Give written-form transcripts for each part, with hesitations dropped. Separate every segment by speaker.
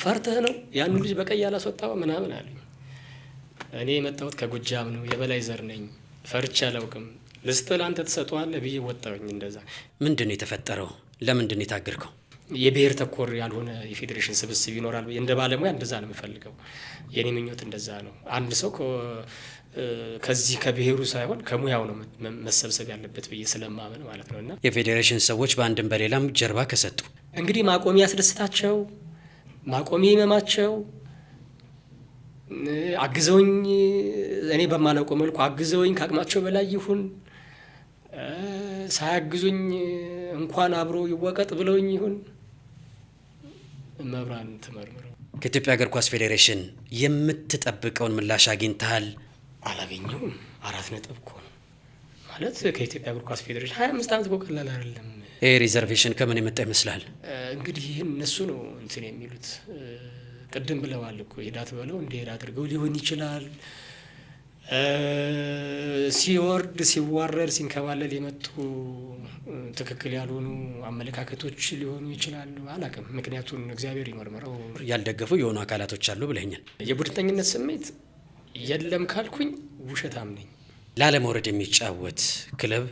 Speaker 1: ፈርተህ ነው ያን ልጅ በቀይ ያላስወጣው ምናምን አሉኝ። እኔ የመጣሁት ከጎጃም ነው፣ የበላይ ዘር ነኝ፣ ፈርቼ አላውቅም፣ ልስጥህ አንተ ትሰጠዋለህ ብዬ ወጣሁኝ። እንደዛ
Speaker 2: ምንድን ነው የተፈጠረው? ለምንድን ነው የታገርከው?
Speaker 1: የብሔር ተኮር ያልሆነ የፌዴሬሽን ስብስብ ይኖራል እንደ ባለሙያ እንደዛ ነው የምፈልገው። የኔ ምኞት እንደዛ ነው። አንድ ሰው ከዚህ ከብሔሩ ሳይሆን ከሙያው ነው መሰብሰብ ያለበት ብዬ ስለማመን ማለት ነው። እና
Speaker 2: የፌዴሬሽን ሰዎች በአንድም በሌላም ጀርባ ከሰጡ
Speaker 1: እንግዲህ ማቆሚ ያስደስታቸው፣ ማቆሚ ይመማቸው፣ አግዘውኝ እኔ በማላውቀው መልኩ አግዘውኝ ከአቅማቸው በላይ ይሁን ሳያግዙኝ እንኳን አብሮ ይወቀጥ ብለውኝ ይሁን መብራን ተመርምረው።
Speaker 2: ከኢትዮጵያ እግር ኳስ ፌዴሬሽን የምትጠብቀውን ምላሽ አግኝተሃል?
Speaker 1: አላገኘሁም። 4 ነጥብ እኮ ነው ማለት ከኢትዮጵያ እግር ኳስ ፌዴሬሽን 25 ዓመት እኮ ቀላል አይደለም።
Speaker 2: ይሄ ሪዘርቬሽን ከምን የመጣ ይመስላል?
Speaker 1: እንግዲህ ይህን እነሱ ነው እንትን የሚሉት። ቅድም ብለዋል እኮ ሄዳት በለው እንዲሄድ አድርገው ሊሆን ይችላል። ሲወርድ ሲዋረድ ሲንከባለል የመጡ ትክክል ያልሆኑ አመለካከቶች ሊሆኑ ይችላሉ። አላውቅም፣ ምክንያቱን እግዚአብሔር ይመርምረው።
Speaker 2: ያልደገፉ የሆኑ አካላቶች አሉ ብለኛል።
Speaker 1: የቡድንተኝነት ስሜት የለም ካልኩኝ ውሸታም ነኝ።
Speaker 2: ላለመውረድ የሚጫወት ክለብ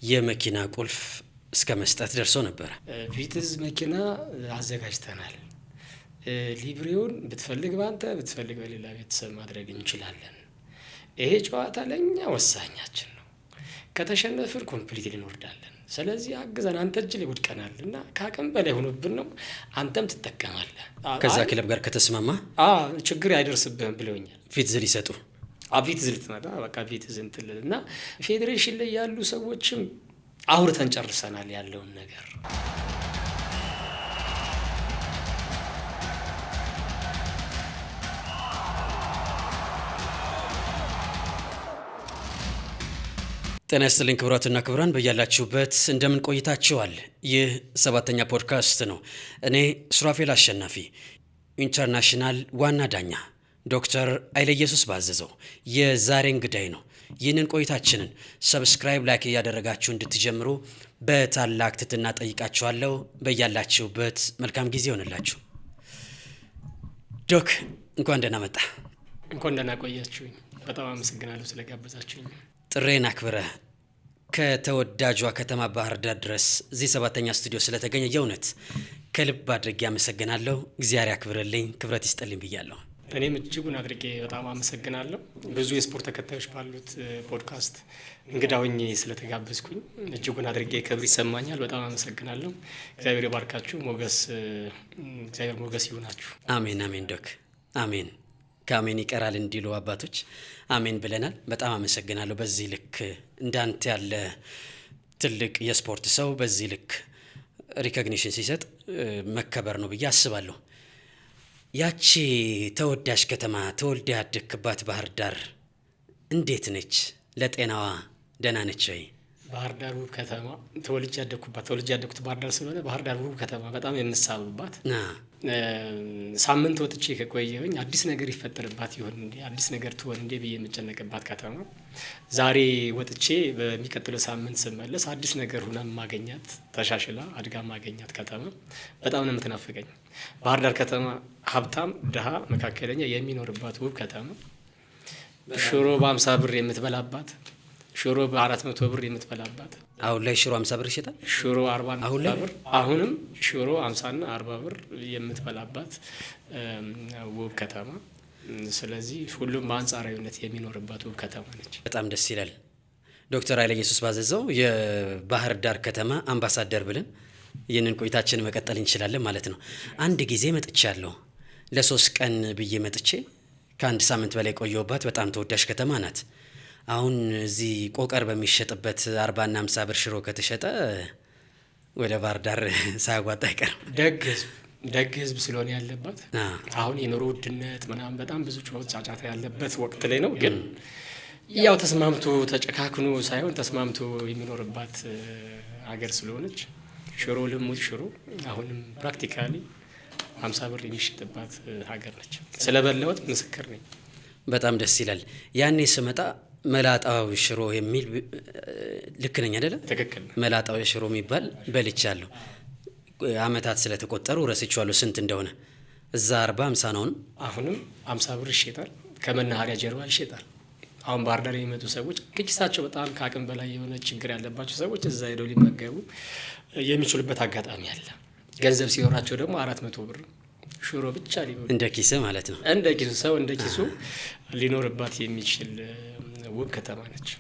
Speaker 2: የመኪና ቁልፍ እስከ መስጠት ደርሶ ነበረ።
Speaker 1: ቪትዝ መኪና አዘጋጅተናል። ሊብሬውን ብትፈልግ ባንተ ብትፈልግ በሌላ ቤተሰብ ማድረግ እንችላለን። ይሄ ጨዋታ ለእኛ ወሳኛችን ነው። ከተሸነፍን ኮምፕሊት እንወርዳለን። ስለዚህ አግዘን፣ አንተ እጅ ላይ ውድቀናል እና ከአቅም በላይ ሆኖብን ነው፣ አንተም ትጠቀማለህ።
Speaker 2: ከዛ ክለብ ጋር ከተስማማ
Speaker 1: ችግር አይደርስብህም ብለውኛል።
Speaker 2: ቪትዝ ሊሰጡ
Speaker 1: ቪትዝ ልትመጣ በቃ ቪትዝ እንትልል እና ፌዴሬሽን ላይ ያሉ ሰዎችም አውርተን ጨርሰናል ያለውን ነገር።
Speaker 2: ጤና ይስጥልኝ ክቡራትና ክቡራን፣ በያላችሁበት እንደምን ቆይታችኋል? ይህ 7ኛ ፖድካስት ነው። እኔ ሱራፌል አሸናፊ፣ ኢንተርናሽናል ዋና ዳኛ ዶክተር ኃይለ ኢየሱስ ባዘዘው የዛሬ እንግዳይ ነው። ይህንን ቆይታችንን ሰብስክራይብ፣ ላይክ እያደረጋችሁ እንድትጀምሩ በታላቅ ትህትና ጠይቃችኋለሁ። በያላችሁበት መልካም ጊዜ ይሆንላችሁ። ዶክ እንኳን ደህና መጣ።
Speaker 1: እንኳን ደህና ቆያችሁኝ። በጣም አመሰግናለሁ ስለጋበዛችሁኝ።
Speaker 2: ጥሬን አክብረህ ከተወዳጇ ከተማ ባህር ዳር ድረስ እዚህ 7ኛ ስቱዲዮ ስለተገኘ የእውነት ከልብ አድርጌ አመሰግናለሁ። እግዚአብሔር ያክብርልኝ፣ ክብረት ይስጠልኝ ብያለሁ።
Speaker 1: እኔም እጅጉን አድርጌ በጣም አመሰግናለሁ። ብዙ የስፖርት ተከታዮች ባሉት ፖድካስት እንግዳ ሆኜ ስለተጋበዝኩኝ እጅጉን አድርጌ ክብር ይሰማኛል። በጣም አመሰግናለሁ። እግዚአብሔር ይባርካችሁ። እግዚአብሔር ሞገስ ይሁናችሁ።
Speaker 2: አሜን አሜን። ዶክ አሜን። ከአሜን ይቀራል እንዲሉ አባቶች አሜን ብለናል። በጣም አመሰግናለሁ። በዚህ ልክ እንዳንተ ያለ ትልቅ የስፖርት ሰው በዚህ ልክ ሪኮግኒሽን ሲሰጥ መከበር ነው ብዬ አስባለሁ። ያቺ ተወዳጅ ከተማ ተወልደ ያደግክባት ባህር ዳር እንዴት ነች? ለጤናዋ ደህና ነች ወይ?
Speaker 1: ባህር ዳር ውብ ከተማ ተወልጄ ያደግኩት ባህር ዳር ስለሆነ ባህር ዳር ውብ ከተማ በጣም የምሳብባት። ሳምንት ወጥቼ ከቆየሁኝ አዲስ ነገር ይፈጠርባት ይሆን እንዴ፣ አዲስ ነገር ትሆን እንዴ ብዬ የምጨነቅባት ከተማ። ዛሬ ወጥቼ በሚቀጥለው ሳምንት ስመለስ አዲስ ነገር ሁና ማገኛት፣ ተሻሽላ አድጋ ማገኛት ከተማ በጣም ነው የምትናፍቀኝ። ባህር ዳር ከተማ ሀብታም፣ ድሃ፣ መካከለኛ የሚኖርባት ውብ ከተማ፣ ሽሮ በ50 ብር የምትበላባት፣ ሽሮ በ400 ብር የምትበላባት።
Speaker 2: አሁን ላይ ሽሮ 50 ብር ይሸጣል።
Speaker 1: ሽሮ 40 ብር፣ አሁንም ሽሮ 50 እና 40 ብር የምትበላባት ውብ ከተማ። ስለዚህ ሁሉም በአንጻራዊነት የሚኖርባት ውብ ከተማ ነች።
Speaker 2: በጣም ደስ ይላል። ዶክተር ኃይለ ኢየሱስ ባዘዘው የባህር ዳር ከተማ አምባሳደር ብለን ይህንን ቆይታችን መቀጠል እንችላለን ማለት ነው። አንድ ጊዜ መጥቻለሁ፣ ለ3 ቀን ብዬ መጥቼ ከ1 ሳምንት በላይ ቆየሁባት። በጣም ተወዳጅ ከተማ ናት። አሁን እዚህ ቆቀር በሚሸጥበት 40 እና 50 ብር ሽሮ ከተሸጠ ወደ ባህር ዳር ሳያጓጣ አይቀርም።
Speaker 1: ደግ ህዝብ ስለሆነ ያለባት አሁን የኑሮ ውድነት ምናምን በጣም ብዙ ጩኸት ጫጫታ ያለበት ወቅት ላይ ነው። ግን ያው ተስማምቶ ተጨካክኖ ሳይሆን ተስማምቶ የሚኖርባት ሀገር ስለሆነች ሽሮ ልሙት ሽሮ አሁንም ፕራክቲካሊ 50 ብር የሚሸጥባት ሀገር ነች። ስለበላሁት ምስክር ነኝ።
Speaker 2: በጣም ደስ ይላል። ያኔ ስመጣ መላጣው ሽሮ የሚል ልክ ነኝ አይደለ?
Speaker 1: ትክክል።
Speaker 2: መላጣው ሽሮ የሚባል በልቻለሁ። አመታት ስለተቆጠሩ ረስቼዋለሁ ስንት እንደሆነ። እዛ 40-50 ነው።
Speaker 1: አሁንም 50 ብር ይሸጣል። ከመናኸሪያ ጀርባ ይሸጣል። አሁን ባህር ዳር የሚመጡ ሰዎች ኪሳቸው በጣም ከአቅም በላይ የሆነ ችግር ያለባቸው ሰዎች እዛ ሄደው ሊመገቡ የሚችሉበት አጋጣሚ አለ። ገንዘብ ሲኖራቸው ደግሞ 400 ብር ሽሮ ብቻ ሊበሉ
Speaker 2: እንደ ኪስ ማለት ነው።
Speaker 1: እንደ ኪሱ ሰው እንደ ኪሱ ሊኖርባት የሚችል ውብ ከተማ ነች።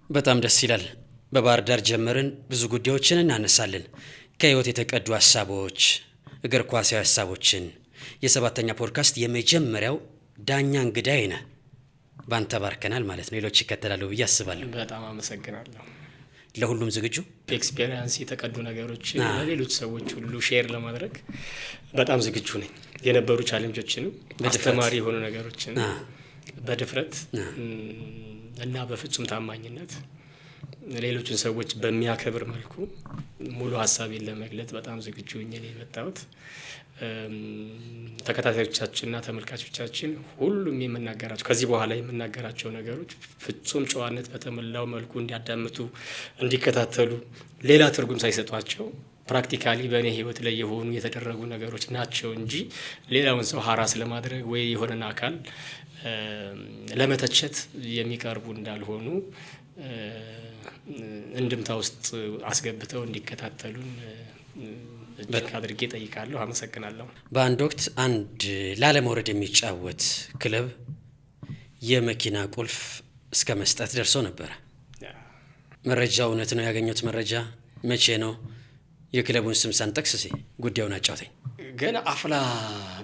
Speaker 2: በጣም ደስ ይላል። በባህር ዳር ጀመርን፣ ብዙ ጉዳዮችን እናነሳለን። ከህይወት የተቀዱ ሀሳቦች፣ እግር ኳሳዊ ሀሳቦችን። የሰባተኛ ፖድካስት የመጀመሪያው ዳኛ እንግዳዬ ነህ። ባንተ ባርከናል ማለት ነው። ሌሎች ይከተላሉ ብዬ አስባለሁ።
Speaker 1: በጣም አመሰግናለሁ።
Speaker 2: ለሁሉም ዝግጁ?
Speaker 1: ኤክስፔሪንስ የተቀዱ ነገሮች ለሌሎች ሰዎች ሁሉ ሼር ለማድረግ በጣም ዝግጁ ነኝ። የነበሩ ቻሌንጆችንም አስተማሪ የሆኑ ነገሮችን በድፍረት እና በፍጹም ታማኝነት ሌሎችን ሰዎች በሚያከብር መልኩ ሙሉ ሀሳቤን ለመግለጥ በጣም ዝግጁ ሆኜ ነው የመጣሁት። ተከታታዮቻችንና ተመልካቾቻችን ሁሉም የምናገራቸው ከዚህ በኋላ የምናገራቸው ነገሮች ፍጹም ጨዋነት በተሞላው መልኩ እንዲያዳምጡ፣ እንዲከታተሉ፣ ሌላ ትርጉም ሳይሰጧቸው ፕራክቲካሊ በእኔ ህይወት ላይ የሆኑ የተደረጉ ነገሮች ናቸው እንጂ ሌላውን ሰው ሀራስ ለማድረግ ወይ የሆነን አካል ለመተቸት የሚቀርቡ እንዳልሆኑ እንድምታ ውስጥ አስገብተው እንዲከታተሉን እጅግ አድርጌ ጠይቃለሁ። አመሰግናለሁ።
Speaker 2: በአንድ ወቅት አንድ ላለመውረድ የሚጫወት ክለብ የመኪና ቁልፍ እስከ መስጠት ደርሶ ነበረ። መረጃው እውነት ነው? ያገኙት መረጃ መቼ ነው? የክለቡን ስም ሳንጠቅስ ጉዳዩን አጫውተኝ።
Speaker 1: ገና አፍላ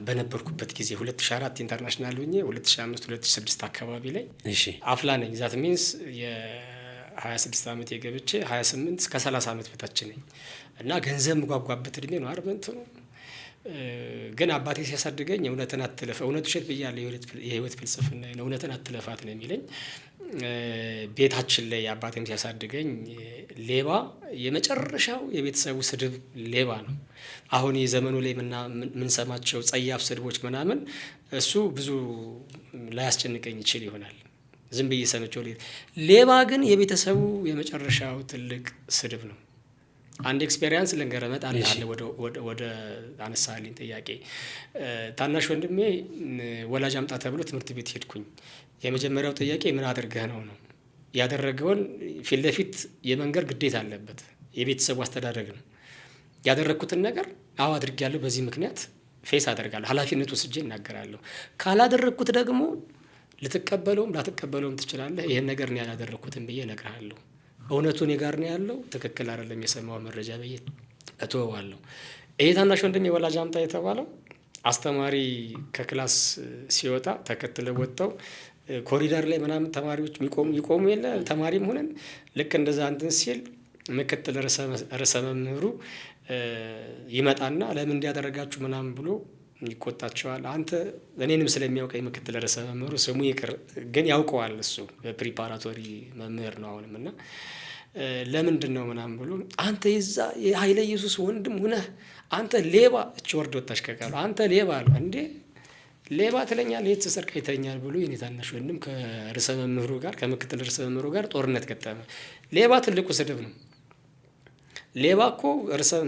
Speaker 1: በነበርኩበት ጊዜ 2004 ኢንተርናሽናል ሆኜ 2005 2006 አካባቢ ላይ አፍላ ነኝ። ዛት ሚንስ የ26 ዓመት የገብቼ 28 እስከ 30 ዓመት በታች ነኝ እና ገንዘብ ምጓጓበት እድሜ ነው አርበንት ነው። ግን አባቴ ሲያሳድገኝ እውነትን አትለፍ፣ እውነቱ ውሸት ብያለሁ፣ የህይወት ፍልስፍና ነው፣ እውነትን አትለፋት ነው የሚለኝ። ቤታችን ላይ አባቴም ሲያሳድገኝ ሌባ የመጨረሻው የቤተሰቡ ስድብ ሌባ ነው። አሁን የዘመኑ ላይ ምንሰማቸው ጸያፍ ስድቦች ምናምን እሱ ብዙ ላያስጨንቀኝ ይችል ይሆናል፣ ዝም ብዬ ሰምቼው። ሌባ ግን የቤተሰቡ የመጨረሻው ትልቅ ስድብ ነው። አንድ ኤክስፔሪንስ ልንገረመጥ አለ ወደ አነሳልኝ ጥያቄ። ታናሽ ወንድሜ ወላጅ አምጣ ተብሎ ትምህርት ቤት ሄድኩኝ። የመጀመሪያው ጥያቄ ምን አድርገህ ነው? ያደረገውን ፊት ለፊት የመንገር ግዴታ አለበት። የቤተሰቡ አስተዳደግ ነው። ያደረግኩትን ነገር አዎ አድርጌያለሁ፣ በዚህ ምክንያት ፌስ አደርጋለሁ፣ ኃላፊነት ወስጄ እናገራለሁ። ካላደረግኩት ደግሞ ልትቀበለውም ላትቀበለውም ትችላለህ። ይህን ነገር እኔ ያላደረግኩትን ብዬ እነግርሃለሁ። እውነቱ እኔ ጋር ነው ያለው፣ ትክክል አይደለም የሰማው መረጃ ብዬ እተወዋለሁ። ይሄ ታናሽ ወንድሜ የወላጅ አምጣ የተባለው አስተማሪ ከክላስ ሲወጣ ተከትለው ወጥተው ኮሪደር ላይ ምናምን ተማሪዎች ይቆሙ የለ ተማሪም ሆነን ልክ እንደዛ እንትን ሲል ምክትል ርዕሰ መምህሩ ይመጣና ለምን እንዲያደረጋችሁ ምናምን ብሎ ይቆጣቸዋል። አንተ እኔንም ስለሚያውቀኝ ምክትል ርዕሰ መምህሩ ስሙ ይቅር ግን ያውቀዋል፣ እሱ በፕሪፓራቶሪ መምህር ነው አሁንም። እና ለምንድን ነው ምናምን ብሎ አንተ የዛ የኃይለ ኢየሱስ ወንድም ሁነህ አንተ ሌባ፣ እቺ ወርድ ወጣሽ ከቃሉ አንተ ሌባ አለው። እንዴ ሌባ ትለኛል፣ የት ሰርቅ ይተኛል ብሎ የኔ ታናሽ ወንድም ከርዕሰ መምህሩ ጋር ከምክትል ርዕሰ መምህሩ ጋር ጦርነት ገጠመ። ሌባ ትልቁ ስድብ ነው። ሌባ እኮ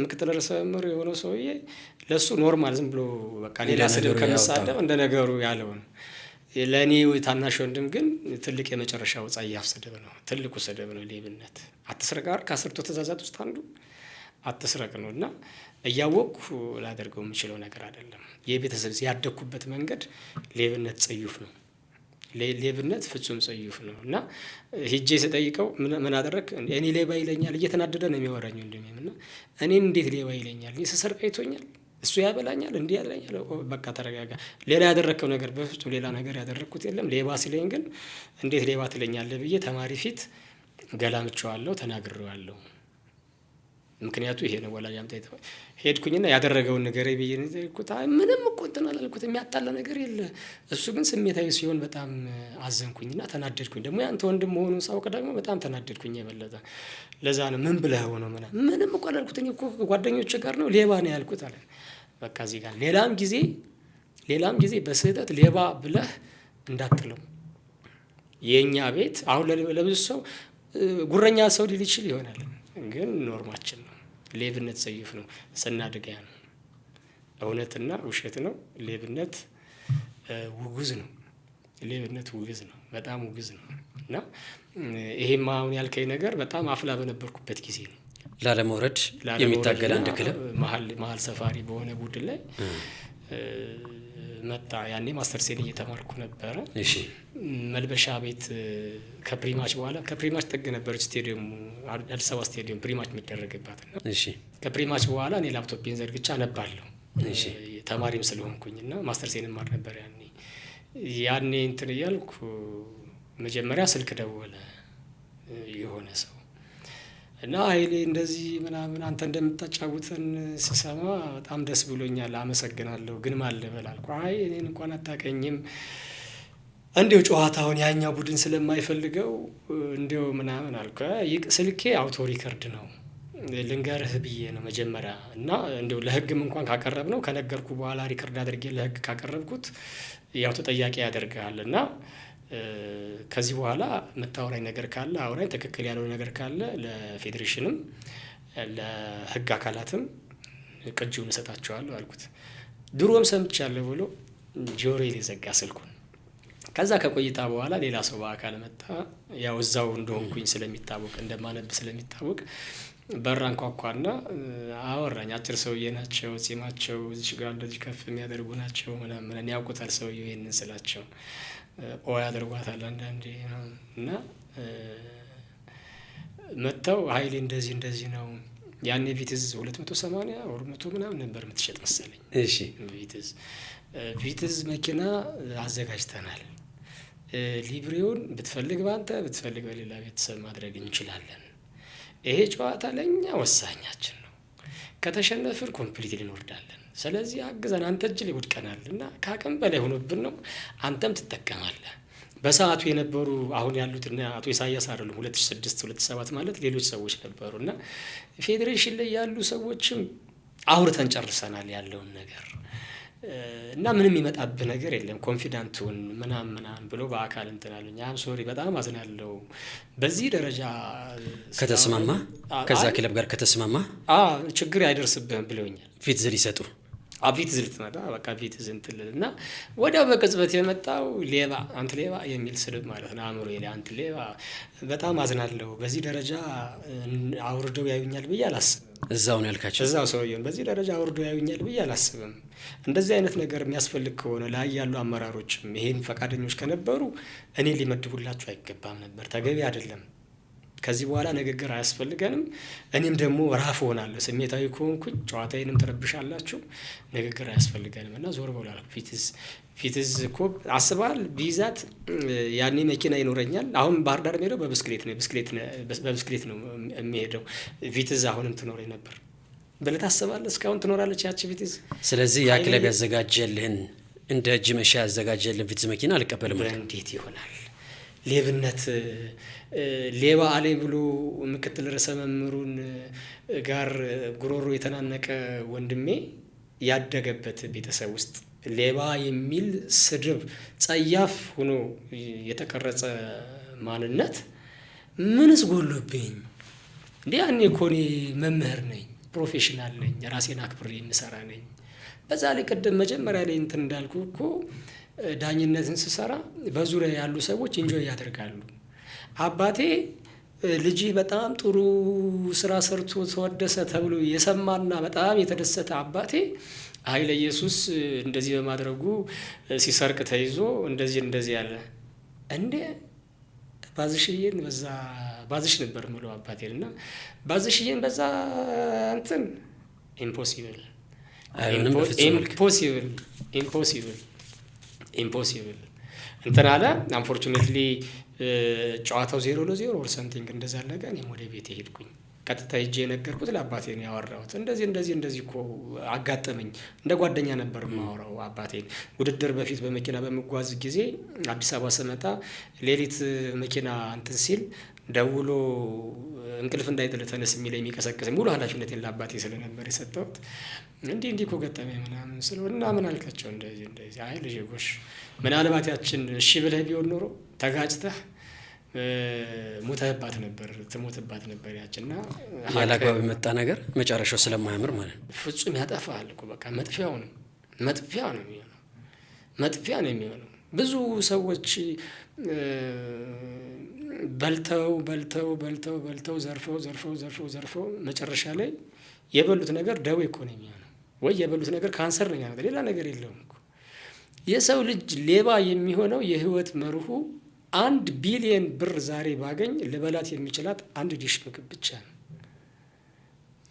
Speaker 1: ምክትል ርዕሰ መምህሩ የሆነው ሰውዬ ለሱ ኖርማል ዝም ብሎ በቃ ሌላ ስድብ ከመሳደብ እንደ ነገሩ ያለው ነው። ለእኔ ታናሽ ወንድም ግን ትልቅ የመጨረሻው ጸያፍ ስድብ ነው። ትልቁ ስድብ ነው ሌብነት። አትስረቅ ጋር ከ10ቱ ትእዛዛት ውስጥ አንዱ አትስረቅ ነው። እና እያወቅኩ ላደርገው የምችለው ነገር አይደለም። የቤተሰብ ያደግኩበት መንገድ ሌብነት ጽዩፍ ነው። ሌብነት ፍጹም ጽዩፍ ነው። እና ሂጄ ስጠይቀው ምን አደረግ? እኔ ሌባ ይለኛል። እየተናደደ ነው የሚወራኝ ወንድሜም። እና እኔን እንዴት ሌባ ይለኛል? እኔ ስሰርቅ አይቶኛል፣ እሱ ያበላኛል፣ እንዲህ ያለኛል። በቃ ተረጋጋ። ሌላ ያደረግከው ነገር በፍጹም ሌላ ነገር ያደረግኩት የለም። ሌባ ሲለኝ ግን እንዴት ሌባ ትለኛለህ ብዬ ተማሪ ፊት ገላምቼዋለሁ፣ ተናግሬዋለሁ። ምክንያቱ ይሄ ነው። ወላጅ አምጣ ሄድኩኝና ያደረገውን ነገር ብዬ ነኩት። ምንም እኮ እንትን አላልኩት፣ የሚያጣላ ነገር የለ። እሱ ግን ስሜታዊ ሲሆን በጣም አዘንኩኝና ተናደድኩኝ። ደግሞ ያንተ ወንድም መሆኑን ሳውቅ ደግሞ በጣም ተናደድኩኝ የበለጠ። ለዛ ነው ምን ብለህ ሆኖ ምንም እኮ አላልኩት፣ እኔ እኮ ጓደኞቼ ጋር ነው ሌባ ነው ያልኩት አለ። በቃ እዚህ ጋር ሌላም ጊዜ በስህተት ሌባ ብለህ እንዳትለው። የኛ ቤት አሁን ለብዙ ሰው ጉረኛ ሰው ሊል ይችል ይሆናል፣ ግን ኖርማችን ነው። ሌብነት ጽዩፍ ነው። ስናድግ ያ ነው እውነትና ውሸት ነው። ሌብነት ውጉዝ ነው። ሌብነት ውግዝ ነው፣ በጣም ውግዝ ነው። እና ይሄም አሁን ያልከኝ ነገር በጣም አፍላ በነበርኩበት ጊዜ ነው።
Speaker 2: ላለመውረድ የሚታገል አንድ ክለብ
Speaker 1: መሀል ሰፋሪ በሆነ ቡድን ላይ መጣ። ያኔ ማስተርሴን እየተማርኩ ነበረ።
Speaker 2: እሺ
Speaker 1: መልበሻ ቤት ከፕሪማች በኋላ ከፕሪማች ጠግ ነበረች ስቴዲየሙ፣ አዲስ አበባ ስቴዲየም ፕሪማች የሚደረግባት ነው።
Speaker 2: እሺ
Speaker 1: ከፕሪማች በኋላ እኔ ላፕቶፔን ዘርግቻ አነባለሁ። እሺ ተማሪም ስለሆንኩኝ እና ማስተርሴን ማር ነበር ያኔ እንትን እያልኩ መጀመሪያ ስልክ ደወለ የሆነ ሰው እና ኃይሌ እንደዚህ ምናምን አንተ እንደምታጫውተን ስሰማ በጣም ደስ ብሎኛል፣ አመሰግናለሁ፣ ግን ማን ልበል አልኩ። አይ እኔን እንኳን አታውቀኝም፣ እንዲው ጨዋታውን ያኛው ቡድን ስለማይፈልገው እንዲው ምናምን አልኩ። ስልኬ አውቶ ሪከርድ ነው ልንገርህ ብዬ ነው መጀመሪያ እና እንዲው ለህግም እንኳን ካቀረብ ነው ከነገርኩ በኋላ ሪከርድ አድርጌ ለህግ ካቀረብኩት ያው ተጠያቂ ያደርጋል እና ከዚህ በኋላ የምታወራኝ ነገር ካለ አውራኝ፣ ትክክል ያለው ነገር ካለ ለፌዴሬሽንም ለህግ አካላትም ቅጂውን እሰጣቸዋለሁ አልኩት። ድሮም ሰምቻለሁ ብሎ ጆሮዬ ሊዘጋ ስልኩን። ከዛ ከቆይታ በኋላ ሌላ ሰው በአካል መጣ። ያው እዛው እንደሆንኩኝ ስለሚታወቅ እንደማነብ ስለሚታወቅ በራን ኳኳና አወራኝ። አጭር ሰውዬ ናቸው፣ ጺማቸው እዚህ ጋር እንደዚህ ከፍ የሚያደርጉ ናቸው ምናምን ያውቁታል ሰውዬው ይሄንን ስላቸው ያደርጓታል አንዳንዴ እና መጥተው ኃይሌ እንደዚህ ነው። ያኔ ቪትዝ 280 ወር 100 ምናምን ነበር የምትሸጥ መሰለኝ።
Speaker 2: እሺ
Speaker 1: ቪትዝ መኪና አዘጋጅተናል፣ ሊብሬውን ብትፈልግ ባንተ ብትፈልግ በሌላ ቤተሰብ ማድረግ እንችላለን። ይሄ ጨዋታ ለኛ ወሳኛችን ነው። ከተሸነፍን ኮምፕሊት እንወርዳለን። ስለዚህ አግዘን፣ አንተ እጅ ላይ ወድቀናል እና ከአቅም በላይ ሆኖብን ነው፣ አንተም ትጠቀማለህ። በሰዓቱ የነበሩ አሁን ያሉትና አቶ ኢሳያስ አይደሉም 2006 2007 ማለት ሌሎች ሰዎች ነበሩ እና ፌዴሬሽን ላይ ያሉ ሰዎችም አውርተን ጨርሰናል ያለውን ነገር እና ምንም ይመጣብህ ነገር የለም፣ ኮንፊዳንቱን ምናምን ብሎ በአካል እንትን አሉኝ። አም ሶሪ በጣም አዝናለሁ። በዚህ ደረጃ
Speaker 2: ከተስማማ ከዛ ክለብ ጋር ከተስማማ
Speaker 1: ችግር አይደርስብህም ብለውኛል።
Speaker 2: ፊት ዝል ይሰጡ
Speaker 1: ፊት ዝል ትመጣ በቃ ፊት ዝንትልል እና ወዲያው በቅጽበት የመጣው ሌባ፣ አንተ ሌባ የሚል ስድብ ማለት ነው። አእምሮ ይሄ አንተ ሌባ። በጣም አዝናለሁ። በዚህ ደረጃ አውርደው ያዩኛል ብዬ አላስብም።
Speaker 2: እዛው ነው ያልካቸው?
Speaker 1: እዛው ሰውዬውን በዚህ ደረጃ አውርደው ያዩኛል ብዬ አላስብም። እንደዚህ አይነት ነገር የሚያስፈልግ ከሆነ ላይ ያሉ አመራሮችም ይሄን ፈቃደኞች ከነበሩ እኔ ሊመድቡላችሁ አይገባም ነበር። ተገቢ አይደለም። ከዚህ በኋላ ንግግር አያስፈልገንም። እኔም ደግሞ ራፍ ሆናለሁ። ስሜታዊ ከሆንኩኝ ጨዋታዬንም ትረብሻላችሁ። ንግግር አያስፈልገንም እና ዞር ብሏል። ፊትዝ እኮ አስባል ቢይዛት ያኔ መኪና ይኖረኛል። አሁን ባህር ዳር የሚሄደው በብስክሌት ነው የሚሄደው። ፊትዝ አሁንም ትኖረኝ ነበር ብለህ ታስባለህ? እስካሁን ትኖራለች ያቺ ፊትዝ።
Speaker 2: ስለዚህ ያ ክለብ ያዘጋጀልህን እንደ እጅ መሻ ያዘጋጀልህን ፊትዝ መኪና አልቀበልም።
Speaker 1: እንዴት ይሆናል? ሌብነት ሌባ አለኝ ብሎ ምክትል ርዕሰ መምህሩን ጋር ጉሮሮ የተናነቀ ወንድሜ ያደገበት ቤተሰብ ውስጥ ሌባ የሚል ስድብ ጸያፍ ሆኖ የተቀረጸ ማንነት ምንስ ጎሎብኝ እንዴ? ያኔ እኮ እኔ መምህር ነኝ፣ ፕሮፌሽናል ነኝ፣ ራሴን አክብሬ የምሰራ ነኝ። በዛ ላይ ቅድም መጀመሪያ ላይ እንትን እንዳልኩ እኮ ዳኝነትን ስሰራ በዙሪያ ያሉ ሰዎች ኢንጆይ ያደርጋሉ። አባቴ ልጅህ በጣም ጥሩ ስራ ሰርቶ ተወደሰ ተብሎ የሰማና በጣም የተደሰተ አባቴ ኃይለ ኢየሱስ እንደዚህ በማድረጉ ሲሰርቅ ተይዞ እንደዚህ ያለ እንዴ ባዝሽዬን በዛ ባዝሽ ነበር ምለው አባቴን እና ባዝሽዬን በዛ እንትን ኢምፖሲብል እንትን አለ። አንፎርቹኔትሊ ጨዋታው 0-0 ኦር ሰምቲንግ እንደዛ አለቀ። እኔም ወደ ቤት ሄድኩኝ። ቀጥታ ሄጄ የነገርኩት ለአባቴ ነው ያወራሁት። እንደዚህ እኮ አጋጠመኝ። እንደ ጓደኛ ነበር የማወራው አባቴን። ውድድር በፊት በመኪና በመጓዝ ጊዜ አዲስ አበባ ስመጣ ሌሊት መኪና እንትን ሲል ደውሎ እንቅልፍ እንዳይጥል ተነስ የሚል የሚቀሰቅስ ሙሉ ኃላፊነቴን ለአባቴ ስለነበር የሰጠሁት። እንዲህ እኮ ገጠመኝ ምናምን ስለሆነ ምን አልካቸው? እንደዚህ አይ ልጄ ጎሽ፣ ምናልባት ያችን እሺ ብለህ ቢሆን ኖሮ ተጋጭተህ ትሞትባት ነበር ያችና
Speaker 2: ያላግባብ የመጣ ነገር መጨረሻው ስለማያምር ማለት ነው።
Speaker 1: ፍጹም ያጠፋል እኮ በቃ መጥፊያ ነው የሚሆነው። ብዙ ሰዎች በልተው ዘርፈው መጨረሻ ላይ የበሉት ነገር ደዌ እኮ ነው የሚሆነው፣ ወይ የበሉት ነገር ካንሰር ነው የሚሆነው። ሌላ ነገር የለውም እኮ። የሰው ልጅ ሌባ የሚሆነው የህይወት መርሁ 1 ቢሊየን ብር ዛሬ ባገኝ ልበላት የሚችላት 1 ዲሽ ምግብ ብቻ ነው።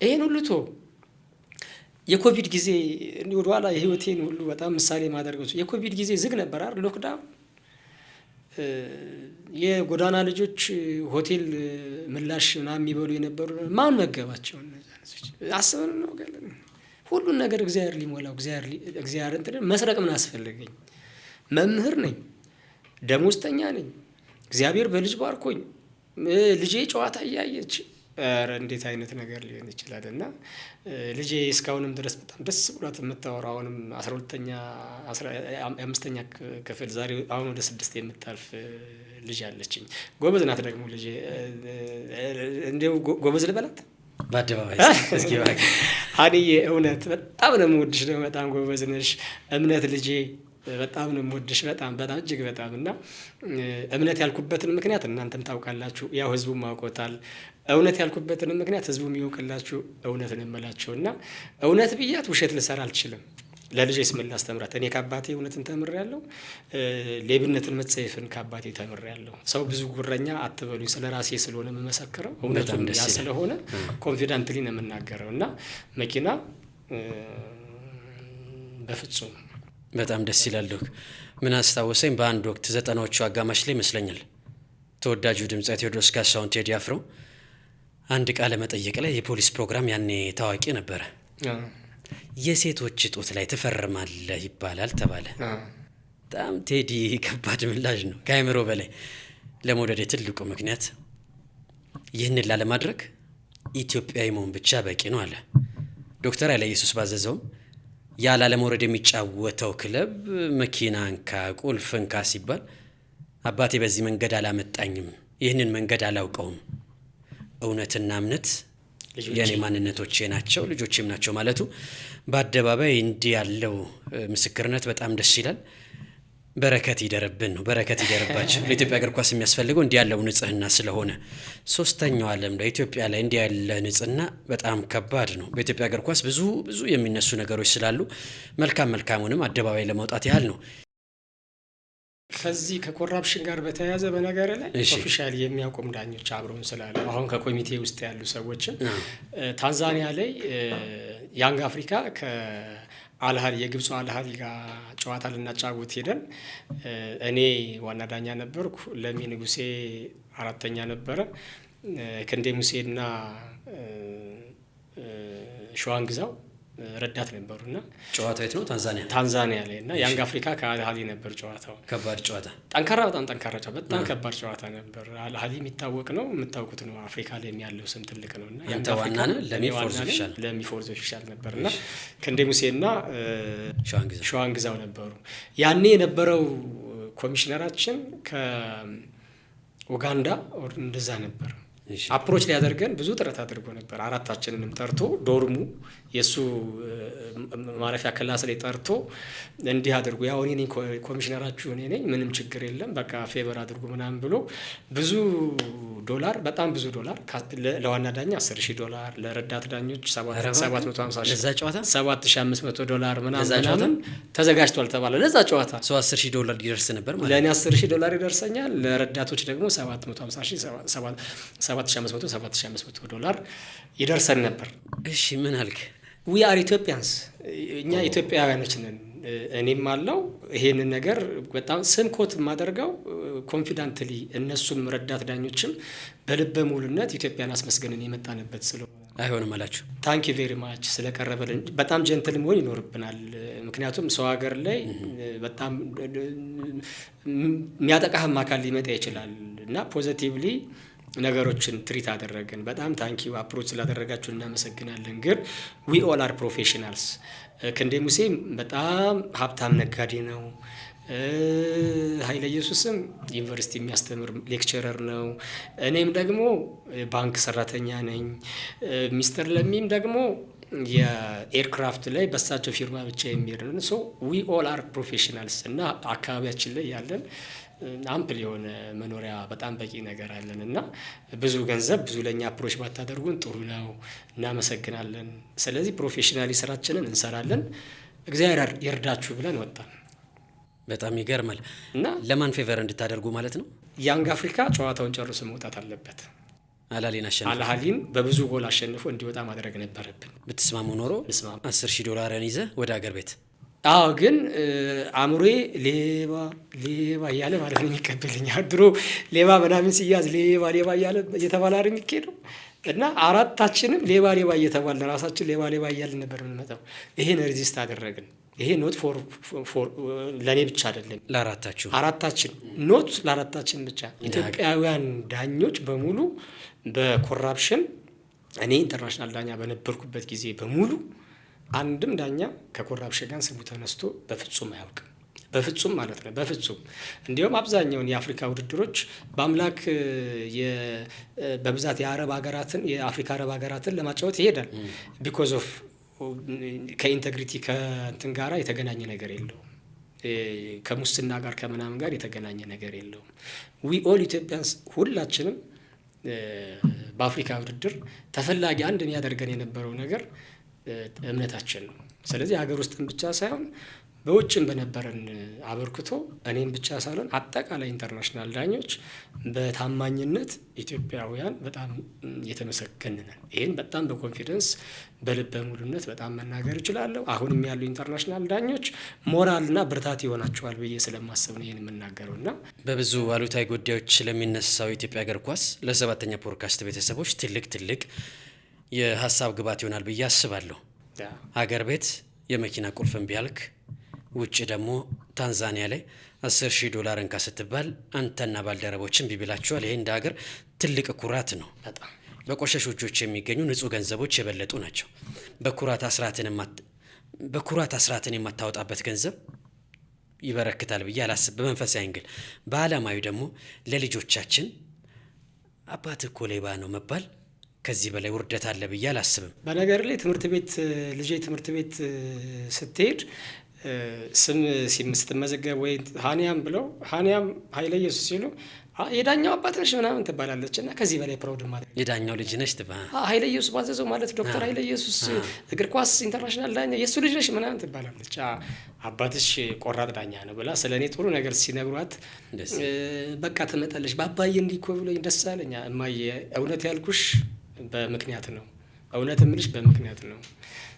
Speaker 1: ይሄን ሁሉ የኮቪድ ጊዜ ወደኋላ የህይወቴን ሁሉ በጣም ምሳሌ ማደርገው የኮቪድ ጊዜ ዝግ ነበር አይደል? ሎክዳውን የጎዳና ልጆች ሆቴል ምላሽ ምናምን የሚበሉ የነበሩ ማን መገባቸው? አስበን ነው ገለን ሁሉን ነገር እግዚአብሔር ሊሞላው እግዚአብሔር መስረቅ ምን አስፈለገኝ? መምህር ነኝ፣ ደሞዝተኛ ነኝ፣ እግዚአብሔር በልጅ ባርኮኝ ልጄ ጨዋታ እያየች እንዴት አይነት ነገር ሊሆን ይችላል? እና ልጄ እስካሁንም ድረስ በጣም ደስ ብሏት የምታወራው አሁንም 5ኛ ክፍል ዛሬ አሁን ወደ 6 የምታልፍ ልጅ አለችኝ። ጎበዝ ናት ደግሞ ልጄ። እንደው ጎበዝ ልበላት
Speaker 2: በአደባባይ እስኪ
Speaker 1: ሀኒዬ እውነት በጣም ነው የምወድሽ፣ ደግሞ በጣም ጎበዝ ነሽ። እምነት ልጄ በጣም ነው የምወድሽ፣ በጣም እጅግ በጣም። እና እምነት ያልኩበትን ምክንያት እናንተም ታውቃላችሁ፣ ያው ህዝቡም አውቆታል። እውነት ያልኩበትን ምክንያት ህዝቡ የሚያውቅላችሁ እውነት ነው የምላቸው። እና እውነት ብያት ውሸት ልሰራ አልችልም። ለልጄ ስምን ላስተምራት? እኔ ከአባቴ እውነትን ተምሬያለሁ። ሌብነትን መጸየፍን ከአባቴ ተምሬያለሁ። ሰው ብዙ ጉረኛ አትበሉኝ፣ ስለ ራሴ ስለሆነ የምመሰክረው እውነቱን ያ ስለሆነ ኮንፊደንትሊ ነው የምናገረው። እና መኪና በፍጹም
Speaker 2: በጣም ደስ ይላል። ምን አስታወሰኝ፣ በአንድ ወቅት 90ዎቹ አጋማሽ ላይ ይመስለኛል ተወዳጁ ድምፃዊ ቴዎድሮስ ካሳሁን ቴዲ አፍሮ አንድ ቃለ መጠይቅ ላይ የፖሊስ ፕሮግራም ያኔ ታዋቂ ነበረ። የሴቶች ጡት ላይ ትፈርማለህ ይባላል ተባለ። በጣም ቴዲ ከባድ ምላሽ ነው፣ ከአእምሮ በላይ። ለመውደድ ትልቁ ምክንያት ይህንን ላለማድረግ ኢትዮጵያዊ መሆን ብቻ በቂ ነው አለ። ዶክተር ኃይለ ኢየሱስ ባዘዘውም ያለ ለመውረድ የሚጫወተው ክለብ መኪና እንካ ቁልፍ እንካ ሲባል አባቴ በዚህ መንገድ አላመጣኝም፣ ይህንን መንገድ አላውቀውም፣ እውነትና እምነት የኔ ማንነቶቼ ናቸው ልጆቼም ናቸው ማለቱ በአደባባይ እንዲህ ያለው ምስክርነት በጣም ደስ ይላል። በረከት ይደረብን ነው፣ በረከት ይደረባችሁ። ለኢትዮጵያ እግር ኳስ የሚያስፈልገው እንዲህ ያለው ንጽህና ስለሆነ ሶስተኛው ዓለም ላይ ኢትዮጵያ ላይ እንዲህ ያለ ንጽህና በጣም ከባድ ነው። በኢትዮጵያ እግር ኳስ ብዙ የሚነሱ ነገሮች ስላሉ መልካሙንም አደባባይ ለማውጣት ያህል ነው።
Speaker 1: ከዚህ ከኮራፕሽን ጋር በተያያዘ በነገር ላይ ኦፊሻሊ የሚያቆም ዳኞች አብረውን ስላሉ አሁን ከኮሚቴ ውስጥ ያሉ ሰዎችን ታንዛኒያ ላይ ያንግ አፍሪካ ከአልሃሊ የግብፁ አልሃሊ ጋር ጨዋታ ልናጫውት ሄደን እኔ ዋና ዳኛ ነበርኩ። ለሚ ንጉሴ 4ኛ ነበረ። ክንዴ ሙሴና ሸዋን ግዛው ረዳት ነበሩና
Speaker 2: ጨዋታው የት ነው?
Speaker 1: ታንዛኒያ ላይ እና ያንግ አፍሪካ ከአልሃሊ ነበር ጨዋታው።
Speaker 2: ከባድ ጨዋታ፣
Speaker 1: በጣም ጠንካራ ጨዋታ፣ በጣም ከባድ ጨዋታ ነበር። አልሃሊ የሚታወቅ ነው፣ የምታውቁት ነው። አፍሪካ ላይ ያለው ስም ትልቅ ነው። እና
Speaker 2: ያንግ አፍሪካ
Speaker 1: ለሚ ፎርዝ ኦፊሻል ነበርና ክንዴ ሙሴና ሸዋን ግዛው ነበሩ። ያኔ የነበረው ኮሚሽነራችን ከኡጋንዳ እንደዛ ነበር። አፕሮች ሊያደርገን ብዙ ጥረት አድርጎ ነበር። 4ታችንንም ጠርቶ ዶርሙ የሱ ማረፊያ ክላስ ላይ ጠርቶ እንዲህ አድርጉ፣ ያው እኔ ነኝ ኮሚሽነራችሁ፣ እኔ ነኝ፣ ምንም ችግር የለም፣ በቃ ፌቨር አድርጉ ምናምን ብሎ በጣም ብዙ ዶላር ለዋና ዳኛ $10,000 ለረዳት ዳኞች $750,000 ምናምን ተዘጋጅቷል ተባለ። ለዛ ጨዋታ
Speaker 2: ሰው $10,000 ይደርስ ነበር ማለት
Speaker 1: ለእኔ $10,000 ይደርሰኛል፣ ለረዳቶች ደግሞ $750,000 ይደርሰን ነበር።
Speaker 2: እሺ ምን አልክ?
Speaker 1: ዊ አር ኢትዮጵያንስ፣ እኛ ኢትዮጵያውያኖች ነን። እኔም አለው ይሄንን ነገር በጣም ስምኮት የማደርገው ኮንፊደንትሊ፣ እነሱም ረዳት ዳኞችም በልበ ሙሉነት ኢትዮጵያን አስመስገንን የመጣንበት ስለሆነ
Speaker 2: አይሆንም አላችሁ።
Speaker 1: ታንክ ዩ ቬሪ ማች ስለቀረበልን። በጣም ጀንትል መሆን ይኖርብናል። ምክንያቱም ሰው ሀገር ላይ በጣም የሚያጠቃህም አካል ሊመጣ ይችላል እና ፖዚቲቭሊ ነገሮችን ትሪት አደረግን። በጣም ታንኪዩ አፕሮች ስላደረጋችሁ እናመሰግናለን። ግን ዊ ኦል አር ፕሮፌሽናልስ። ክንዴ ሙሴ በጣም ሀብታም ነጋዴ ነው። ኃይለ ኢየሱስም ዩኒቨርሲቲ የሚያስተምር ሌክቸረር ነው። እኔም ደግሞ ባንክ ሰራተኛ ነኝ። ሚስተር ለሚም ደግሞ የኤርክራፍት ላይ በሳቸው ፊርማ ብቻ የሚሄድ ነው። ሶ ዊ ኦል አር ፕሮፌሽናልስ እና አካባቢያችን ላይ ያለን አምፕል የሆነ መኖሪያ በጣም በቂ ነገር አለን እና ብዙ ገንዘብ ብዙ ለእኛ አፕሮች ባታደርጉን ጥሩ ነው። እናመሰግናለን። ስለዚህ ፕሮፌሽናሊ ስራችንን እንሰራለን። እግዚአብሔር ይርዳችሁ ብለን ወጣን።
Speaker 2: በጣም ይገርማል። እና ለማን ፌቨር እንድታደርጉ ማለት ነው?
Speaker 1: ያንግ አፍሪካ ጨዋታውን ጨርሶ መውጣት አለበት።
Speaker 2: አልአህሊን
Speaker 1: በብዙ ጎል አሸንፎ እንዲወጣ ማድረግ ነበረብን።
Speaker 2: ብትስማሙ ኖሮ $10,000 ይዘህ ወደ ሀገር ቤት።
Speaker 1: አዎ፣ ግን አእምሮዬ ሌባ እያለ ማለት ነው የሚቀበልኝ። ድሮ ሌባ ምናምን ሲያዝ ሌባ እያለ እየተባለ አይደል የሚካሄደው? እና አራታችንም ሌባ እየተባለ ራሳችን ሌባ እያልን ነበር የምንመጣው። ይሄን ሬዚስት አደረግን። ይሄ ኖት ፎር ለእኔ ብቻ አይደለም፣ አራታችን ኖት ለአራታችን ብቻ። ኢትዮጵያውያን ዳኞች በሙሉ በኮራፕሽን እኔ ኢንተርናሽናል ዳኛ በነበርኩበት ጊዜ በሙሉ አንድም ዳኛ ከኮራፕሽን ጋር ስሙ ተነስቶ በፍጹም አያውቅም። በፍጹም ማለት ነው፣ በፍጹም። እንዲሁም አብዛኛውን የአፍሪካ ውድድሮች በአምላክ በብዛት የአፍሪካ አረብ ሀገራትን ለማጫወት ይሄዳል። ቢኮዝ ኦፍ ከኢንቴግሪቲ ከእንትን ጋራ የተገናኘ ነገር የለውም። ከሙስና ጋር ከምናምን ጋር የተገናኘ ነገር የለውም። ዊ ኦል ኢትዮጵያንስ ሁላችንም በአፍሪካ ውድድር ተፈላጊ አንድ የሚያደርገን የነበረው ነገር እምነታችን ነው። ስለዚህ ሀገር ውስጥም ብቻ ሳይሆን በውጭም በነበረን አበርክቶ እኔም ብቻ ሳልሆን አጠቃላይ ኢንተርናሽናል ዳኞች በታማኝነት ኢትዮጵያውያን በጣም የተመሰገንን ነን። ይህን በጣም በኮንፊደንስ በልበ ሙሉነት በጣም መናገር እችላለሁ። አሁንም ያሉ ኢንተርናሽናል ዳኞች ሞራልና ብርታት ይሆናቸዋል ብዬ ስለማሰብ ነው ይህን የምናገረው። እና
Speaker 2: በብዙ አሉታዊ ጉዳዮች ለሚነሳው የኢትዮጵያ እግር ኳስ ለሰባተኛ ፖድካስት ቤተሰቦች ትልቅ የሀሳብ ግባት ይሆናል ብዬ አስባለሁ። ሀገር ቤት የመኪና ቁልፍን ቢያልክ ውጭ ደግሞ ታንዛኒያ ላይ $10,000 እንካ ስትባል አንተና ባልደረቦችን ቢብላችኋል። ይሄ እንደ ሀገር ትልቅ ኩራት ነው። በቆሸሹ እጆች የሚገኙ ንጹህ ገንዘቦች የበለጡ ናቸው። በኩራት አስራትን የማታወጣበት ገንዘብ ይበረክታል ብዬ አላስብ። በመንፈሳዊ እንግል በዓለማዊ ደግሞ ለልጆቻችን አባት እኮ ሌባ ነው መባል ከዚህ በላይ ውርደት አለ ብዬ አላስብም።
Speaker 1: በነገር ላይ ልጄ ትምህርት ቤት ስትሄድ ስም ስትመዘገብ ወይ ሀኒያም ብለው ሀኒያም ኃይለ ኢየሱስ ሲሉ የዳኛው አባት ነሽ ምናምን ትባላለች። እና ከዚህ በላይ ፕራውድ ማለት
Speaker 2: የዳኛው ልጅ ነሽ
Speaker 1: ኃይለ ኢየሱስ ባዘዘው ማለት ዶክተር ኃይለ ኢየሱስ እግር ኳስ ኢንተርናሽናል ዳኛ የእሱ ልጅ ነሽ ምናምን ትባላለች። አባትሽ ቆራጥ ዳኛ ነው ብላ ስለ እኔ ጥሩ ነገር ሲነግሯት በቃ ትመጣለች። በአባዬ እንዲህ እኮ ብሎኝ ደስ አለኝ። እማዬ እውነት ያልኩሽ በምክንያት ነው፣ እውነት የምልሽ በምክንያት ነው።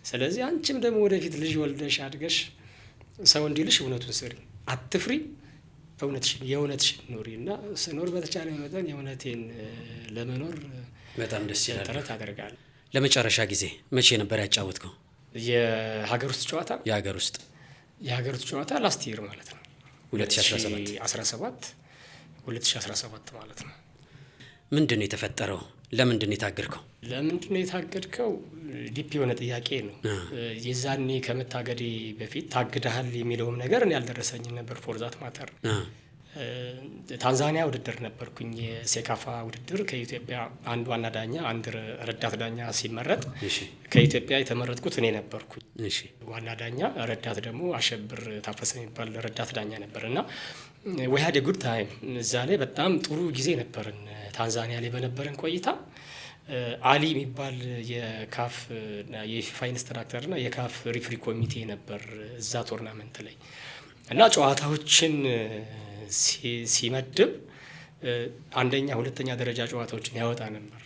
Speaker 1: ስለዚህ አንቺም ደግሞ ወደፊት ልጅ ወልደሽ አድገሽ ሰው እንዲልሽ እውነቱን ስሪ፣ አትፍሪ፣ የእውነትሽን ኑሪ። እና ስኖር በተቻለ መጠን የእውነቴን ለመኖር
Speaker 2: በጣም ደስ ይላል።
Speaker 1: ጥረት አደርጋለሁ።
Speaker 2: ለመጨረሻ ጊዜ መቼ ነበር ያጫወትከው?
Speaker 1: የሀገር ውስጥ ጨዋታ
Speaker 2: የሀገር ውስጥ
Speaker 1: ላስት ይር ማለት ነው 2017 ማለት ነው።
Speaker 2: ምንድን ነው የተፈጠረው? ለምንድን ነው የታገድከው?
Speaker 1: ዲፕ የሆነ ጥያቄ ነው። የዛኔ ከመታገዴ በፊት ታግደሃል የሚለውም ነገር እኔ ያልደረሰኝም ነበር። ፎርዛት ማተር ታንዛኒያ ውድድር ነበርኩኝ። የሴካፋ ውድድር ከኢትዮጵያ አንድ ዋና ዳኛ አንድ ረዳት ዳኛ ሲመረጥ ከኢትዮጵያ የተመረጥኩት እኔ ነበርኩኝ ዋና ዳኛ። ረዳት ደግሞ አሸብር ታፈሰ የሚባል ረዳት ዳኛ ነበር። እና we had a good time። እዛ ላይ በጣም ጥሩ ጊዜ ነበርን። ታንዛኒያ ላይ በነበረን ቆይታ አሊ የሚባል የካፍ የፊፋ ኢንስትራክተርና የካፍ ሪፍሪ ኮሚቴ ነበር እዛ ቶርናመንት ላይ። እና ጨዋታዎችን ሲመድብ አንደኛ ሁለተኛ ደረጃ ጨዋታዎችን ያወጣ ነበር።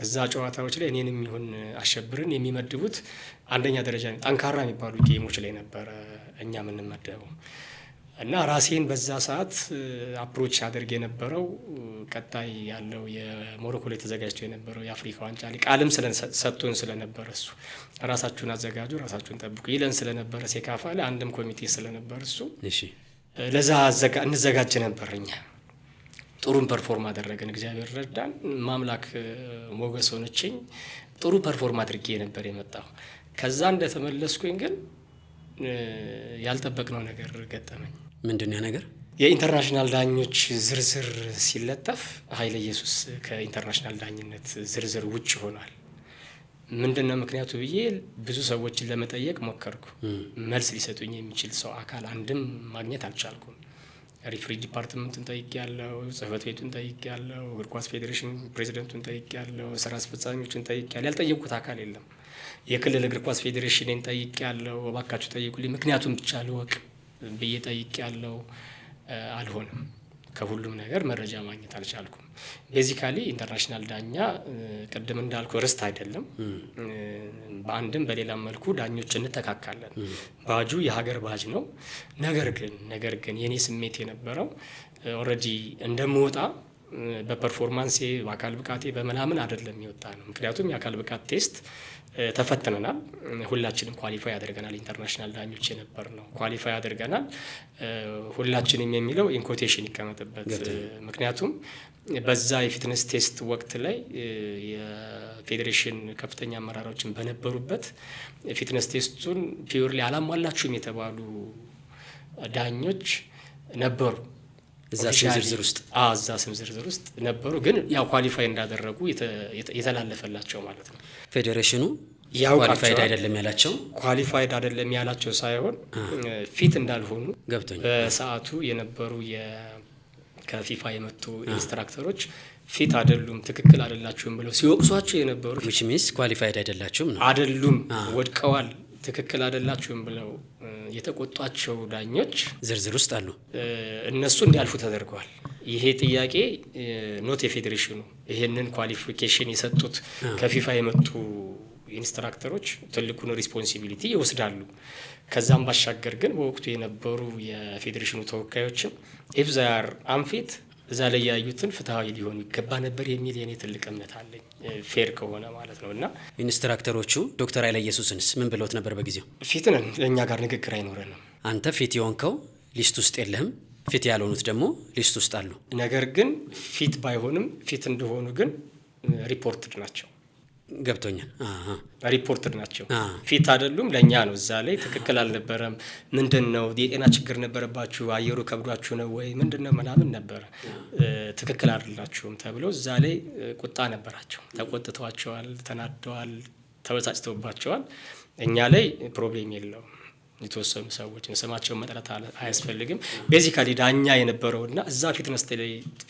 Speaker 1: እዛ ጨዋታዎች ላይ እኔንም ይሁን አሸብርን የሚመድቡት አንደኛ ደረጃ ጠንካራ የሚባሉ ጌሞች ላይ ነበረ እኛ የምንመደበው። እና ራሴን በዛ ሰዓት አፕሮች አድርግ የነበረው ቀጣይ ያለው የሞሮኮ ላይ ተዘጋጅቶ የነበረው የአፍሪካ ዋንጫ ላይ ቃልም ሰጥቶን ስለነበረ እሱ ራሳችሁን አዘጋጁ፣ ራሳችሁን ጠብቁ ይለን ስለነበረ ሴካፋ ላይ አንድም ኮሚቴ ስለነበር እሱ ለዛ እንዘጋጅ ነበር። እኛ ጥሩን ፐርፎርም አደረግን፣ እግዚአብሔር ረዳን፣ ማምላክ ሞገስ ሆነችኝ። ጥሩ ፐርፎርም አድርጌ ነበር የመጣው። ከዛ እንደተመለስኩኝ ግን ያልጠበቅነው ነገር ገጠመኝ።
Speaker 2: ምንድነው ነገር?
Speaker 1: የኢንተርናሽናል ዳኞች ዝርዝር ሲለጠፍ ኃይለ ኢየሱስ ከኢንተርናሽናል ዳኝነት ዝርዝር ውጭ ሆኗል። ምንድነው ምክንያቱ ብዬ ብዙ ሰዎችን ለመጠየቅ ሞከርኩ። መልስ ሊሰጡኝ የሚችል ሰው አካል አንድም ማግኘት አልቻልኩም። ሪፍሪ ዲፓርትመንቱን ጠይቄያለሁ፣ ጽህፈት ቤቱን ጠይቄያለሁ፣ እግር ኳስ ፌዴሬሽን ፕሬዚደንቱን ጠይቄያለሁ፣ ስራ አስፈጻሚዎችን ጠይቄያለሁ። ያልጠየቅኩት አካል የለም። የክልል እግር ኳስ ፌዴሬሽንን ጠይቄያለሁ፣ እባካችሁ ጠይቁልኝ ምክንያቱም ብቻ ልወቅ ብዬ ጠይቄያለሁ። አልሆነም። ከሁሉም ነገር መረጃ ማግኘት አልቻልኩም። ቤዚካሊ ኢንተርናሽናል ዳኛ ቅድም እንዳልኩ ርስት አይደለም። በአንድም በሌላም መልኩ ዳኞች እንተካካለን። ባጁ የሀገር ባጅ ነው። ነገር ግን የኔ ስሜት የነበረው ኦልሬዲ እንደምወጣ በፐርፎርማንሴ በአካል ብቃቴ በምናምን አይደለም የወጣ ነው። ምክንያቱም የአካል ብቃት ቴስት ተፈትነናል። ሁላችንም ኳሊፋይ ያደርገናል። ኢንተርናሽናል ዳኞች የነበር ነው ኳሊፋይ ያደርገናል። ሁላችንም የሚለው ኢንኮቴሽን ይቀመጥበት። ምክንያቱም በዛ የፊትነስ ቴስት ወቅት ላይ የፌዴሬሽን ከፍተኛ አመራሮችን በነበሩበት ፊትነስ ቴስቱን ፒውርሊ አላሟላችሁም የተባሉ ዳኞች ነበሩ። እዛ ስም ዝርዝር ውስጥ ነበሩ። ግን ያው ኳሊፋይ እንዳደረጉ የተላለፈላቸው ማለት ነው።
Speaker 2: ፌዴሬሽኑ ኳሊፋይድ አይደለም ያላቸው
Speaker 1: ኳሊፋይድ አይደለም ያላቸው ሳይሆን ፊት እንዳልሆኑ
Speaker 2: ገብቶኝ
Speaker 1: በሰዓቱ የነበሩ ከፊፋ የመጡ ኢንስትራክተሮች ፊት አይደሉም፣ ትክክል አይደላችሁም ብለው ሲወቅሷቸው የነበሩ
Speaker 2: which means ኳሊፋይድ አይደላችሁም ነው
Speaker 1: አይደሉም፣ ወድቀዋል፣ ትክክል አይደላችሁም ብለው የተቆጧቸው ዳኞች
Speaker 2: ዝርዝር ውስጥ አሉ።
Speaker 1: እነሱ እንዲያልፉ ተደርገዋል። ይሄ ጥያቄ ኖት የፌዴሬሽኑ ይሄንን ኳሊፊኬሽን የሰጡት ከፊፋ የመጡ ኢንስትራክተሮች ትልቁን ሪስፖንሲቢሊቲ ይወስዳሉ። ከዛም ባሻገር ግን በወቅቱ የነበሩ የፌዴሬሽኑ ተወካዮችም ኢፍ ዜ አር አንፊት እዛ ላይ ያዩትን ፍትሃዊ ሊሆኑ ይገባ ነበር የሚል የኔ ትልቅ እምነት አለኝ። ፌር ከሆነ ማለት ነው። እና
Speaker 2: ኢንስትራክተሮቹ ዶክተር ኃይለ ኢየሱስንስ ምን ብለውት ነበር? በጊዜው
Speaker 1: ፊት ነን፣ ለእኛ ጋር ንግግር አይኖረንም።
Speaker 2: አንተ ፊት የሆንከው ሊስት ውስጥ የለህም፣ ፊት ያልሆኑት ደግሞ ሊስት ውስጥ አሉ።
Speaker 1: ነገር ግን ፊት ባይሆንም ፊት እንደሆኑ ግን ሪፖርትድ ናቸው።
Speaker 2: ገብቶኛል።
Speaker 1: ሪፖርትድ ናቸው። ፊት አይደሉም። ለእኛ ነው እዛ ላይ ትክክል አልነበረም፣ ምንድን ነው የጤና ችግር ነበረባችሁ፣ አየሩ ከብዷችሁ ነው ወይ ምንድን ነው ምናምን ነበረ፣ ትክክል አይደላችሁም ተብለው እዛ ላይ ቁጣ ነበራቸው። ተቆጥተዋቸዋል፣ ተናደዋል፣ ተበሳጭተውባቸዋል። እኛ ላይ ፕሮብሌም የለውም። የተወሰኑ ሰዎችን ስማቸውን መጥራት አያስፈልግም። ቤዚካሊ ዳኛ የነበረውና እዛ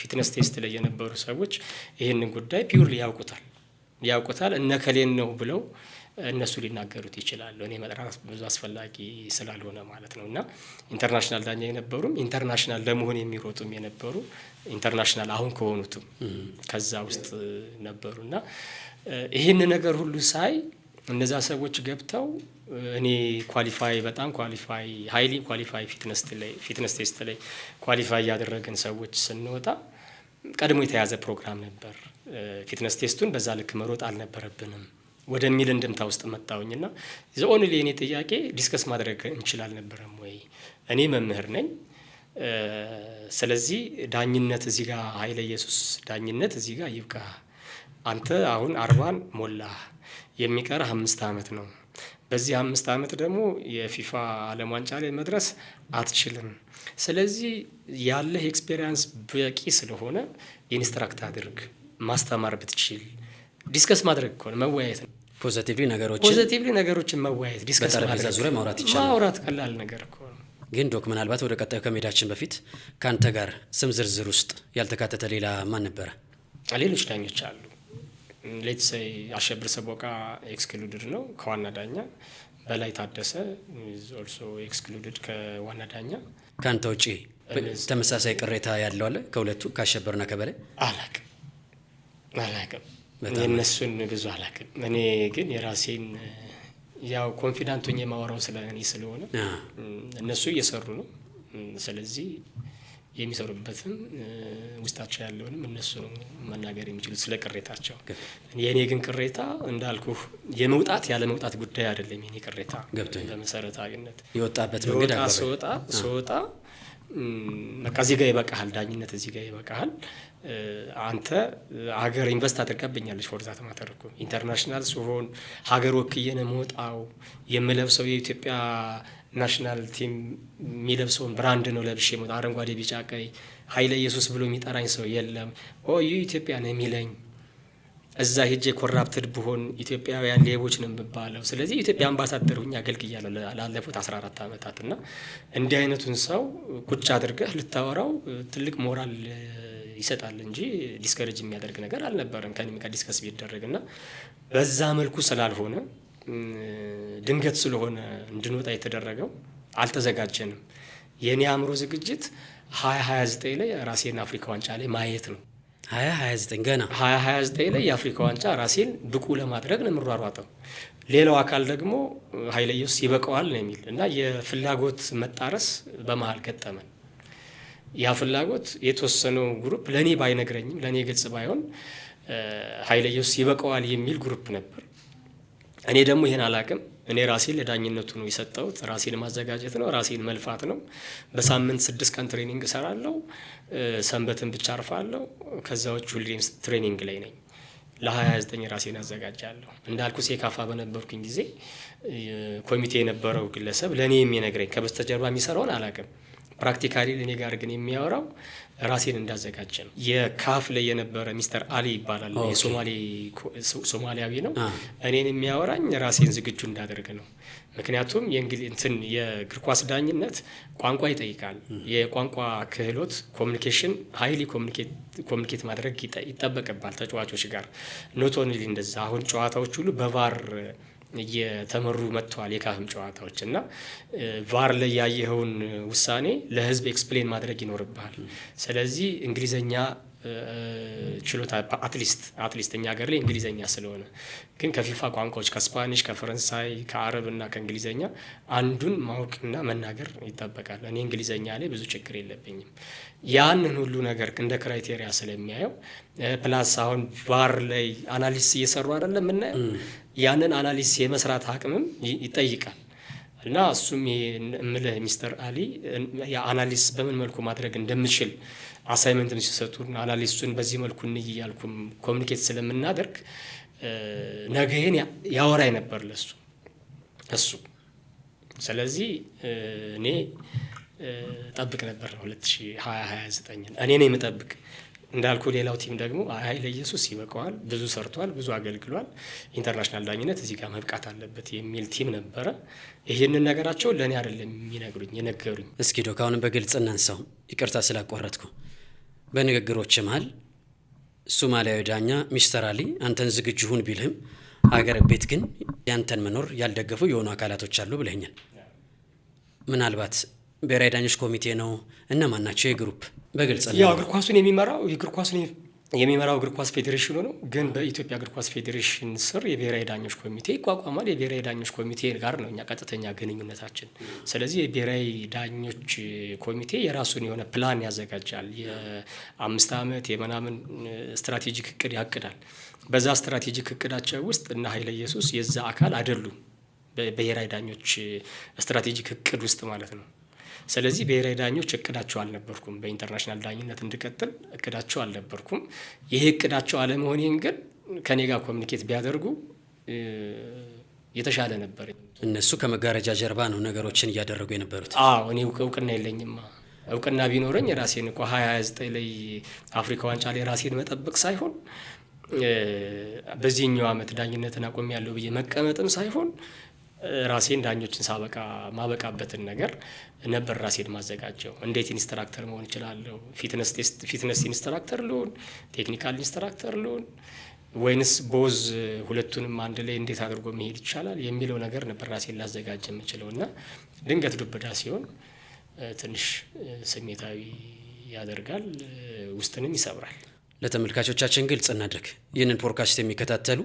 Speaker 1: ፊትነስ ቴስት ላይ የነበሩ ሰዎች ይህንን ጉዳይ ፒውርሊ ያውቁታል። እነከሌን ነው ብለው እነሱ ሊናገሩት ይችላሉ። እኔ መጥራት ብዙ አስፈላጊ ስላልሆነ ማለት ነው። እና ኢንተርናሽናል ዳኛ የነበሩም ኢንተርናሽናል ለመሆን የሚሮጡም የነበሩ ኢንተርናሽናል አሁን ከሆኑትም ከዛ ውስጥ ነበሩ። እና ይህን ነገር ሁሉ ሳይ እነዛ ሰዎች ገብተው እኔ በጣም ሃይሊ ኳሊፋይ ፊትነስ ቴስት ላይ ኳሊፋይ ያደረገን ሰዎች ስንወጣ ቀድሞ የተያዘ ፕሮግራም ነበር። ፊትነስ ቴስቱን በዛ ልክ መሮጥ አልነበረብንም ወደሚል እንድምታ ውስጥ መጣውኝና ዘኦንሊ እኔ ጥያቄ ዲስከስ ማድረግ እንችል አልነበረም ወይ? እኔ መምህር ነኝ። ስለዚህ ዳኝነት እዚህ ጋር ኃይለ ኢየሱስ ዳኝነት እዚህ ጋር ይብቃ። አንተ አሁን 40 ሞላህ፣ የሚቀርህ 5 ዓመት ነው። በዚህ 5 ዓመት ደግሞ የፊፋ ዓለም ዋንጫ ላይ መድረስ አትችልም። ስለዚህ ያለህ ኤክስፔሪየንስ በቂ ስለሆነ ኢንስትራክት አድርግ፣ ማስተማር ብትችል ዲስከስ ማድረግ ከሆነ መወያየት ነው።
Speaker 2: ፖዚቲቭሊ
Speaker 1: ነገሮችን መወያየት ዲስከስ
Speaker 2: በጠረጴዛ ዙሪያ ማውራት ይቻላል።
Speaker 1: ማውራት ቀላል ነገር ከሆነ
Speaker 2: ግን ዶክ ምናልባት ወደ ቀጣዩ ከመሄዳችን በፊት ካንተ ጋር ስም ዝርዝር ውስጥ ያልተካተተ ሌላ ማን ነበረ?
Speaker 1: ሌሎች ዳኞች አሉ። ሌትስ ሴይ አሸብር ሰቦቃ ኤክስክሉድድ ነው ከዋና ዳኛ። በላይ ታደሰ ኦልሶ ኤክስክሉድድ ከዋና ዳኛ።
Speaker 2: ካንተ ውጪ ተመሳሳይ ቅሬታ ያለው አለ ከሁለቱ ከአሸበርና ከበላይ?
Speaker 1: አላቅም የእነሱን ብዙ አላቅም። እኔ ግን የራሴን ያው ኮንፊዳንቱኝ የማወራው ስለኔ ስለሆነ እነሱ እየሰሩ ነው። ስለዚህ የሚሰሩበትም ውስጣቸው ያለውንም እነሱ ነው መናገር የሚችሉት ስለ ቅሬታቸው። የኔ ግን ቅሬታ እንዳልኩህ የመውጣት ያለ መውጣት ጉዳይ አይደለም። የኔ ቅሬታ በመሰረታዊነት
Speaker 2: የወጣበት መንገድ
Speaker 1: ስወጣ በቃ እዚህ ጋር ይበቃሃል፣ ዳኝነት እዚህ ጋር ይበቃሃል። አንተ ሀገር ኢንቨስት አድርጋብኛለች። ፎርዛት ማተርኩ ኢንተርናሽናል ሲሆን ሀገር ወክዬ ነው የምወጣው። የምለብሰው የኢትዮጵያ ናሽናል ቲም የሚለብሰውን ብራንድ ነው ለብሼ የምወጣው። አረንጓዴ ቢጫ ቀይ ኃይለ ኢየሱስ ብሎ የሚጠራኝ ሰው የለም። ይህ ኢትዮጵያ ነው የሚለኝ። እዛ ሄጄ ኮራፕትድ ብሆን ኢትዮጵያውያን ሌቦች ነው የምባለው። ስለዚህ ኢትዮጵያ አምባሳደር ሁኜ አገልግያለሁ ላለፉት 14 ዓመታት እና እንዲህ አይነቱን ሰው ቁጭ አድርገህ ልታወራው ትልቅ ሞራል ይሰጣል እንጂ ዲስከሬጅ የሚያደርግ ነገር አልነበረም ከኔም ጋር ዲስከስ ቢደረግ እና በዛ መልኩ ስላልሆነ ድንገት ስለሆነ እንድንወጣ የተደረገው አልተዘጋጀንም። የኔ አእምሮ ዝግጅት 2029 ላይ ራሴን አፍሪካ ዋንጫ ላይ ማየት ነው።
Speaker 2: 2029 ገና
Speaker 1: 2029 ላይ የአፍሪካ ዋንጫ ራሴን ብቁ ለማድረግ ነው የምሯሯጠው። ሌላው አካል ደግሞ ኃይለ ኢየሱስ ይበቃዋል ነው የሚል እና የፍላጎት መጣረስ በመሀል ገጠመን። ያ ፍላጎት የተወሰነው ግሩፕ ለእኔ ባይነግረኝም ለእኔ ግልጽ ባይሆን ኃይለ ኢየሱስ ይበቃዋል የሚል ግሩፕ ነበር። እኔ ደግሞ ይሄን አላቅም። እኔ ራሴን ለዳኝነቱ ነው የሰጠሁት። ራሴን ማዘጋጀት ነው፣ ራሴን መልፋት ነው። በሳምንት 6 ቀን ትሬኒንግ እሰራለሁ። ሰንበትን ብቻ አርፋለሁ። ከዛ ውጭ ሁሌም ትሬኒንግ ላይ ነኝ። ለ29 ራሴን አዘጋጃለሁ። እንዳልኩ ሴካፋ በነበርኩኝ ጊዜ ኮሚቴ የነበረው ግለሰብ ለእኔ የሚነግረኝ ከበስተጀርባ የሚሰራውን አላቅም። ፕራክቲካሊ እኔ ጋር ግን የሚያወራው ራሴን እንዳዘጋጀ ነው። የካፍ ላይ የነበረ ሚስተር አሊ ይባላል። ሶማሊያዊ ነው። እኔን የሚያወራኝ ራሴን ዝግጁ እንዳደርግ ነው። ምክንያቱም የእግር ኳስ ዳኝነት ቋንቋ ይጠይቃል። የቋንቋ ክህሎት ኮሚኒኬሽን ሀይሊ ኮሚኒኬት ማድረግ ይጠበቅባል ተጫዋቾች ጋር። ኖት ኦንሊ እንደዛ አሁን ጨዋታዎች ሁሉ በቫር እየተመሩ መጥተዋል። የካፍም ጨዋታዎች እና ቫር ላይ ያየኸውን ውሳኔ ለህዝብ ኤክስፕሌን ማድረግ ይኖርብሃል። ስለዚህ እንግሊዘኛ ችሎታ አትሊስት እኛ ሀገር ላይ እንግሊዘኛ ስለሆነ ግን ከፊፋ ቋንቋዎች ከስፓኒሽ፣ ከፈረንሳይ፣ ከአረብ እና ከእንግሊዘኛ አንዱን ማወቅና መናገር ይጠበቃል። እኔ እንግሊዘኛ ላይ ብዙ ችግር የለብኝም። ያንን ሁሉ ነገር እንደ ክራይቴሪያ ስለሚያየው ፕላስ አሁን ቫር ላይ አናሊሲስ እየሰሩ አይደለም የምናየው ያንን አናሊሲስ የመስራት አቅምም ይጠይቃል። እና እሱም እምልህ ሚስተር አሊ የአናሊሲስ በምን መልኩ ማድረግ እንደምችል አሳይመንትን ሲሰጡን አናሊስቱን በዚህ መልኩ እንይ እያልኩም ኮሚኒኬት ስለምናደርግ ነገዬን ያወራኝ ነበር ለሱ እሱ። ስለዚህ እኔ ጠብቅ ነበር 2029 እኔ ነኝ የምጠብቅ። እንዳልኩ ሌላው ቲም ደግሞ ኃይለ ኢየሱስ ይበቃዋል፣ ብዙ ሰርቷል፣ ብዙ አገልግሏል፣ ኢንተርናሽናል ዳኝነት እዚህ ጋር መብቃት አለበት የሚል ቲም ነበረ። ይህንን ነገራቸው ለእኔ አይደለም የነገሩኝ።
Speaker 2: እስኪ ዶክ አሁንም በግልጽ እናንሳው፣ ይቅርታ ስላቋረጥኩ። በንግግሮች መሃል ሶማሊያዊ ዳኛ ሚስተር አሊ አንተን ዝግጁ ሁን ቢልህም ሀገር ቤት ግን ያንተን መኖር ያልደገፉ የሆኑ አካላቶች አሉ ብለኛል። ምናልባት ብሔራዊ ዳኞች ኮሚቴ ነው? እነማን ናቸው የግሩፕ? በግልጽ ነው።
Speaker 1: ያው እግር ኳሱን የሚመራው እግር ኳስ ፌዴሬሽኑ ነው። ግን በኢትዮጵያ እግር ኳስ ፌዴሬሽን ስር የብሔራዊ ዳኞች ኮሚቴ ይቋቋማል። የብሔራዊ ዳኞች ኮሚቴ ጋር ነው እኛ ቀጥተኛ ግንኙነታችን። ስለዚህ የብሔራዊ ዳኞች ኮሚቴ የራሱን የሆነ ፕላን ያዘጋጃል። የ5 ዓመት የምናምን ስትራቴጂክ እቅድ ያቅዳል። በዛ ስትራቴጂክ እቅዳቸው ውስጥ እና ኃይለ ኢየሱስ የዛ አካል አይደሉም፣ በብሔራዊ ዳኞች ስትራቴጂክ እቅድ ውስጥ ማለት ነው። ስለዚህ ብሔራዊ ዳኞች እቅዳቸው አልነበርኩም። በኢንተርናሽናል ዳኝነት እንድቀጥል እቅዳቸው አልነበርኩም። ይሄ እቅዳቸው አለመሆኔን ግን ከኔ ጋር ኮሚኒኬት ቢያደርጉ የተሻለ ነበር።
Speaker 2: እነሱ ከመጋረጃ ጀርባ ነው ነገሮችን እያደረጉ የነበሩት።
Speaker 1: እኔ እውቅና የለኝማ። እውቅና ቢኖረኝ ራሴን እኮ 2029 ላይ አፍሪካ ዋንጫ ላይ ራሴን መጠበቅ ሳይሆን በዚህኛው ዓመት ዳኝነትን አቆሚያለሁ ብዬ መቀመጥም ሳይሆን ራሴን ዳኞችን ማበቃበትን ነገር ነበር ራሴን ማዘጋጀው። እንዴት ኢንስትራክተር መሆን እችላለሁ? ፊትነስ ኢንስትራክተር ልሆን? ቴክኒካል ኢንስትራክተር ልሆን? ወይንስ ቦዝ ሁለቱንም አንድ ላይ እንዴት አድርጎ መሄድ ይቻላል የሚለው ነገር ነበር ራሴን ላዘጋጀ የምችለው። እና ድንገት ዱብዳ ሲሆን ትንሽ ስሜታዊ ያደርጋል፣ ውስጥንም ይሰብራል።
Speaker 2: ለተመልካቾቻችን ግልጽ እናድርግ። ይህንን ፖድካስት የሚከታተሉ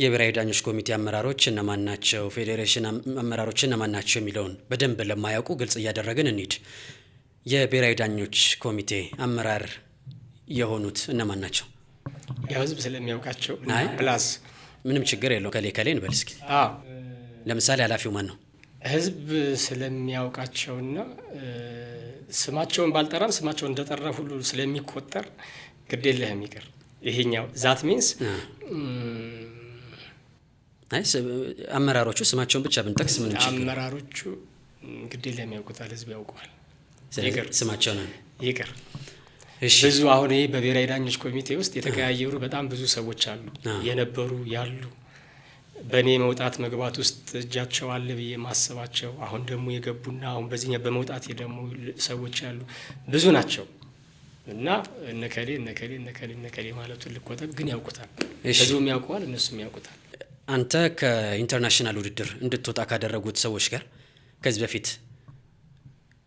Speaker 2: የብሔራዊ ዳኞች ኮሚቴ አመራሮች እነማን ናቸው፣ ፌዴሬሽን አመራሮች እነማን ናቸው የሚለውን በደንብ ለማያውቁ ግልጽ እያደረግን እንሂድ። የብሔራዊ ዳኞች ኮሚቴ አመራር የሆኑት እነማን ናቸው?
Speaker 1: ያው ህዝብ ስለሚያውቃቸው ፕላስ
Speaker 2: ምንም ችግር የለው። ከሌ እንበል እስኪ። ለምሳሌ ኃላፊው ማን ነው? ህዝብ
Speaker 1: ስለሚያውቃቸውና ስማቸውን ባልጠራም ስማቸውን እንደጠራ ሁሉ ስለሚቆጠር ግድ የለህም ይቅር። ይሄኛው ዛት ሚንስ
Speaker 2: አመራሮቹ ስማቸውን ብቻ ብንጠቅስ ምን ችግር?
Speaker 1: አመራሮቹ ግዴ ለሚያውቁታል ህዝብ ያውቀዋል።
Speaker 2: ስማቸው ነው
Speaker 1: ይቅር። ብዙ አሁን ይሄ በብሔራዊ ዳኞች ኮሚቴ ውስጥ የተቀያየሩ በጣም ብዙ ሰዎች አሉ የነበሩ ያሉ በእኔ መውጣት መግባት ውስጥ እጃቸው አለ ብዬ ማስባቸው አሁን ደግሞ የገቡና አሁን በዚህኛ በመውጣት ደግሞ ሰዎች ያሉ ብዙ ናቸው እና እነከሌ ማለቱን ልቆጠብ ግን ያውቁታል። ህዝቡም ያውቀዋል፣ እነሱም ያውቁታል።
Speaker 2: አንተ ከኢንተርናሽናል ውድድር እንድትወጣ ካደረጉት ሰዎች ጋር ከዚህ በፊት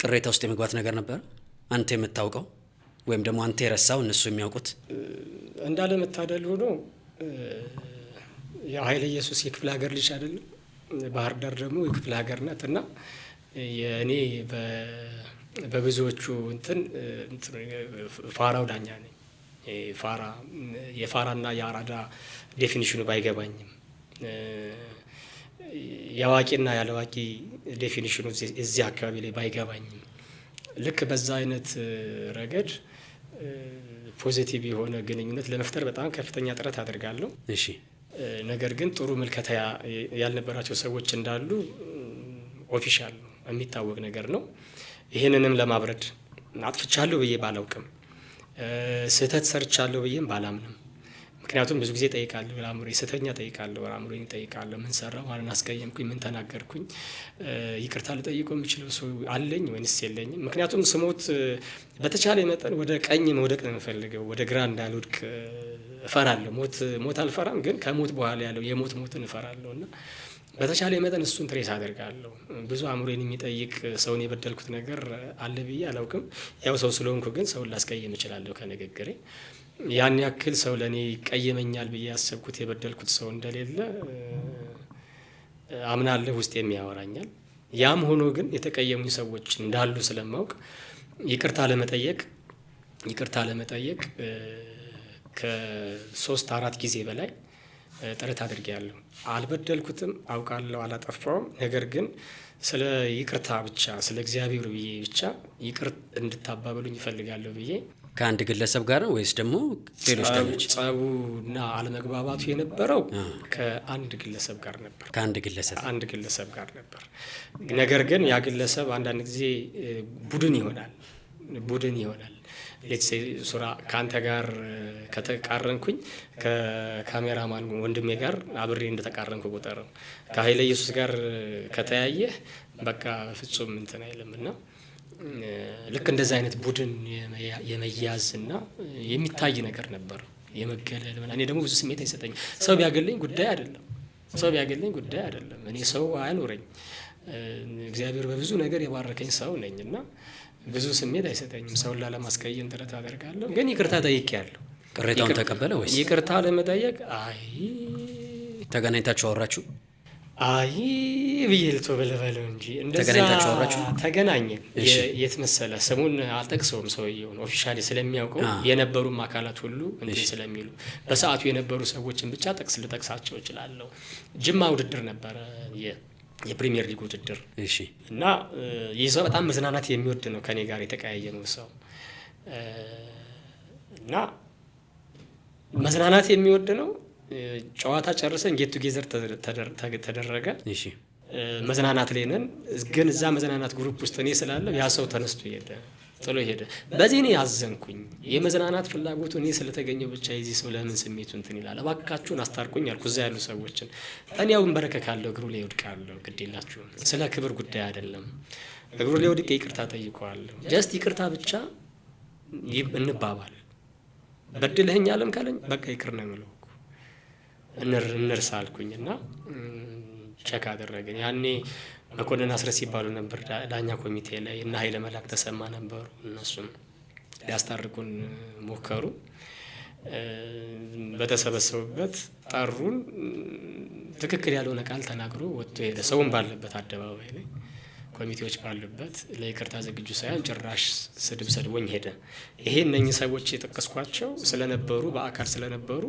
Speaker 2: ቅሬታ ውስጥ የመግባት ነገር ነበር አንተ የምታውቀው ወይም ደግሞ አንተ የረሳው እነሱ የሚያውቁት?
Speaker 1: እንዳለ መታደል ሆኖ ያው ኃይለ ኢየሱስ የክፍለ ሀገር ልጅ አይደለም፣ ባህር ዳር ደግሞ የክፍለ ሀገር ናት እና የእኔ በብዙዎቹ እንትን ፋራው ዳኛ ነኝ። የፋራና የአራዳ ዴፊኒሽኑ ባይገባኝም የአዋቂና ያለዋቂ ዴፊኒሽኑ እዚህ አካባቢ ላይ ባይገባኝም ልክ በዛ አይነት ረገድ ፖዚቲቭ የሆነ ግንኙነት ለመፍጠር በጣም ከፍተኛ ጥረት አድርጋለሁ።
Speaker 2: እሺ።
Speaker 1: ነገር ግን ጥሩ ምልከታ ያልነበራቸው ሰዎች እንዳሉ ኦፊሻል ነው የሚታወቅ ነገር ነው። ይህንንም ለማብረድ አጥፍቻለሁ ብዬ ባላውቅም ስህተት ሰርቻለሁ ብዬም ባላምንም፣ ምክንያቱም ብዙ ጊዜ ጠይቃለሁ አእምሮዬ ስተኛ ጠይቃለሁ አእምሮዬን ጠይቃለሁ። ምን ሰራሁ? ማንን አስቀየምኩኝ? ምን ተናገርኩኝ? ይቅርታ ልጠይቀው የምችለው ሰው አለኝ ወይንስ የለኝም? ምክንያቱም ስሞት በተቻለ መጠን ወደ ቀኝ መውደቅ ነው የምፈልገው፣ ወደ ግራ እንዳልወድቅ እፈራለሁ። ሞት አልፈራም፣ ግን ከሞት በኋላ ያለው ሞትን እፈራለሁ እና በተቻለ መጠን እሱን ትሬስ አደርጋለሁ። ብዙ አእምሮዬን የሚጠይቅ ሰውን የበደልኩት ነገር አለ ብዬ አላውቅም። ያው ሰው ስለሆንኩ ግን ሰውን ላስቀይም እችላለሁ ከንግግሬ። ያን ያክል ሰው ለእኔ ይቀየመኛል ብዬ ያሰብኩት የበደልኩት ሰው እንደሌለ አምናለሁ፣ ውስጤም ያወራኛል። ያም ሆኖ ግን የተቀየሙኝ ሰዎች እንዳሉ ስለማውቅ ይቅርታ ለመጠየቅ ከ3-4 ጊዜ በላይ ጥረት አድርጌያለሁ። አልበደልኩትም፣ አውቃለሁ፣ አላጠፋውም። ነገር ግን ስለ ይቅርታ ብቻ ስለ እግዚአብሔር ብዬ ብቻ ይቅር እንድታባበሉኝ ይፈልጋለሁ ብዬ
Speaker 2: ከአንድ ግለሰብ ጋር ነው ወይስ ደግሞ ሌሎች ዳኞች?
Speaker 1: ጸቡና አለመግባባቱ የነበረው ከአንድ ግለሰብ ጋር ነበር።
Speaker 2: ከአንድ ግለሰብ
Speaker 1: ጋር ነበር። ነገር ግን ያ ግለሰብ አንዳንድ ጊዜ ቡድን ይሆናል። ሌትስ ሴይ ሱራ ከአንተ ጋር ከተቃረንኩኝ ከካሜራማን ወንድሜ ጋር አብሬ እንደተቃረንኩ ቁጠረው። ከኃይለ ኢየሱስ ጋር ከተያየህ በቃ ፍጹም እንትን አይልምና ልክ እንደዛ አይነት ቡድን የመያዝና የሚታይ ነገር ነበር፣ የመገለል። እኔ ደግሞ ብዙ ስሜት አይሰጠኝም። ሰው ቢያገለኝ ጉዳይ አይደለም። እኔ ሰው አይኖረኝ፣ እግዚአብሔር በብዙ ነገር የባረከኝ ሰው ነኝ እና ብዙ ስሜት አይሰጠኝም። ሰውን ላለማስቀየም ጥረት አደርጋለሁ። ግን ይቅርታ ጠይቄያለሁ።
Speaker 2: ቅሬታውን ተቀበለ ወይስ?
Speaker 1: ይቅርታ ለመጠየቅ
Speaker 2: ተገናኝታችሁ አወራችሁ?
Speaker 1: ብዬ ልትበለው እንጂ እንደዛ ተገናኘን። የት መሰለ ስሙን አልጠቅሰውም፣ ሰውየውን ኦፊሻሊ ስለሚያውቀው የነበሩም አካላት ሁሉ እንትን ስለሚሉ በሰዓቱ የነበሩ ሰዎችን ብቻ ልጠቅሳቸው እችላለሁ። ጅማ ውድድር ነበረ፣ የፕሪሚየር ሊግ ውድድር።
Speaker 2: እሺ።
Speaker 1: እና ይህ ሰው በጣም መዝናናት የሚወድ ነው፣ ከኔ ጋር የተቀያየመው ሰው እና መዝናናት የሚወድ ነው። ጨዋታ ጨርሰን ጌት ቱጌዘር ተደረገ።
Speaker 2: እሺ።
Speaker 1: መዝናናት ላይ ነን፣ ግን እዛ መዝናናት ግሩፕ ውስጥ እኔ ስላለው ያ ሰው ተነስቶ ጥሎ ሄደ። በዚህ እኔ ያዘንኩኝ። የመዝናናት ፍላጎቱ እኔ ስለተገኘው ብቻ የዚህ ሰው ለምን ስሜቱ እንትን ይላል? እባካችሁን አስታርቁኝ አልኩ እዛ ያሉ ሰዎችን። እኔ ያው እንበረከካለሁ፣ እግሩ ላይ ወድቃለሁ። ግድ የላችሁም፣ ስለ ክብር ጉዳይ አይደለም። እግሩ ላይ ወድቄ ይቅርታ ጠይቀዋለሁ። ጀስት ይቅርታ ብቻ እንባባል። በድለኸኛልም ካለኝ በቃ ይቅር ነው የምለው፣ እንርሳ አልኩኝና ቸክ አደረገኝ። ያኔ መኮንን አስረስ ይባሉ ነበር ዳኛ ኮሚቴ ላይ እና ኃይለ መላክ ተሰማ ነበሩ። እነሱም ሊያስታርቁን ሞከሩ። በተሰበሰቡበት ጠሩን። ትክክል ያልሆነ ቃል ተናግሮ ወጥቶ ሄደ። ሰውን ባለበት አደባባይ ላይ ኮሚቴዎች ባሉበት ለይቅርታ ዝግጁ ሳይሆን ጭራሽ ስድብ ሰድቦኝ ሄደ። ይሄ እነኚህ ሰዎች የጠቀስኳቸው ስለነበሩ በአካል ስለነበሩ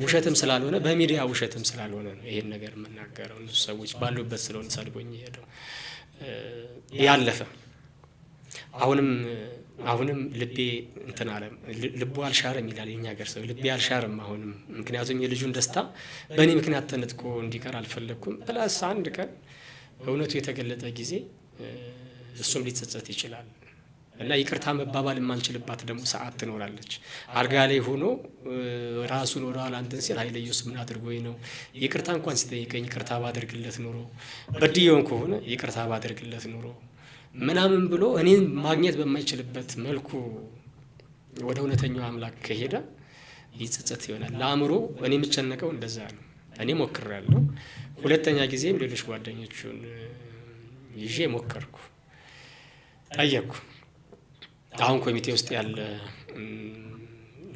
Speaker 1: ውሸትም ስላልሆነ በሚዲያ ውሸትም ስላልሆነ ነው ይሄን ነገር የምናገረው። እነሱ ሰዎች ባሉበት ስለሆነ ሰድቦኝ ሄደው ያለፈ። አሁንም ልቤ እንትን አለ። ልቡ አልሻረም ይላል የኛ ሀገር ሰው። ልቤ አልሻረም አሁንም። ምክንያቱም የልጁን ደስታ በእኔ ምክንያት ተነጥቆ እንዲቀር አልፈለግኩም። ፕላስ አንድ ቀን እውነቱ የተገለጠ ጊዜ እሱም ሊጸጸት ይችላል እና ይቅርታ መባባል የማንችልባት ደግሞ ሰዓት ትኖራለች። አልጋ ላይ ሆኖ ራሱን ወደ ኋላ እንትን ሲል ኃይለ ኢየሱስ ምን አድርጎኝ ነው ይቅርታ እንኳን ሲጠይቀኝ ይቅርታ ባደርግለት ኑሮ በድየውን ከሆነ ይቅርታ ባደርግለት ኑሮ ምናምን ብሎ እኔን ማግኘት በማይችልበት መልኩ ወደ እውነተኛው አምላክ ከሄደ ይጸጸት ይሆናል። ለአእምሮ እኔ የምጨነቀው እንደዛ ነው። እኔ ሞክሬያለሁ። ሁለተኛ ጊዜም ሌሎች ጓደኞቹን ይዤ ሞከርኩ፣ ጠየቅኩ። አሁን ኮሚቴ ውስጥ ያለ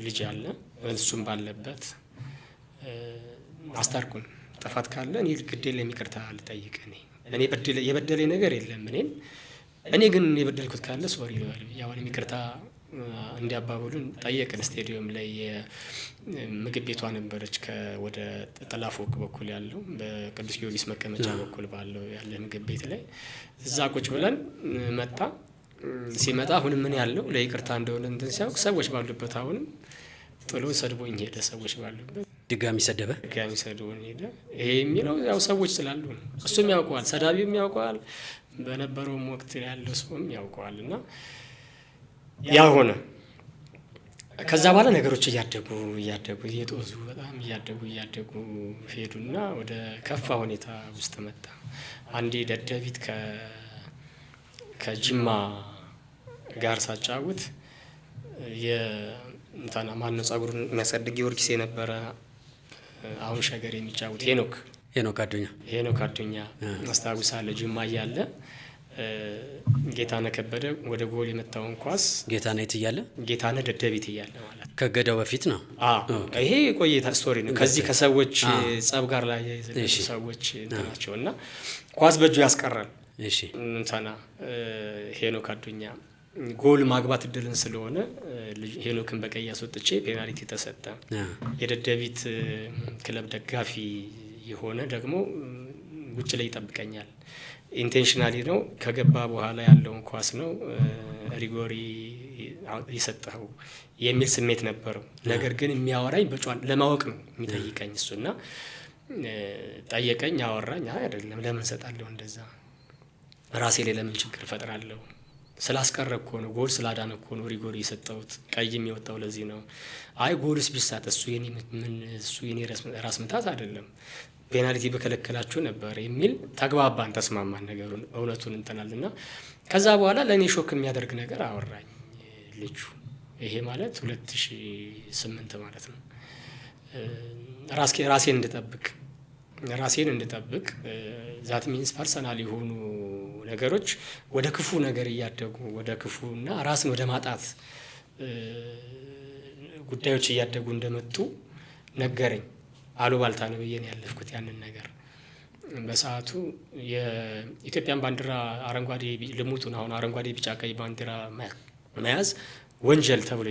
Speaker 1: ልጅ አለ፣ እሱም ባለበት አስታርቁን፣ ጥፋት ካለ እኔ ግዴለ ይቅርታ ልጠይቅ። እኔ የበደለኝ ነገር የለም። እኔ ግን የበደልኩት ካለ ሶሪ ልበል። ያሁን ይቅርታ እንዲያባብሉን ጠየቅን። ስቴዲየም ላይ ምግብ ቤቷ ነበረች፣ ወደ ጠላፎቅ በኩል ያለው በቅዱስ ጊዮርጊስ መቀመጫ በኩል ባለው ያለ ምግብ ቤት ላይ እዛ ቁጭ ብለን መጣ። ሲመጣ አሁንም ምን ያለው ለይቅርታ እንደሆነ እንትን ሲያውቅ ሰዎች ባሉበት አሁንም ጥሎ ሰድቦኝ ሄደ። ሰዎች ባሉበት
Speaker 2: ድጋሚ
Speaker 1: ሰድቦኝ ሄደ። ይሄ የሚለው ያው ሰዎች ስላሉ ነው። እሱም ያውቀዋል፣ ሰዳቢውም ያውቀዋል፣ በነበረውም ወቅት ያለው ሰውም ያውቀዋል። እና ያ ሆነ። ከዛ በኋላ ነገሮች እያደጉ እየጦዙ በጣም እያደጉ ሄዱና ወደ ከፋ ሁኔታ ውስጥ መጣ። አንዴ ደደቢት ከጅማ ጋር ሳጫውት የእንታና ማነው ጸጉሩን የሚያሳድግ ጊዮርጊስ የነበረ አሁን ሸገር የሚጫወት ሄኖክ አዱኛ አስታውሳለሁ። ጅማ እያለ ጌታነህ ከበደ ወደ ጎል የመታውን ኳስ ጌታነህ ደደቢት እያለ ማለት
Speaker 2: ከገዳው በፊት ነው።
Speaker 1: ይሄ ቆይታ ስቶሪ ነው። ከዚህ ከሰዎች ጸብ ጋር ላይ ሰዎች ናቸው እና ኳስ በእጁ ያስቀራል። እንታና ሄኖክ አዱኛ ጎል ማግባት እድልን ስለሆነ ሄኖክን በቀይ አስወጥቼ ፔናልቲ ተሰጠ። የደደቢት ክለብ ደጋፊ የሆነ ደግሞ ውጭ ላይ ይጠብቀኛል። ኢንቴንሽናሊ ነው፣ ከገባ በኋላ ያለውን ኳስ ነው ሪጎሪ የሰጠው የሚል ስሜት ነበረው። ነገር ግን የሚያወራኝ በጫን ለማወቅ ነው የሚጠይቀኝ እሱና ጠየቀኝ፣ አወራኝ። አይደለም ለምን ሰጣለሁ እንደዛ ራሴ ላይ ለምን ችግር ፈጥራለሁ? ስላስቀረ እኮ ነው፣ ጎል ስላዳነ እኮ ነው ሪጎሪ የሰጠሁት። ቀይም የወጣው ለዚህ ነው። አይ ጎልስ ቢሳት እሱ የኔ ራስ ምታት አይደለም፣ ፔናልቲ በከለከላችሁ ነበር የሚል ተግባባን፣ ተስማማን፣ ነገሩን እውነቱን እንተናልና ከዛ በኋላ ለእኔ ሾክ የሚያደርግ ነገር አወራኝ ልጁ። ይሄ ማለት 2008 ማለት ነው። ራሴን እንድጠብቅ ዛት ሚንስ ፐርሰናል የሆኑ ነገሮች ወደ ክፉ ነገር እያደጉ ወደ ክፉና ራስን ወደ ማጣት ጉዳዮች እያደጉ እንደመጡ ነገረኝ። አሉባልታ ነው ብዬ ነው ያለፍኩት ያንን ነገር። በሰዓቱ የኢትዮጵያን ባንዲራ አረንጓዴ ልሙጡን አሁን አረንጓዴ ቢጫ ቀይ ባንዲራ መያዝ ወንጀል ተብሎ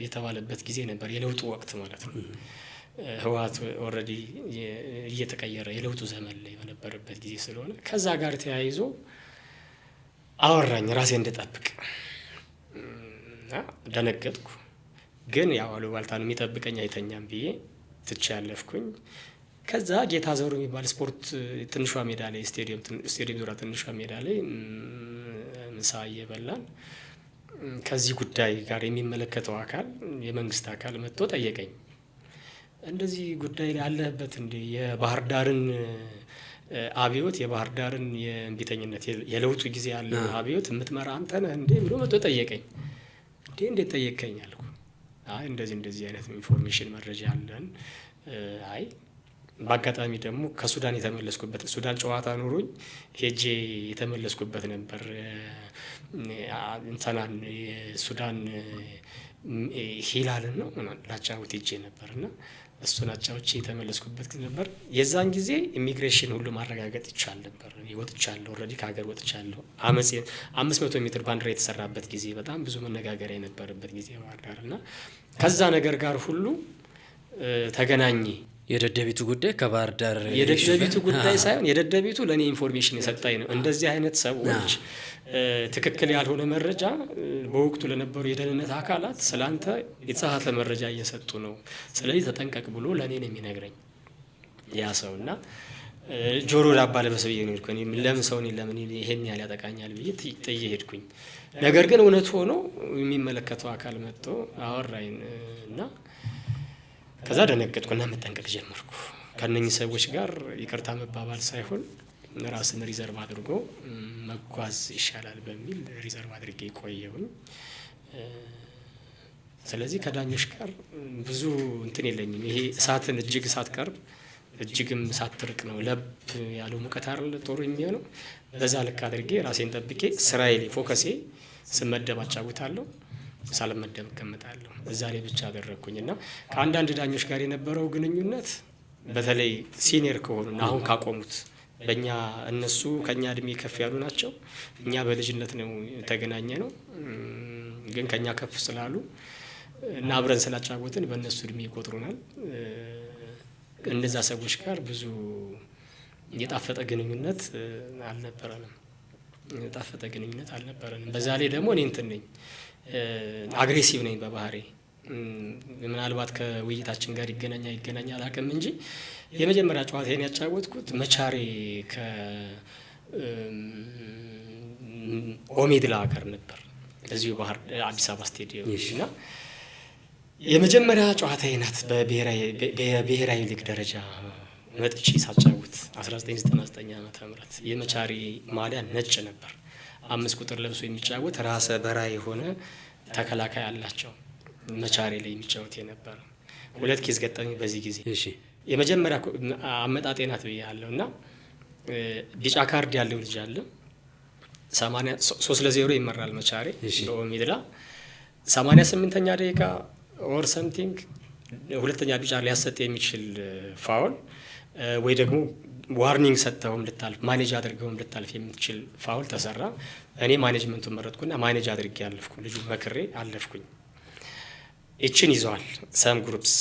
Speaker 1: የተባለበት ጊዜ ነበር፣ የለውጡ ወቅት ማለት ነው። ህወሓት ኦልሬዲ እየተቀየረ የለውጡ ዘመን ላይ በነበረበት ጊዜ ስለሆነ ከዛ ጋር ተያይዞ አወራኝ ራሴ እንድጠብቅ እና ደነገጥኩ። ግን ያው አሉባልታ ነው የሚጠብቀኝ አይተኛም ብዬ ትቼ ያለፍኩኝ። ከዛ ጌታ ዘሩ የሚባል ስፖርት ትንሿ ሜዳ ላይ ስቴዲየም ዙሪያ ትንሿ ሜዳ ላይ ምሳ እየበላን ከዚህ ጉዳይ ጋር የሚመለከተው አካል የመንግስት አካል መጥቶ ጠየቀኝ። እንደዚህ ጉዳይ ላይ አለህበት እንዴ? የባህር ዳርን አብዮት የባህር ዳርን የእንቢተኝነት የለውጡ ጊዜ ያለው አብዮት የምትመራ አንተ ነህ እንዴ ብሎ መጥቶ ጠየቀኝ። እንዴት ጠየቀኝ አልኩ። አይ እንደዚህ አይነት ኢንፎርሜሽን መረጃ አለን። አይ በአጋጣሚ ደግሞ ከሱዳን የተመለስኩበት ሱዳን ጨዋታ ኖሮኝ ሄጄ የተመለስኩበት ነበር። እንተናን የሱዳን ሂላልን ነው ላጫውት ሄጄ ነበርና እሱን አጫውቼ የተመለስኩበት ነበር። የዛን ጊዜ ኢሚግሬሽን ሁሉ ማረጋገጥ ይቻል ነበር። ወጥቻለሁ፣ ኦልሬዲ ከሀገር ወጥቻለሁ። 500 ሜትር ባንዲራ የተሰራበት ጊዜ በጣም ብዙ መነጋገሪያ የነበረበት ጊዜ ባህር ዳር እና ከዛ ነገር ጋር ሁሉ ተገናኘ።
Speaker 2: የደደቢቱ ጉዳይ ከባህር ዳር
Speaker 1: የደደቢቱ ጉዳይ ሳይሆን የደደቢቱ ለእኔ ኢንፎርሜሽን የሰጣኝ ነው። እንደዚህ አይነት ሰዎች ትክክል ያልሆነ መረጃ በወቅቱ ለነበሩ የደህንነት አካላት ስላንተ የተሳሳተ መረጃ እየሰጡ ነው፣ ስለዚህ ተጠንቀቅ ብሎ ለእኔ ነው የሚነግረኝ ያ ሰው እና ጆሮ ዳባ ልበስ ብዬ ነው ሄድኩኝ። ለምን ሰው እኔን ለምን ይሄን ያህል ያጠቃኛል ብዬ ጥዬ ሄድኩኝ። ነገር ግን እውነት ሆኖ የሚመለከተው አካል መጥቶ አወራኝ እና ከዛ ደነገጥኩና መጠንቀቅ ጀመርኩ። ከነኚህ ሰዎች ጋር ይቅርታ መባባል ሳይሆን ራስን ሪዘርቭ አድርጎ መጓዝ ይሻላል በሚል ሪዘርቭ አድርጌ ቆየሁኝ። ስለዚህ ከዳኞች ጋር ብዙ እንትን የለኝም። ይሄ እሳትን እጅግ ሳትቀርብ እጅግም ሳትርቅ ነው ለብ ያለው ሙቀት አይደል ጦሩ የሚሆነው። በዛ ልክ አድርጌ ራሴን ጠብቄ ስራዬ ላይ ፎከሴ ስመደብ አጫውታለሁ፣ ሳልመደብ እቀመጣለሁ። እዛ ላይ ብቻ አደረግኩኝ እና ከአንዳንድ ዳኞች ጋር የነበረው ግንኙነት በተለይ ሲኒየር ከሆኑና አሁን ካቆሙት በእኛ እነሱ ከእኛ እድሜ ከፍ ያሉ ናቸው። እኛ በልጅነት ነው የተገናኘ ነው። ግን ከእኛ ከፍ ስላሉ እና አብረን ስላጫወትን በእነሱ እድሜ ይቆጥሩናል። እነዛ ሰዎች ጋር ብዙ የጣፈጠ ግንኙነት አልነበረንም። በዛ ላይ ደግሞ እኔ እንትን ነኝ፣ አግሬሲቭ ነኝ በባህሪ። ምናልባት ከውይይታችን ጋር ይገናኝ አላውቅም እንጂ የመጀመሪያ ጨዋታዬን ያጫወትኩት መቻሬ ከኦሜድላ ሀገር ነበር፣ እዚሁ ባህር አዲስ አበባ ስቴዲየም እና የመጀመሪያ ጨዋታዬ ናት። በብሔራዊ ሊግ ደረጃ መጥቼ ሳጫውት 1999 ዓመተ ምህረት የመቻሬ ማሊያ ነጭ ነበር። 5 ቁጥር ለብሶ የሚጫወት ራሰ በራ የሆነ ተከላካይ አላቸው መቻሬ ላይ የሚጫወት የነበረ። 2 ኬዝ ገጠመኝ በዚህ ጊዜ። የመጀመሪያ አመጣጤ ናት ብያለሁ እና ቢጫ ካርድ ያለው ልጅ አለ። 3-0 ይመራል መቻሬ በኦሜድላ 88ኛ ደቂቃ ኦር ሰምቲንግ ሁለተኛ ቢጫ ሊያሰጥ የሚችል ፋውል ወይ ደግሞ ዋርኒንግ ሰጥተውም ልታልፍ ማኔጅ አድርገውም ልታልፍ የምትችል ፋውል ተሰራ። እኔ ማኔጅመንቱን መረጥኩና ማኔጅ አድርጌ አለፍኩ። ልጁ መክሬ አለፍኩኝ። እችን ይዘዋል ሰም ግሩፕስ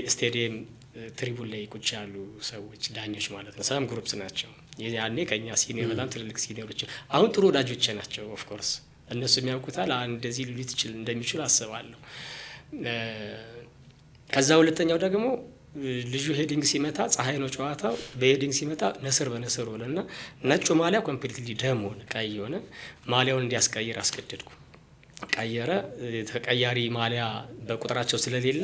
Speaker 1: ስቴዲየም ትሪቡን ላይ ቁጭ ያሉ ሰዎች ዳኞች ማለት ነው። ሰም ግሩፕስ ናቸው። ያኔ ከኛ ሲኒየር በጣም ትልልቅ ሲኒየሮች አሁን ጥሩ ወዳጆቼ ናቸው። ኦፍ ኮርስ እነሱ የሚያውቁታል እንደዚህ ሊሉት ይችል እንደሚችሉ አስባለሁ። ከዛ ሁለተኛው ደግሞ ልጁ ሄዲንግ ሲመታ ፀሐይ ነው ጨዋታው። በሄዲንግ ሲመታ ነስር በነስር ሆነና ነጩ ማሊያ ኮምፕሊትሊ ደም ሆነ፣ ቀይ ሆነ። ማሊያውን እንዲያስቀይር አስገደድኩ። ቀየረ። ተቀያሪ ማሊያ በቁጥራቸው ስለሌለ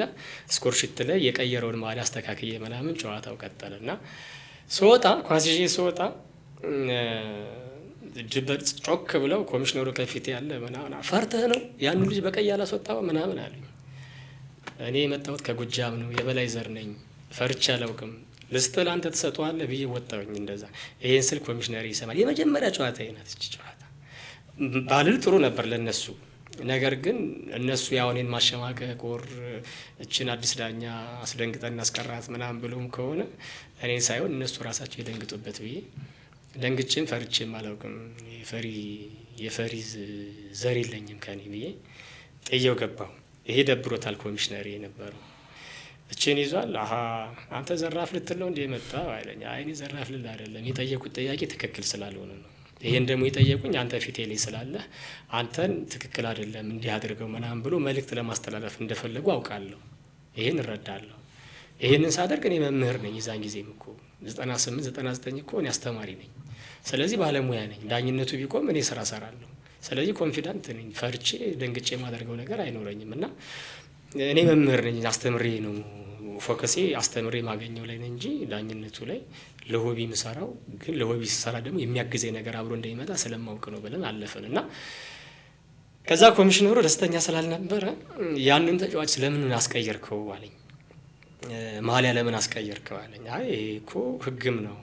Speaker 1: ስኮርሺት ላይ የቀየረውን ማሊያ አስተካክዬ ምናምን ጨዋታው ቀጠለና ስወጣ ኳስ ይዤ ስወጣ ጮክ ብለው ኮሚሽነሩ ከፊቴ ያለ ምናምን ፈርተህ ነው ያን ልጅ በቀይ ያላስወጣው ምናምን አሉኝ። እኔ የመጣሁት ከጎጃም ነው፣ የበላይ ዘር ነኝ፣ ፈርቼ አላውቅም፣ ልስጥህ አንተ ትሰጠዋለህ ብዬ ወጣሁኝ። እንደዛ ይሄን ስል ኮሚሽነር ይሰማል። የመጀመሪያ ጨዋታዬ ናት እቺ ጨዋታ። ባልል ጥሩ ነበር ለነሱ። ነገር ግን እነሱ ያው እኔን ማሸማቀቅ ወር እችን አዲስ ዳኛ አስደንግጠን እናስቀራት ምናምን ብሎም ከሆነ እኔን ሳይሆን እነሱ ራሳቸው ይደንግጡበት ብዬ ደንግጬም ፈርቼም አላውቅም። የፈሪ ዘር የለኝም ከኔ ብዬ ጥየው ገባሁ። ይሄ ደብሮታል ኮሚሽነር የነበረው። እችን ይዟል። አሀ አንተ ዘራፍ ልትል ነው እንደ የመጣው አይለኝ። አይ እኔ ዘራፍ ልል አይደለም፣ የጠየቁት ጥያቄ ትክክል ስላልሆነ ነው። ይሄን ደግሞ የጠየቁኝ አንተ ፊቴ ላይ ስላለህ አንተን ትክክል አይደለም እንዲህ አድርገው ምናምን ብሎ መልእክት ለማስተላለፍ እንደፈለጉ አውቃለሁ። ይሄን እረዳለሁ። ይሄንን ሳደርግ እኔ መምህር ነኝ። የዛን ጊዜም እኮ 98 99 እኮ እኔ አስተማሪ ነኝ። ስለዚህ ባለሙያ ነኝ። ዳኝነቱ ቢቆም እኔ ስራ ሰራለሁ። ስለዚህ ኮንፊደንት ነኝ። ፈርቼ ደንግጬ የማደርገው ነገር አይኖረኝም እና እኔ መምህር ነኝ። አስተምሬ ነው ፎከሴ አስተምሬ ማገኘው ላይ ነኝ እንጂ ዳኝነቱ ላይ ለሆቢ ምሰራው። ግን ለሆቢ ስሰራ ደግሞ የሚያግዘኝ ነገር አብሮ እንደሚመጣ ስለማውቅ ነው ብለን አለፈን እና ከዛ ኮሚሽነሩ ደስተኛ ስላልነበረ ያንን ተጫዋች ለምን አስቀየርከው አለኝ። ማሊያ ለምን አስቀየርከው አለኝ። አይ እኮ ህግም ነው፣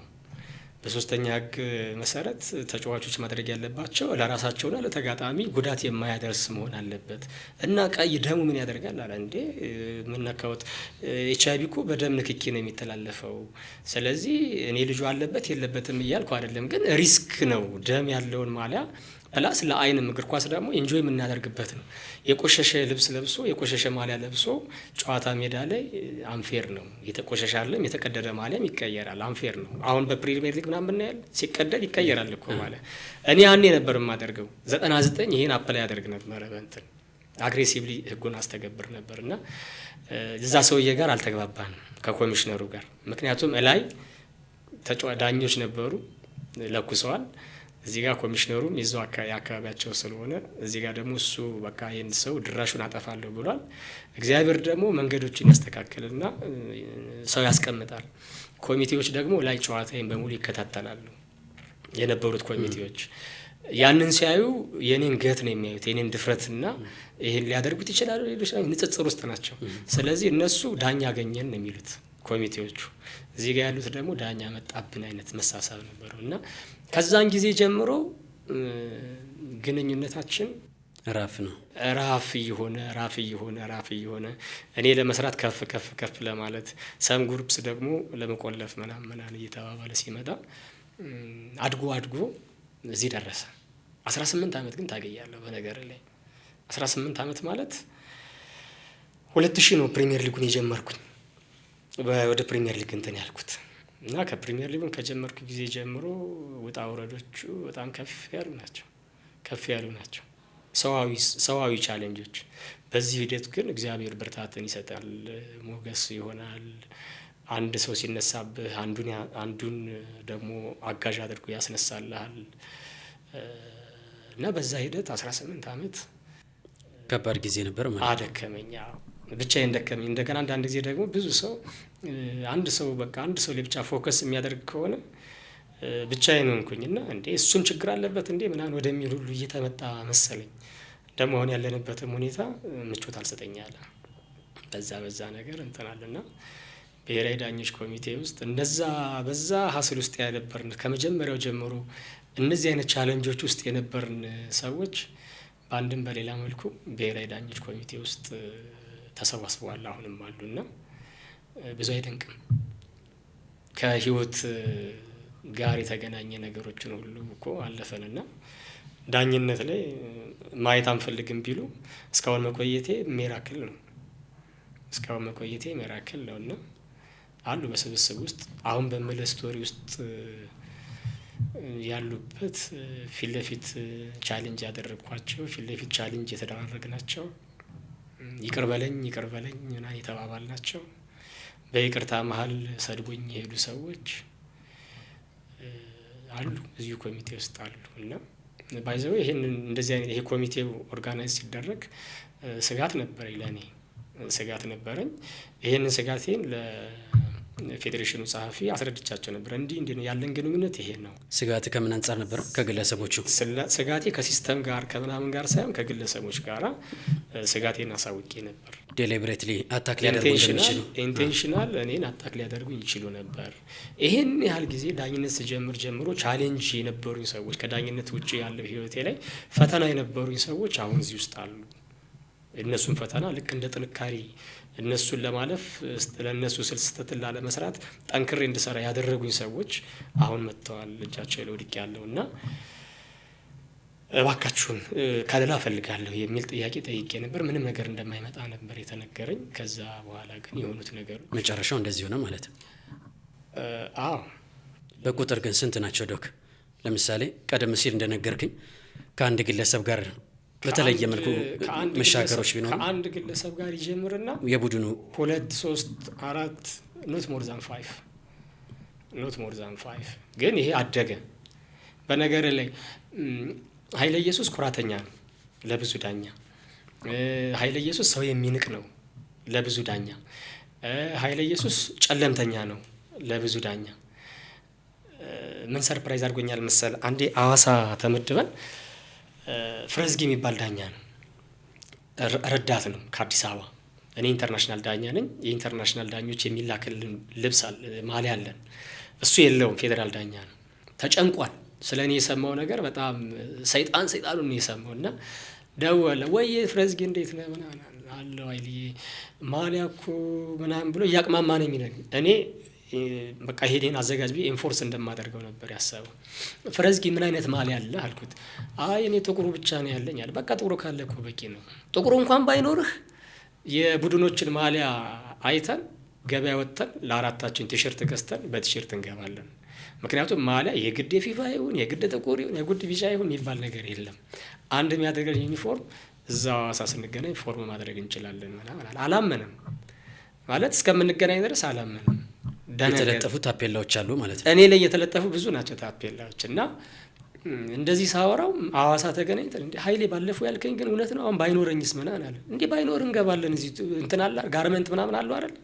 Speaker 1: በሶስተኛ ህግ መሰረት ተጫዋቾች ማድረግ ያለባቸው ለራሳቸውና ለተጋጣሚ ጉዳት የማያደርስ መሆን አለበት እና ቀይ ደሙ ምን ያደርጋል አለ። እንዴ ምነካውት ኤችአይቪ እኮ በደም ንክኪ ነው የሚተላለፈው። ስለዚህ እኔ ልጁ አለበት የለበትም እያልኩ አይደለም፣ ግን ሪስክ ነው ደም ያለውን ማሊያ ፕላስ ለአይንም እግር ኳስ ደግሞ ኢንጆይ የምናደርግበት ነው። የቆሸሸ ልብስ ለብሶ የቆሸሸ ማሊያ ለብሶ ጨዋታ ሜዳ ላይ አንፌር ነው። የተቆሸሸ አይደለም የተቀደደ ማሊያም ይቀየራል፣ አንፌር ነው። አሁን በፕሪሚየር ሊግ ምናምን ብናያል ሲቀደድ ይቀየራል እኮ ማሊያ። እኔ ያኔ ነበር የማደርገው 99 ይሄን አፕላይ ያደርግ ነበር። በእንትን አግሬሲቭሊ ህጉን አስተገብር ነበርና እዛ ሰውዬ ጋር አልተግባባንም ከኮሚሽነሩ ጋር። ምክንያቱም እላይ ዳኞች ነበሩ ለኩሰዋል። እዚህ ጋር ኮሚሽነሩም የዛው አካባቢያቸው ስለሆነ እዚህ ጋር ደግሞ እሱ በቃ ይህን ሰው ድራሹን አጠፋለሁ ብሏል። እግዚአብሔር ደግሞ መንገዶችን ያስተካክልና ሰው ያስቀምጣል። ኮሚቴዎች ደግሞ ላይ ጨዋታዬን በሙሉ ይከታተላሉ። የነበሩት ኮሚቴዎች ያንን ሲያዩ የኔን ገት ነው የሚያዩት፣ የኔን ድፍረትና ይሄን ሊያደርጉት ይችላሉ ሌሎች ንጽጽር ውስጥ ናቸው። ስለዚህ እነሱ ዳኛ አገኘን ነው የሚሉት ኮሚቴዎቹ። እዚህ ጋር ያሉት ደግሞ ዳኛ መጣብን አይነት መሳሳብ ነበረው እና ከዛን ጊዜ ጀምሮ ግንኙነታችን ራፍ እየሆነ እኔ ለመስራት ከፍ ለማለት ሰም ግሩፕስ ደግሞ ለመቆለፍ ምናምን እየተባባለ ሲመጣ አድጎ እዚህ ደረሰ። 18 ዓመት ግን ታገያለሁ። በነገር ላይ 18 ዓመት ማለት 2000 ነው ፕሪሚየር ሊጉን የጀመርኩኝ። ወደ ፕሪሚየር ሊግ እንትን ያልኩት እና ከፕሪሚየር ሊጉን ከጀመርኩ ጊዜ ጀምሮ ውጣ ውረዶቹ በጣም ከፍ ያሉ ናቸው። ሰዋዊ ቻሌንጆች። በዚህ ሂደት ግን እግዚአብሔር ብርታትን ይሰጣል፣ ሞገስ ይሆናል። አንድ ሰው ሲነሳብህ አንዱን ደግሞ አጋዥ አድርጎ ያስነሳልሃል እና በዛ ሂደት 18 ዓመት
Speaker 2: ከባድ ጊዜ ነበር ማለት
Speaker 1: አደከመኝ። ብቻዬን ደከመኝ። እንደገና አንዳንድ ጊዜ ደግሞ ብዙ ሰው አንድ ሰው ላይ ብቻ ፎከስ የሚያደርግ ከሆነ ብቻዬን ሆንኩኝና እንዴ እሱም ችግር አለበት እንዴ ምናምን ወደሚል ሁሉ እየተመጣ መሰለኝ። ደግሞ አሁን ያለንበትም ሁኔታ ምቾት አልሰጠኛለ። በዛ ነገር እንትናልና ብሔራዊ ዳኞች ኮሚቴ ውስጥ በዛ ሀስል ውስጥ ያነበርን ከመጀመሪያው ጀምሮ እነዚህ አይነት ቻሌንጆች ውስጥ የነበርን ሰዎች በአንድም በሌላ መልኩ ብሔራዊ ዳኞች ኮሚቴ ውስጥ ተሰባስበዋል፣ አሁንም አሉና ብዙ አይደንቅም። ከህይወት ጋር የተገናኘ ነገሮችን ሁሉ እኮ አለፈንና ዳኝነት ላይ ማየት አንፈልግም ቢሉ እስካሁን መቆየቴ ሜራክል ነውና አሉ በስብስብ ውስጥ አሁን በመለስ ስቶሪ ውስጥ ያሉበት ፊት ለፊት ቻሌንጅ ያደረግኳቸው ፊት ለፊት ቻሌንጅ የተደራረግናቸው ይቅር በለኝ እና የተባባልናቸው በይቅርታ መሀል ሰድቦኝ የሄዱ ሰዎች አሉ እዚሁ ኮሚቴ ውስጥ አሉ። እና ባይዘው ይሄ ኮሚቴው ኦርጋናይዝ ሲደረግ ስጋት ነበረኝ። ይሄንን ስጋቴን ለፌዴሬሽኑ ጸሐፊ አስረድቻቸው ነበር። እንዲህ ነው ያለን ግንኙነት ይሄ ነው።
Speaker 2: ስጋት ከምን አንጻር ነበር? ከግለሰቦቹ
Speaker 1: ስጋቴ ከሲስተም ጋር ከምናምን ጋር ሳይሆን ከግለሰቦች ጋር ስጋቴን አሳውቄ ነበር።
Speaker 2: ዴሊብሬትሊ አታክ ሊያደርጉኝ ይችላሉ።
Speaker 1: ኢንቴንሽናል እኔን አታክ ሊያደርጉኝ ይችሉ ነበር። ይሄን ያህል ጊዜ ዳኝነት ስጀምር ጀምሮ ቻሌንጅ የነበሩኝ ሰዎች ከዳኝነት ውጪ ያለው ህይወቴ ላይ ፈተና የነበሩኝ ሰዎች አሁን እዚህ ውስጥ አሉ። እነሱን ፈተና ልክ እንደ ጥንካሬ እነሱን ለማለፍ ለእነሱ ስህተትን ላለመስራት ጠንክሬ እንድሰራ ያደረጉኝ ሰዎች አሁን መጥተዋል። እጃቸው ላይ ወድቄ ያለውና እባካችሁን ከሌላ እፈልጋለሁ የሚል ጥያቄ ጠይቄ ነበር። ምንም ነገር እንደማይመጣ ነበር የተነገረኝ። ከዛ በኋላ ግን የሆኑት ነገሮች
Speaker 2: መጨረሻው እንደዚህ ሆነ ማለት ነው።
Speaker 1: አዎ።
Speaker 2: በቁጥር ግን ስንት ናቸው ዶክ? ለምሳሌ ቀደም ሲል እንደነገርክኝ ከአንድ ግለሰብ ጋር በተለየ መልኩ መሻገሮች ቢኖሩ
Speaker 1: ከአንድ ግለሰብ ጋር ይጀምርና
Speaker 2: የቡድኑ
Speaker 1: 2 3 4 ኖት ሞር ዛን 5 ግን ይሄ አደገ። በነገር ላይ ኃይለ ኢየሱስ ኩራተኛ ነው ለብዙ ዳኛ። ኃይለ ኢየሱስ ሰው የሚንቅ ነው ለብዙ ዳኛ። ኃይለ ኢየሱስ ጨለምተኛ ነው ለብዙ ዳኛ። ምን ሰርፕራይዝ አድርጎኛል መሰል፣ አንዴ አዋሳ ተመድበን ፍረዝጊ የሚባል ዳኛ ነው፣ ረዳት ነው ከአዲስ አበባ። እኔ ኢንተርናሽናል ዳኛ ነኝ። የኢንተርናሽናል ዳኞች የሚላክልን ልብስ ማሊያ አለን። እሱ የለውም፣ ፌዴራል ዳኛ ነው። ተጨንቋል። ስለ እኔ የሰማው ነገር በጣም ሰይጣኑን የሰማው እና ደወለ። ወይ ፍረዝጊ እንዴት ነህ ምናምን አለው። አይልዬ ማሊያ እኮ ምናምን ብሎ እያቅማማ ነው የሚለኝ። እኔ በቃ ሄዴን አዘጋጅ ብዬ ኤንፎርስ እንደማደርገው ነበር ያሰበው። ፍረዝጊ ምን አይነት ማሊያ አለ አልኩት። አይ እኔ ጥቁሩ ብቻ ነው ያለኝ አለ። በቃ ጥቁሩ ካለ እኮ በቂ ነው። ጥቁሩ እንኳን ባይኖርህ የቡድኖችን ማሊያ አይተን ገበያ ወጥተን ለአራታችን ቲሸርት ገዝተን በቲሸርት እንገባለን። ምክንያቱም ማሊያ የግድ የፊፋ ይሁን የግድ ጥቁር ይሁን የግድ ቢጫ ይሁን የሚባል ነገር የለም። አንድ የሚያደርገን ዩኒፎርም እዛው ሐዋሳ ስንገናኝ ፎርም ማድረግ እንችላለን ምናምን አላመንም። ማለት እስከምንገናኝ ድረስ አላመንም።
Speaker 2: የተለጠፉ ታፔላዎች አሉ ማለት ነው።
Speaker 1: እኔ ላይ የተለጠፉ ብዙ ናቸው ታፔላዎች እና እንደዚህ ሳወራው ሐዋሳ ተገናኝተን እንዴ ኃይሌ ባለፈው ያልከኝ ግን እውነት ነው? አሁን ባይኖረኝስ ምናምን አለ። እንዴ ባይኖር እንገባለን እዚህ እንትን አለ ጋርመንት ምናምን አለው አይደል?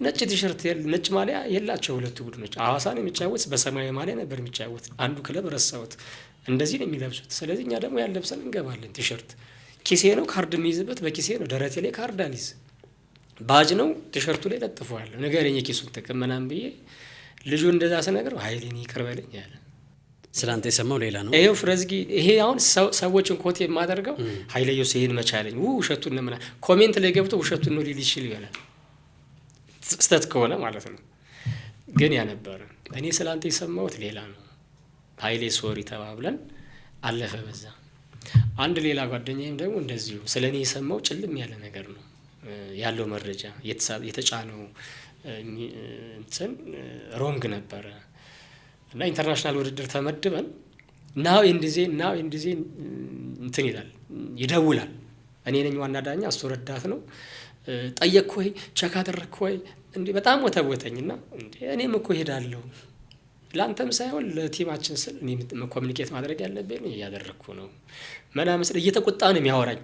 Speaker 1: ነጭ ቲሸርት ነጭ ማሊያ የላቸው ሁለቱ ቡድኖች። ሐዋሳ ነው የሚጫወት፣ በሰማያዊ ማሊያ ነበር የሚጫወት። አንዱ ክለብ ረሳሁት። እንደዚህ ነው የሚለብሱት። ስለዚህ እኛ ደግሞ ያለብሰን እንገባለን። ቲሸርት ኪሴ ነው ካርድ የሚይዝበት በኪሴ ነው። ደረቴ ላይ ካርድ አልይዝ፣ ባጅ ነው ቲሸርቱ ላይ ለጥፈዋለሁ። ንገረኝ የኪሱን ጥቅም ምናምን ብዬ ልጁ እንደዛ ስነግረው ኃይሌን ይቅር በለኝ ያለ።
Speaker 2: ስላንተ የሰማው ሌላ ነው።
Speaker 1: ይሄው ፍረዝጊ ይሄ አሁን ሰዎችን ኮት የማደርገው ኃይለየሱስ ይሄን መቻለኝ ውሸቱን ነው ምናምን ኮሜንት ላይ ገብቶ ውሸቱን ነው ሊል ይችል ይሆናል፣ ስተት ከሆነ ማለት ነው። ግን ያ ነበረ እኔ ስላንተ የሰማሁት ሌላ ነው። ኃይሌ ሶሪ ተባብለን አለፈ በዛ። አንድ ሌላ ጓደኛዬም ደግሞ እንደዚሁ ስለ እኔ የሰማው ጭልም ያለ ነገር ነው ያለው መረጃ የተጫነው እንትን ሮንግ ነበረ እና ኢንተርናሽናል ውድድር ተመድበን ናው እንዲዜ እንትን ይላል ይደውላል። እኔ ነኝ ዋና ዳኛ፣ እሱ ረዳት ነው። ጠየቅኩ ወይ ቸክ አደረግኩ ወይ እንዴ በጣም ወተወተኝና እንዴ እኔም እኮ ሄዳለሁ ላንተም ሳይሆን ለቲማችን ስል እኔ ኮሚኒኬት ማድረግ ያለብኝ እያደረግኩ ነው ምናምን ስል እየተቆጣ ነው የሚያወራኝ።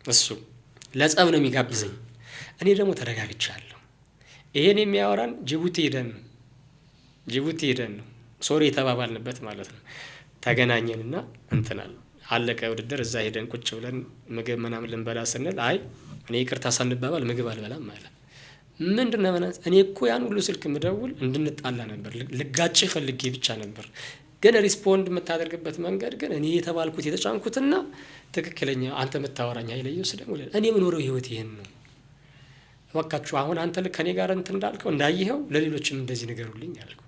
Speaker 1: እሱ ለጸብ ነው የሚጋብዘኝ። እኔ ደግሞ ተረጋግቻለሁ። ይሄን የሚያወራን ጅቡቲ ሄደን ነው ሶሪ የተባባልንበት ማለት ነው። ተገናኘንና እንትናል አለቀ ውድድር። እዛ ሄደን ቁጭ ብለን ምግብ ምናምን ልንበላ ስንል አይ እኔ ይቅርታ ሳንባባል ምግብ አልበላም ማለት ምንድነው? እኔ እኮ ያን ሁሉ ስልክ ምደውል እንድንጣላ ነበር፣ ልጋጭ ፈልጌ ብቻ ነበር። ግን ሪስፖንድ የምታደርግበት መንገድ ግን እኔ የተባልኩት የተጫንኩትና ትክክለኛ አንተ የምታወራኝ ኃይለየሱስ ደግሞ እኔ የምኖረው ህይወት ይሄን ነው። እባካችሁ አሁን አንተ ልክ ከኔ ጋር እንትን እንዳልከው እንዳይኸው ለሌሎችም እንደዚህ ንገሩልኝ አልኩ።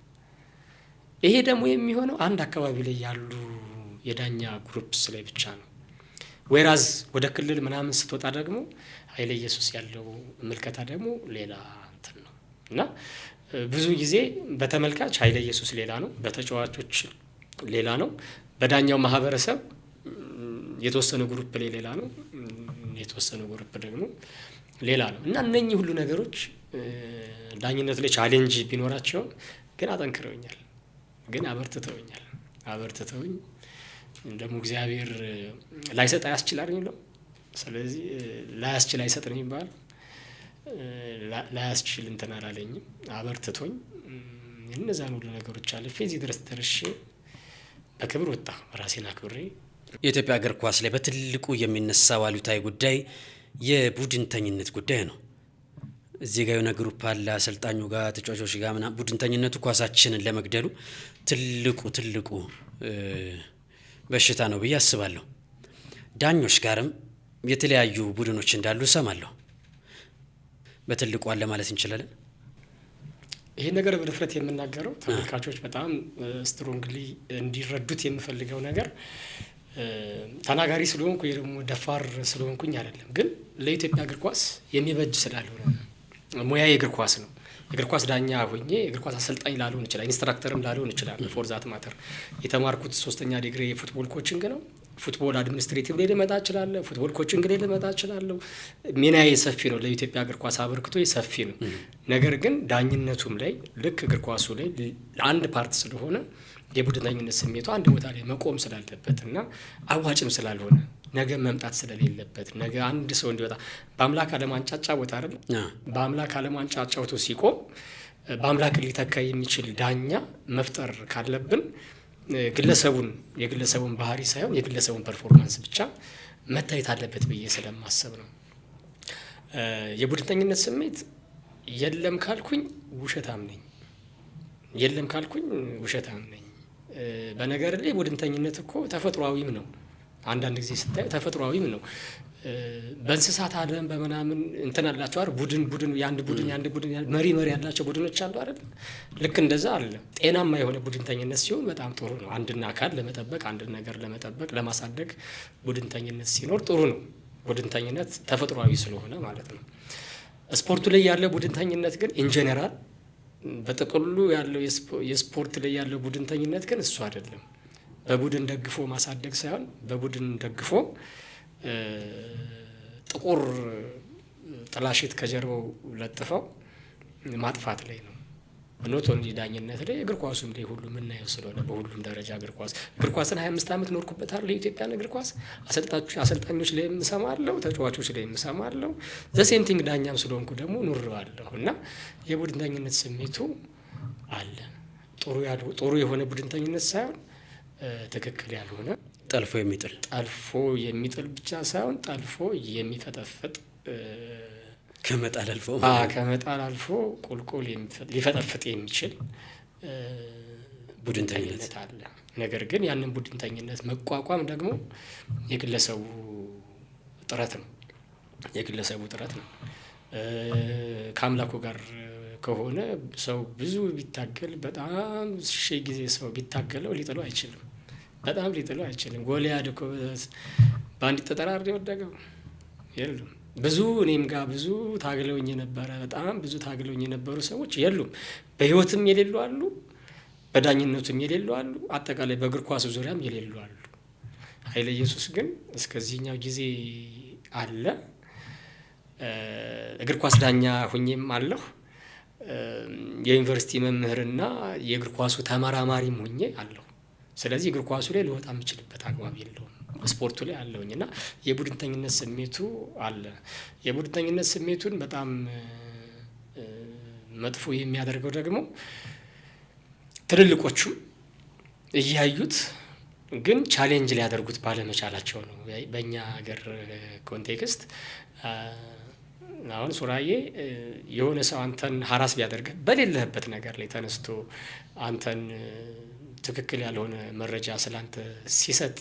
Speaker 1: ይሄ ደግሞ የሚሆነው አንድ አካባቢ ላይ ያሉ የዳኛ ግሩፕስ ላይ ብቻ ነው። ወይራዝ ወደ ክልል ምናምን ስትወጣ ደግሞ ኃይለየሱስ ያለው ምልከታ ደግሞ ሌላ እንትን ነው እና ብዙ ጊዜ በተመልካች ኃይለየሱስ ሌላ ነው፣ በተጫዋቾች ሌላ ነው፣ በዳኛው ማህበረሰብ የተወሰነ ግሩፕ ላይ ሌላ ነው፣ የተወሰነ ግሩፕ ደግሞ ሌላ ነው እና እነኚህ ሁሉ ነገሮች ዳኝነት ላይ ቻሌንጅ ቢኖራቸው ግን አጠንክረውኛል፣ ግን አበርትተውኝ ደግሞ እግዚአብሔር ላይሰጥ አያስችላል ነው። ስለዚህ ላያስችል አይሰጥ ነው የሚባለው። ላያስችል እንትን አላለኝም፣ አበርትቶኝ እነዛን ሁሉ ነገሮች አልፌ እዚህ ድረስ ደርሼ በክብር ወጣ ራሴን አክብሬ።
Speaker 2: የኢትዮጵያ እግር ኳስ ላይ በትልቁ የሚነሳው አሉታዊ ጉዳይ የቡድንተኝነት ጉዳይ ነው። እዚህ ጋር የሆነ ግሩፕ አለ አሰልጣኙ ጋር ተጫዋቾች ጋር ምናምን ቡድንተኝነቱ ኳሳችንን ለመግደሉ ትልቁ በሽታ ነው ብዬ አስባለሁ። ዳኞች ጋርም የተለያዩ ቡድኖች እንዳሉ እሰማለሁ። በትልቁ አለ ማለት እንችላለን።
Speaker 1: ይሄ ነገር በድፍረት የምናገረው ተመልካቾች በጣም ስትሮንግሊ እንዲረዱት የምፈልገው ነገር ተናጋሪ ስለሆንኩ ወይ ደግሞ ደፋር ስለሆንኩኝ አይደለም፣ ግን ለኢትዮጵያ እግር ኳስ የሚበጅ ስላልሆነ ሙያዬ እግር ኳስ ነው። እግር ኳስ ዳኛ ሆኜ እግር ኳስ አሰልጣኝ ላልሆን ይችላል፣ ኢንስትራክተርም ላልሆን ይችላል። ፎር ዛት ማተር የተማርኩት 3ኛ ዲግሪ የፉትቦል ኮቺንግ ነው። ፉትቦል አድሚኒስትሬቲቭ ላይ ልመጣ እችላለሁ፣ ፉትቦል ኮቺንግ ላይ ልመጣ እችላለሁ። ሚናዬ ሰፊ ነው፣ ለኢትዮጵያ እግር ኳስ አበርክቶ ሰፊ ነው። ነገር ግን ዳኝነቱም ላይ ልክ እግር ኳሱ ላይ አንድ ፓርት ስለሆነ የቡድንተኝነት ስሜቱ አንድ ቦታ ላይ መቆም ስላለበት እና አዋጭም ስላልሆነ ነገ መምጣት ስለሌለበት ነገ አንድ ሰው እንዲወጣ በአምላክ ዓለም ዋንጫ ጫወተ አይደል? በአምላክ ዓለም ዋንጫ ጫወቶ ሲቆም በአምላክ ሊተካ የሚችል ዳኛ መፍጠር ካለብን የግለሰቡን ባህሪ ሳይሆን የግለሰቡን ፐርፎርማንስ ብቻ መታየት አለበት ብዬ ስለማሰብ ነው። የቡድንተኝነት ስሜት የለም ካልኩኝ ውሸታም ነኝ። በነገር ላይ ቡድንተኝነት እኮ ተፈጥሯዊም ነው። አንዳንድ ጊዜ ስታይ ተፈጥሯዊም ነው። በእንስሳት ዓለም በመናምን እንትን አላቸው አይደል? ቡድን የአንድ ቡድን መሪ ያላቸው ቡድኖች አሉ አይደል? ልክ እንደዛ አለ። ጤናማ የሆነ ቡድንተኝነት ሲሆን በጣም ጥሩ ነው። አንድን አካል ለመጠበቅ አንድን ነገር ለመጠበቅ ለማሳደግ ቡድንተኝነት ሲኖር ጥሩ ነው። ቡድንተኝነት ተፈጥሯዊ ስለሆነ ማለት ነው። ስፖርቱ ላይ ያለ ቡድንተኝነት ግን ኢንጀነራል በጥቅሉ ያለው የስፖርት ላይ ያለው ቡድንተኝነት ግን እሱ አይደለም። በቡድን ደግፎ ማሳደግ ሳይሆን በቡድን ደግፎ ጥቁር ጥላሸት ከጀርባው ለጥፈው ማጥፋት ላይ ነው። ኖት ኦንሊ ዳኝነት ላይ እግር ኳሱም ላይ ሁሉ የምናየው ስለሆነ በሁሉም ደረጃ እግር ኳስን 25 ዓመት ኖርኩበት አይደል? የኢትዮጵያን እግር ኳስ አሰልጣኞች ላይ የምሰማለሁ፣ ተጫዋቾች ላይ የምሰማለሁ። ዘሴንቲንግ ዳኛም ስለሆንኩ ደግሞ ኑሬዋለሁ እና የቡድንተኝነት ስሜቱ አለ። ጥሩ የሆነ ቡድንተኝነት ሳይሆን ትክክል ያልሆነ
Speaker 2: ጠልፎ
Speaker 1: የሚጥል ብቻ ሳይሆን ጠልፎ የሚፈጠፍጥ ከመጣል አልፎ ቁልቁል ሊፈጠፍጥ የሚችል ቡድንተኝነት አለ። ነገር ግን ያንን ቡድንተኝነት መቋቋም ደግሞ የግለሰቡ ጥረት ነው። ከአምላኩ ጋር ከሆነ ሰው ብዙ ቢታገል በጣም ሺህ ጊዜ ሰው ቢታገለው ሊጥለው አይችልም። ጎልያድ እኮ በአንዲት ጠጠር የወደቀው የሉም። ብዙ እኔም ጋር ብዙ ታግለውኝ የነበሩ ሰዎች የሉም። በህይወትም የሌሉ አሉ፣ በዳኝነቱም የሌሉ አሉ፣ አጠቃላይ በእግር ኳሱ ዙሪያም የሌሉ አሉ። ኃይለ ኢየሱስ ግን እስከዚህኛው ጊዜ አለ። እግር ኳስ ዳኛ ሁኜም አለሁ። የዩኒቨርሲቲ መምህርና የእግር ኳሱ ተመራማሪም ሁኜ አለሁ። ስለዚህ እግር ኳሱ ላይ ልወጣ የምችልበት አግባብ የለውም። ስፖርቱ ላይ አለውኝ እና የቡድንተኝነት ስሜቱ አለ። የቡድንተኝነት ስሜቱን በጣም መጥፎ የሚያደርገው ደግሞ ትልልቆቹም እያዩት ግን ቻሌንጅ ሊያደርጉት ባለመቻላቸው ነው። በእኛ ሀገር ኮንቴክስት አሁን ሱራዬ የሆነ ሰው አንተን ሀራስ ቢያደርግ በሌለህበት ነገር ላይ ተነስቶ አንተን ትክክል ያልሆነ መረጃ ስላንተ ሲሰጥ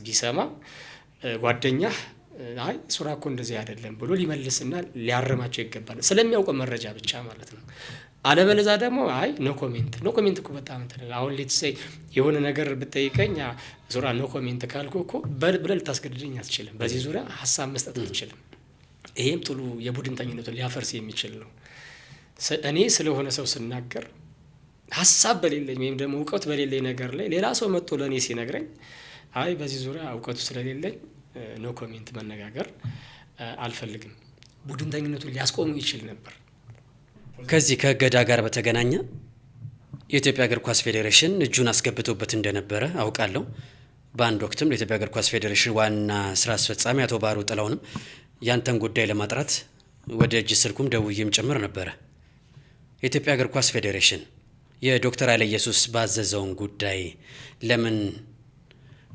Speaker 1: ቢሰማ ጓደኛህ አይ ሱራ እኮ እንደዚህ አይደለም ብሎ ሊመልስና ሊያርማቸው ይገባል፣ ስለሚያውቀው መረጃ ብቻ ማለት ነው። አለበለዛ ደግሞ አይ ኖ ኮሜንት እኮ በጣም እንትን አሁን ሌትሴይ የሆነ ነገር ብጠይቀኝ ሱራ ኖ ኮሜንት ካልኩ እኮ ብለህ ልታስገድደኝ አትችልም። በዚህ ዙሪያ ሀሳብ መስጠት አትችልም። ይሄም ጥሉ የቡድንተኝነቱን ሊያፈርስ የሚችል ነው። እኔ ስለሆነ ሰው ስናገር ሀሳብ በሌለኝ ወይም ደግሞ እውቀቱ በሌለኝ ነገር ላይ ሌላ ሰው መጥቶ ለእኔ ሲነግረኝ አይ በዚህ ዙሪያ እውቀቱ ስለሌለኝ ኖ ኮሜንት መነጋገር አልፈልግም። ቡድንተኝነቱን ሊያስቆሙ ይችል ነበር።
Speaker 2: ከዚህ ከእገዳ ጋር በተገናኘ የኢትዮጵያ እግር ኳስ ፌዴሬሽን እጁን አስገብቶበት እንደነበረ አውቃለሁ። በአንድ ወቅትም ለኢትዮጵያ እግር ኳስ ፌዴሬሽን ዋና ስራ አስፈጻሚ አቶ ባህሩ ጥላሁንም ያንተን ጉዳይ ለማጥራት ወደ እጅ ስልኩም ደውዬም ጭምር ነበረ። የኢትዮጵያ እግር ኳስ ፌዴሬሽን የዶክተር ኃይለ ኢየሱስ ባዘዘውን ጉዳይ ለምን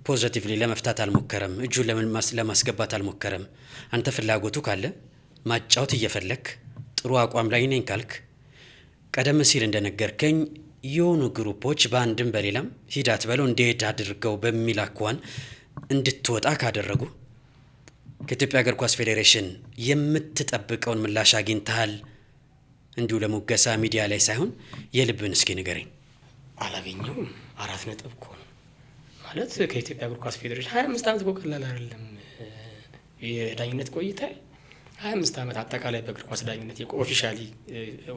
Speaker 2: ፖዚቲቭሊ ለመፍታት አልሞከረም? እጁን ለምን ለማስገባት አልሞከረም? አንተ ፍላጎቱ ካለ ማጫወት እየፈለክ ጥሩ አቋም ላይ ነኝ ካልክ ቀደም ሲል እንደነገርከኝ የሆኑ ግሩፖች በአንድም በሌላም ሂዳት በለው እንዲሄድ አድርገው በሚል አኳኋን እንድትወጣ ካደረጉ ከኢትዮጵያ እግር ኳስ ፌዴሬሽን የምትጠብቀውን ምላሽ አግኝተሃል? እንዲሁ ለሙገሳ ሚዲያ ላይ ሳይሆን የልብን እስኪ ንገረኝ።
Speaker 1: አላገኘሁም። 4 ነጥብ እኮ ነው ማለት ከኢትዮጵያ እግር ኳስ ፌዴሬሽን 25 ዓመት እኮ ቀላል አይደለም። የዳኝነት ቆይታ 25 ዓመት አጠቃላይ በእግር ኳስ ዳኝነት ኦፊሻሊ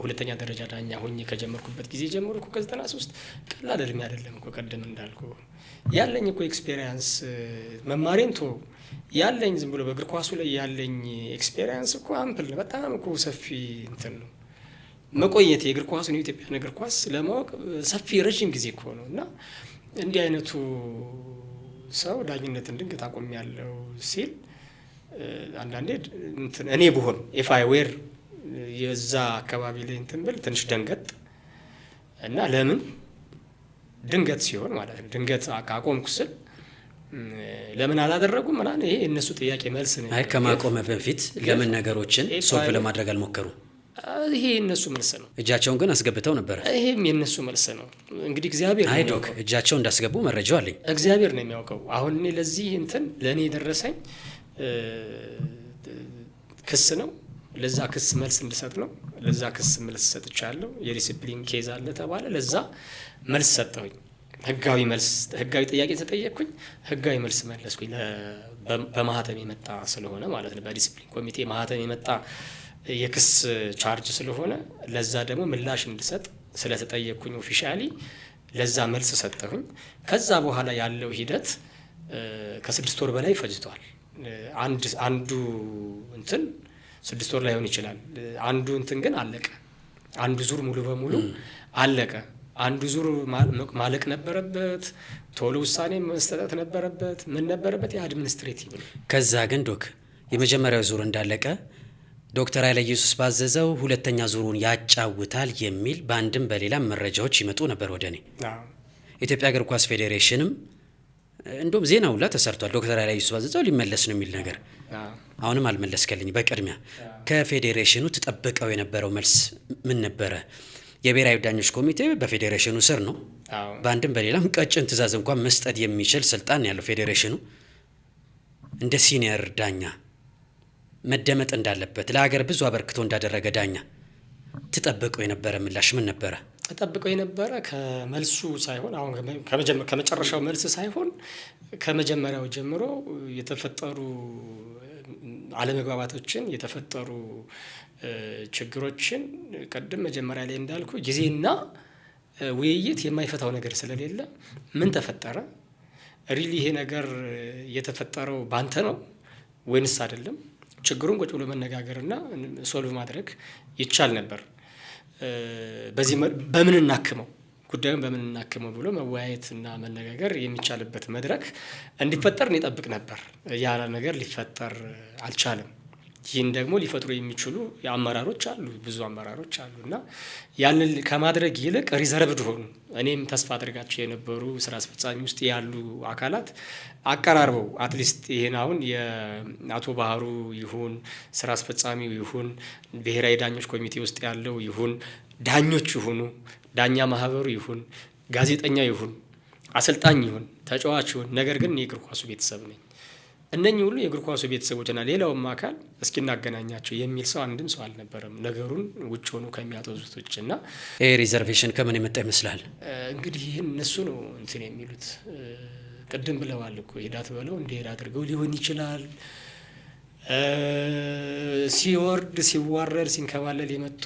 Speaker 1: ሁለተኛ ደረጃ ዳኛ ሆኜ ከጀመርኩበት ጊዜ ጀምሮ እኮ ከ93 ቀላል እድሜ አይደለም እኮ። ቀደም እንዳልኩ ያለኝ እኮ ኤክስፔሪየንስ መማሬን ያለኝ ዝም ብሎ በእግር ኳሱ ላይ ያለኝ ኤክስፔሪየንስ እኮ አምፕል ነው። በጣም እኮ ሰፊ እንትን ነው መቆየት የእግር ኳሱን የኢትዮጵያን እግር ኳስ ለማወቅ ሰፊ ረጅም ጊዜ እኮ ነው። እና እንዲህ አይነቱ ሰው ዳኝነትን ድንገት አቆሚያለሁ ሲል አንዳንዴ እኔ ብሆን ኢፍ አይ ዌር የዛ አካባቢ ላይ እንትን ብል ትንሽ ደንገጥ እና ለምን ድንገት ሲሆን ማለት ነው ድንገት አቆምኩ ስል ለምን አላደረጉም ማለት ይሄ እነሱ ጥያቄ መልስ ነው።
Speaker 2: አይ ከማቆም በፊት ለምን ነገሮችን ሶልቭ ለማድረግ አልሞከሩም?
Speaker 1: ይሄ የነሱ መልስ ነው።
Speaker 2: እጃቸውን ግን አስገብተው ነበር።
Speaker 1: ይሄም የነሱ መልስ ነው። እንግዲህ እግዚአብሔር ነው
Speaker 2: አይዶክ እጃቸው እንዳስገቡ መረጃው አለኝ።
Speaker 1: እግዚአብሔር ነው የሚያውቀው። አሁን እኔ ለዚህ እንትን ለኔ የደረሰኝ ክስ ነው። ለዛ ክስ መልስ እንድሰጥ ነው። ለዛ ክስ መልስ ሰጥቻለሁ። የዲሲፕሊን ኬዝ አለ ተባለ። ለዛ መልስ ሰጠሁኝ። ህጋዊ መልስ ህጋዊ ጥያቄ ተጠየቅኩኝ። ህጋዊ መልስ መለስኩኝ። በማህተም የመጣ ስለሆነ ማለት ነው። በዲሲፕሊን ኮሚቴ ማህተም የመጣ የክስ ቻርጅ ስለሆነ ለዛ ደግሞ ምላሽ እንድሰጥ ስለተጠየቅኩኝ ኦፊሻሊ ለዛ መልስ ሰጠሁኝ። ከዛ በኋላ ያለው ሂደት ከ6 ወር በላይ ፈጅቷል። አንዱ እንትን 6 ወር ላይሆን ይችላል። አንዱ እንትን ግን አለቀ። አንዱ ዙር ሙሉ በሙሉ አለቀ። አንዱ ዙር ማለቅ ነበረበት። ቶሎ ውሳኔ መስጠት ነበረበት። ምን ነበረበት? የአድሚኒስትሬቲቭ ነው።
Speaker 2: ከዛ ግን ዶክ የመጀመሪያው ዙር እንዳለቀ ዶክተር ኃይለ ኢየሱስ ባዘዘው ሁለተኛ ዙሩን ያጫውታል የሚል በአንድም በሌላም መረጃዎች ይመጡ ነበር ወደ እኔ። ኢትዮጵያ እግር ኳስ ፌዴሬሽንም እንደውም ዜና ሁላ ተሰርቷል። ዶክተር ኃይለ ኢየሱስ ባዘዘው ሊመለስ ነው የሚል ነገር። አሁንም አልመለስከልኝ። በቅድሚያ ከፌዴሬሽኑ ተጠብቀው የነበረው መልስ ምን ነበረ? የብሔራዊ ዳኞች ኮሚቴ በፌዴሬሽኑ ስር ነው። በአንድም በሌላም ቀጭን ትዕዛዝ እንኳን መስጠት የሚችል ስልጣን ያለው ፌዴሬሽኑ እንደ ሲኒየር ዳኛ መደመጥ እንዳለበት ለሀገር ብዙ አበርክቶ እንዳደረገ ዳኛ ተጠብቀው የነበረ ምላሽ ምን ነበረ?
Speaker 1: ተጠብቀው የነበረ ከመልሱ ሳይሆን አሁን ከመጨረሻው መልስ ሳይሆን ከመጀመሪያው ጀምሮ የተፈጠሩ አለመግባባቶችን የተፈጠሩ ችግሮችን ቅድም መጀመሪያ ላይ እንዳልኩ ጊዜና ውይይት የማይፈታው ነገር ስለሌለ ምን ተፈጠረ? ሪሊ ይሄ ነገር የተፈጠረው ባንተ ነው ወይንስ አይደለም? ችግሩን ቁጭ ብሎ መነጋገርና ሶልቭ ማድረግ ይቻል ነበር። በዚህ በምን እናክመው ጉዳዩን በምን እናክመው ብሎ መወያየትና መነጋገር የሚቻልበት መድረክ እንዲፈጠር እንጠብቅ ነበር። ያ ነገር ሊፈጠር አልቻለም። ይህን ደግሞ ሊፈጥሩ የሚችሉ አመራሮች አሉ፣ ብዙ አመራሮች አሉ እና ያንን ከማድረግ ይልቅ ሪዘርቭድ ሆኑ። እኔም ተስፋ አድርጋቸው የነበሩ ስራ አስፈጻሚ ውስጥ ያሉ አካላት አቀራርበው አትሊስት ይሄን አሁን የአቶ ባህሩ ይሁን ስራ አስፈጻሚው ይሁን ብሔራዊ ዳኞች ኮሚቴ ውስጥ ያለው ይሁን ዳኞች ይሁኑ ዳኛ ማህበሩ ይሁን ጋዜጠኛ ይሁን አሰልጣኝ ይሁን ተጫዋች ይሁን፣ ነገር ግን የእግር ኳሱ ቤተሰብ ነኝ። እነኚህ ሁሉ የእግር ኳሱ ቤተሰቦችና ሌላውም አካል እስኪናገናኛቸው የሚል ሰው አንድም ሰው አልነበረም። ነገሩን ውጭ ሆኑ ከሚያጠዙት ውጭ እና
Speaker 2: ይሄ ሪዘርቬሽን ከምን የመጣ ይመስላል?
Speaker 1: እንግዲህ ይህን እነሱ ነው እንትን የሚሉት። ቅድም ብለዋል እኮ ሄዳት በለው እንዲሄድ አድርገው ሊሆን ይችላል። ሲወርድ ሲዋረድ ሲንከባለል የመጡ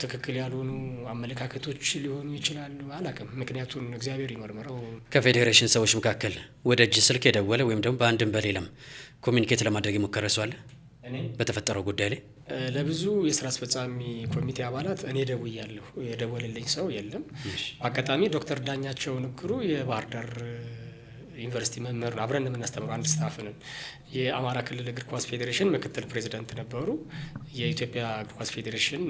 Speaker 1: ትክክል ያልሆኑ አመለካከቶች ሊሆኑ ይችላሉ። አላውቅም፣ ምክንያቱም እግዚአብሔር ይመርምረው።
Speaker 2: ከፌዴሬሽን ሰዎች መካከል ወደ እጅ ስልክ የደወለ ወይም ደግሞ በአንድም በሌላም ኮሚኒኬት ለማድረግ የሞከረ ሰው አለ? በተፈጠረው ጉዳይ ላይ
Speaker 1: ለብዙ የስራ አስፈጻሚ ኮሚቴ አባላት እኔ ደውያለሁ። የደወለልኝ ሰው የለም። አጋጣሚ ዶክተር ዳኛቸው ንግሩ የባህር ዳር ዩኒቨርሲቲ መምህር ነው። አብረን የምናስተምረው አንድ ስታፍ ነን። የአማራ ክልል እግር ኳስ ፌዴሬሽን ምክትል ፕሬዚዳንት ነበሩ። የኢትዮጵያ እግር ኳስ ፌዴሬሽን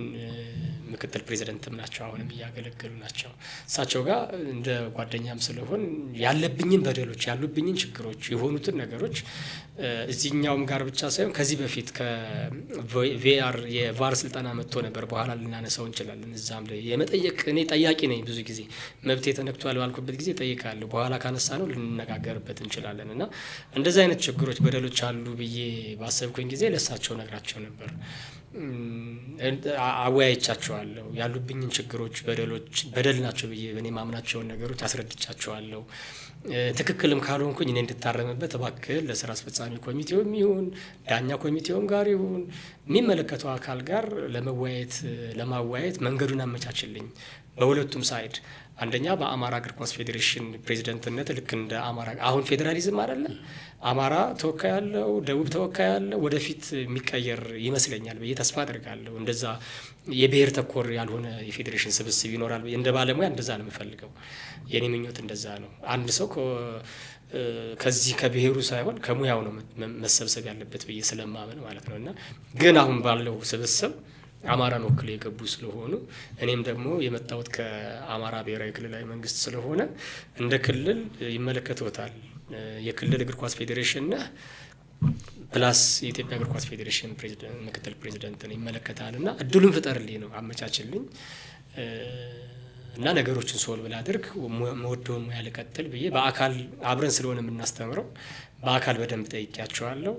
Speaker 1: ምክትል ፕሬዚዳንትም ናቸው። አሁንም እያገለገሉ ናቸው። እሳቸው ጋር እንደ ጓደኛም ስለሆን ያለብኝን በደሎች ያሉብኝን ችግሮች የሆኑትን ነገሮች እዚህኛውም ጋር ብቻ ሳይሆን ከዚህ በፊት ከቪአር የቫር ስልጠና መጥቶ ነበር። በኋላ ልናነሳው እንችላለን። እዛም ላይ የመጠየቅ እኔ ጠያቂ ነኝ። ብዙ ጊዜ መብቴ ተነክቷል ባልኩበት ጊዜ ጠይቃለሁ። በኋላ ካነሳ ነው ልንነጋገርበት እንችላለን። እና እንደዚህ አይነት ችግሮች በደሎች አሉ ብዬ ባሰብኩኝ ጊዜ ለእሳቸው ነግራቸው ነበር። አወያይቻቸዋለሁ። ያሉብኝን ችግሮች በደል ናቸው ብዬ እኔ ማምናቸውን ነገሮች አስረድቻቸዋለሁ። ትክክልም ካልሆንኩኝ እኔ እንድታረምበት እባክህ ለስራ አስፈጻሚ ኮሚቴውም ይሁን ዳኛ ኮሚቴውም ጋር ይሁን የሚመለከተው አካል ጋር ለማወያየት መንገዱን አመቻችልኝ። በሁለቱም ሳይድ አንደኛ በአማራ እግር ኳስ ፌዴሬሽን ፕሬዚደንትነት ልክ እንደ አማራ አሁን ፌዴራሊዝም አይደለ? አማራ ተወካይ ያለው፣ ደቡብ ተወካይ ያለው ወደፊት የሚቀየር ይመስለኛል ብዬ ተስፋ አድርጋለሁ። እንደዛ የብሔር ተኮር ያልሆነ የፌዴሬሽን ስብስብ ይኖራል እንደ ባለሙያ እንደዛ ነው የምፈልገው። የኔ ምኞት እንደዛ ነው። አንድ ሰው ከዚህ ከብሔሩ ሳይሆን ከሙያው ነው መሰብሰብ ያለበት ብዬ ስለማመን ማለት ነው። እና ግን አሁን ባለው ስብስብ አማራን ወክለው የገቡ ስለሆኑ እኔም ደግሞ የመጣሁት ከአማራ ብሔራዊ ክልላዊ መንግስት ስለሆነ እንደ ክልል ይመለከተውታል። የክልል እግር ኳስ ፌዴሬሽን ፕላስ የኢትዮጵያ እግር ኳስ ፌዴሬሽን ምክትል ፕሬዚደንትን ይመለከታል እና እድሉን ፍጠርልኝ ነው አመቻችልኝ እና ነገሮችን ሶልቭ ላድርግ መወደውን ሙያ ልቀጥል ብዬ በአካል አብረን ስለሆነ የምናስተምረው በአካል በደንብ ጠይቄያቸዋለሁ።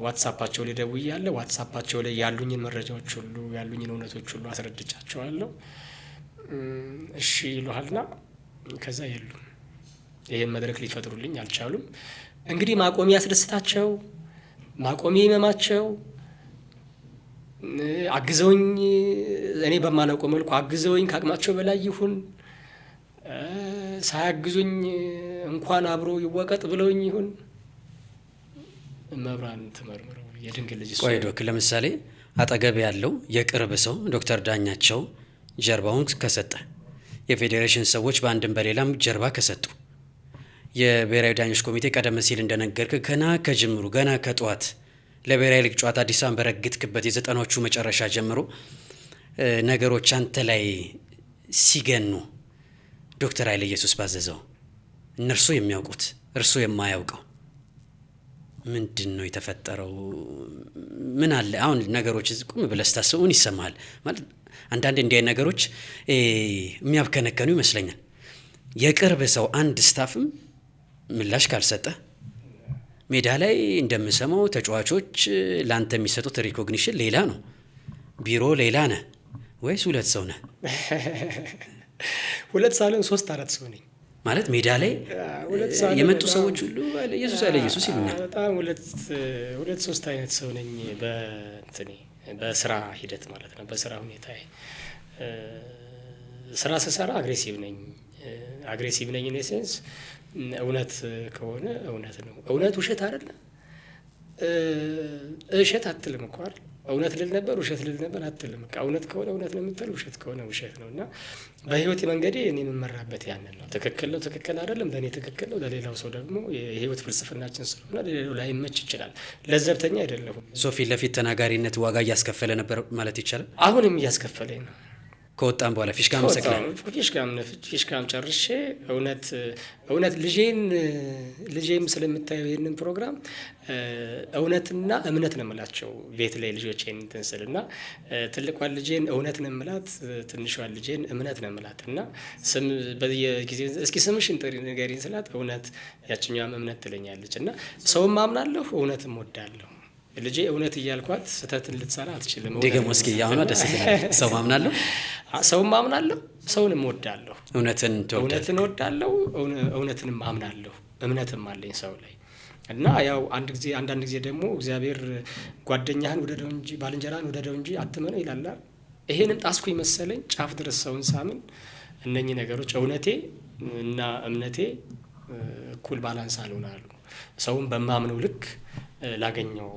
Speaker 1: ዋትሳፓቸው ላይ ደውያለሁ። ዋትሳፓቸው ላይ ያሉኝን መረጃዎች ሁሉ ያሉኝን እውነቶች ሁሉ አስረድቻቸዋለሁ። እሺ ይሉሃልና ከዛ የሉም። ይሄን መድረክ ሊፈጥሩልኝ አልቻሉም። እንግዲህ ማቆሚ ያስደስታቸው ማቆሚ ይመማቸው አግዘውኝ እኔ በማላውቀው መልኩ አግዘውኝ ከአቅማቸው በላይ ይሁን ሳያግዙኝ እንኳን አብሮ ይወቀጥ ብለውኝ ይሁን መብራን ተመርምረው የድንግል ልጅ
Speaker 2: ቆይ ዶክ፣ ለምሳሌ አጠገብ ያለው የቅርብ ሰው ዶክተር ዳኛቸው ጀርባውን ከሰጠ፣ የፌዴሬሽን ሰዎች በአንድም በሌላም ጀርባ ከሰጡ፣ የብሔራዊ ዳኞች ኮሚቴ ቀደም ሲል እንደነገርክ ገና ከጅምሩ ገና ከጠዋት ለብሔራዊ ሊግ ጨዋታ አዲስ አበባን በረግጥክበት የ90ዎቹ መጨረሻ ጀምሮ ነገሮች አንተ ላይ ሲገኑ ዶክተር ኃይለ ኢየሱስ ባዘዘው እነርሱ የሚያውቁት እርሱ የማያውቀው ምንድን ነው የተፈጠረው? ምን አለ አሁን ነገሮች ቁም ብለህ ስታስብ ምን ይሰማሃል? ማለት አንዳንዴ እንዲህ አይነት ነገሮች የሚያብከነከኑ ይመስለኛል። የቅርብ ሰው አንድ ስታፍም ምላሽ ካልሰጠ ሜዳ ላይ እንደምሰማው ተጫዋቾች ለአንተ የሚሰጡት ሪኮግኒሽን ሌላ ነው። ቢሮ ሌላ ነህ ወይስ ሁለት ሰው ነህ?
Speaker 1: ሁለት ሳልሆን 3-4 ሰው ነኝ።
Speaker 2: ማለት ሜዳ ላይ የመጡ ሰዎች ሁሉ ኃይለ ኢየሱስ ኃይለ ኢየሱስ ይሉኛል።
Speaker 1: በጣም ሁለት ሶስት አይነት ሰው ነኝ በስራ ሂደት ማለት ነው። በስራ ሁኔታ ስራ ስሰራ አግሬሲቭ ነኝ ኢን ሴንስ እውነት ከሆነ እውነት ነው። እውነት ውሸት አይደለም። እሸት አትልም እኮ አይደል? እውነት ልል ነበር ውሸት ልል ነበር አትልም። በቃ እውነት ከሆነ እውነት ነው የምትለው፣ ውሸት ከሆነ ውሸት ነው። እና በህይወት መንገዴ እኔ የምመራበት ያንን ነው። ትክክል ነው ትክክል አይደለም፣ ለእኔ ትክክል ነው፣ ለሌላው ሰው ደግሞ የህይወት ፍልስፍናችን ስለሆነ ለሌላው ላይመች ይችላል። ለዘብተኛ አይደለሁም።
Speaker 2: ፊት ለፊት ተናጋሪነት ዋጋ እያስከፈለ ነበር ማለት ይቻላል።
Speaker 1: አሁንም እያስከፈለኝ ነው።
Speaker 2: ከወጣም በኋላ
Speaker 1: ፊሽካም ጨርሼ እውነት ልጄም ስለምታየው ይህንን ፕሮግራም እውነትና እምነት ነው የምላቸው። ቤት ላይ ልጆቼን እንትን ስል እና ትልቋን ልጄን እውነት ነው የምላት፣ ትንሿን ልጄን እምነት ነው የምላት እና ስም በየጊዜ እስኪ ስምሽን ጥሪ ንገሪኝ ስላት እውነት፣ ያችኛዋም እምነት ትለኛለች። እና ሰውም አምናለሁ እውነትም ወዳለሁ። ልጄ እውነት እያልኳት ስህተትን ልትሰራ አትችልም።
Speaker 2: ደግሞ እስኪ ያሁኑ ደስ ይላል። ሰው ማምናለሁ፣
Speaker 1: ሰውም አምናለሁ፣ ሰውንም እወዳለሁ።
Speaker 2: እውነትን
Speaker 1: እወዳለሁ፣ እውነትንም አምናለሁ። እምነትም አለኝ ሰው ላይ እና ያው አንዳንድ ጊዜ ደግሞ እግዚአብሔር ጓደኛህን ውደደው እንጂ ባልንጀራህን ውደደው እንጂ አትመነው ይላል። ይሄንም ጣስኩኝ መሰለኝ ጫፍ ድረስ ሰውን ሳምን እነኚህ ነገሮች እውነቴ እና እምነቴ እኩል ባላንስ አልሆናሉ። ሰውን በማምነው ልክ ላገኘው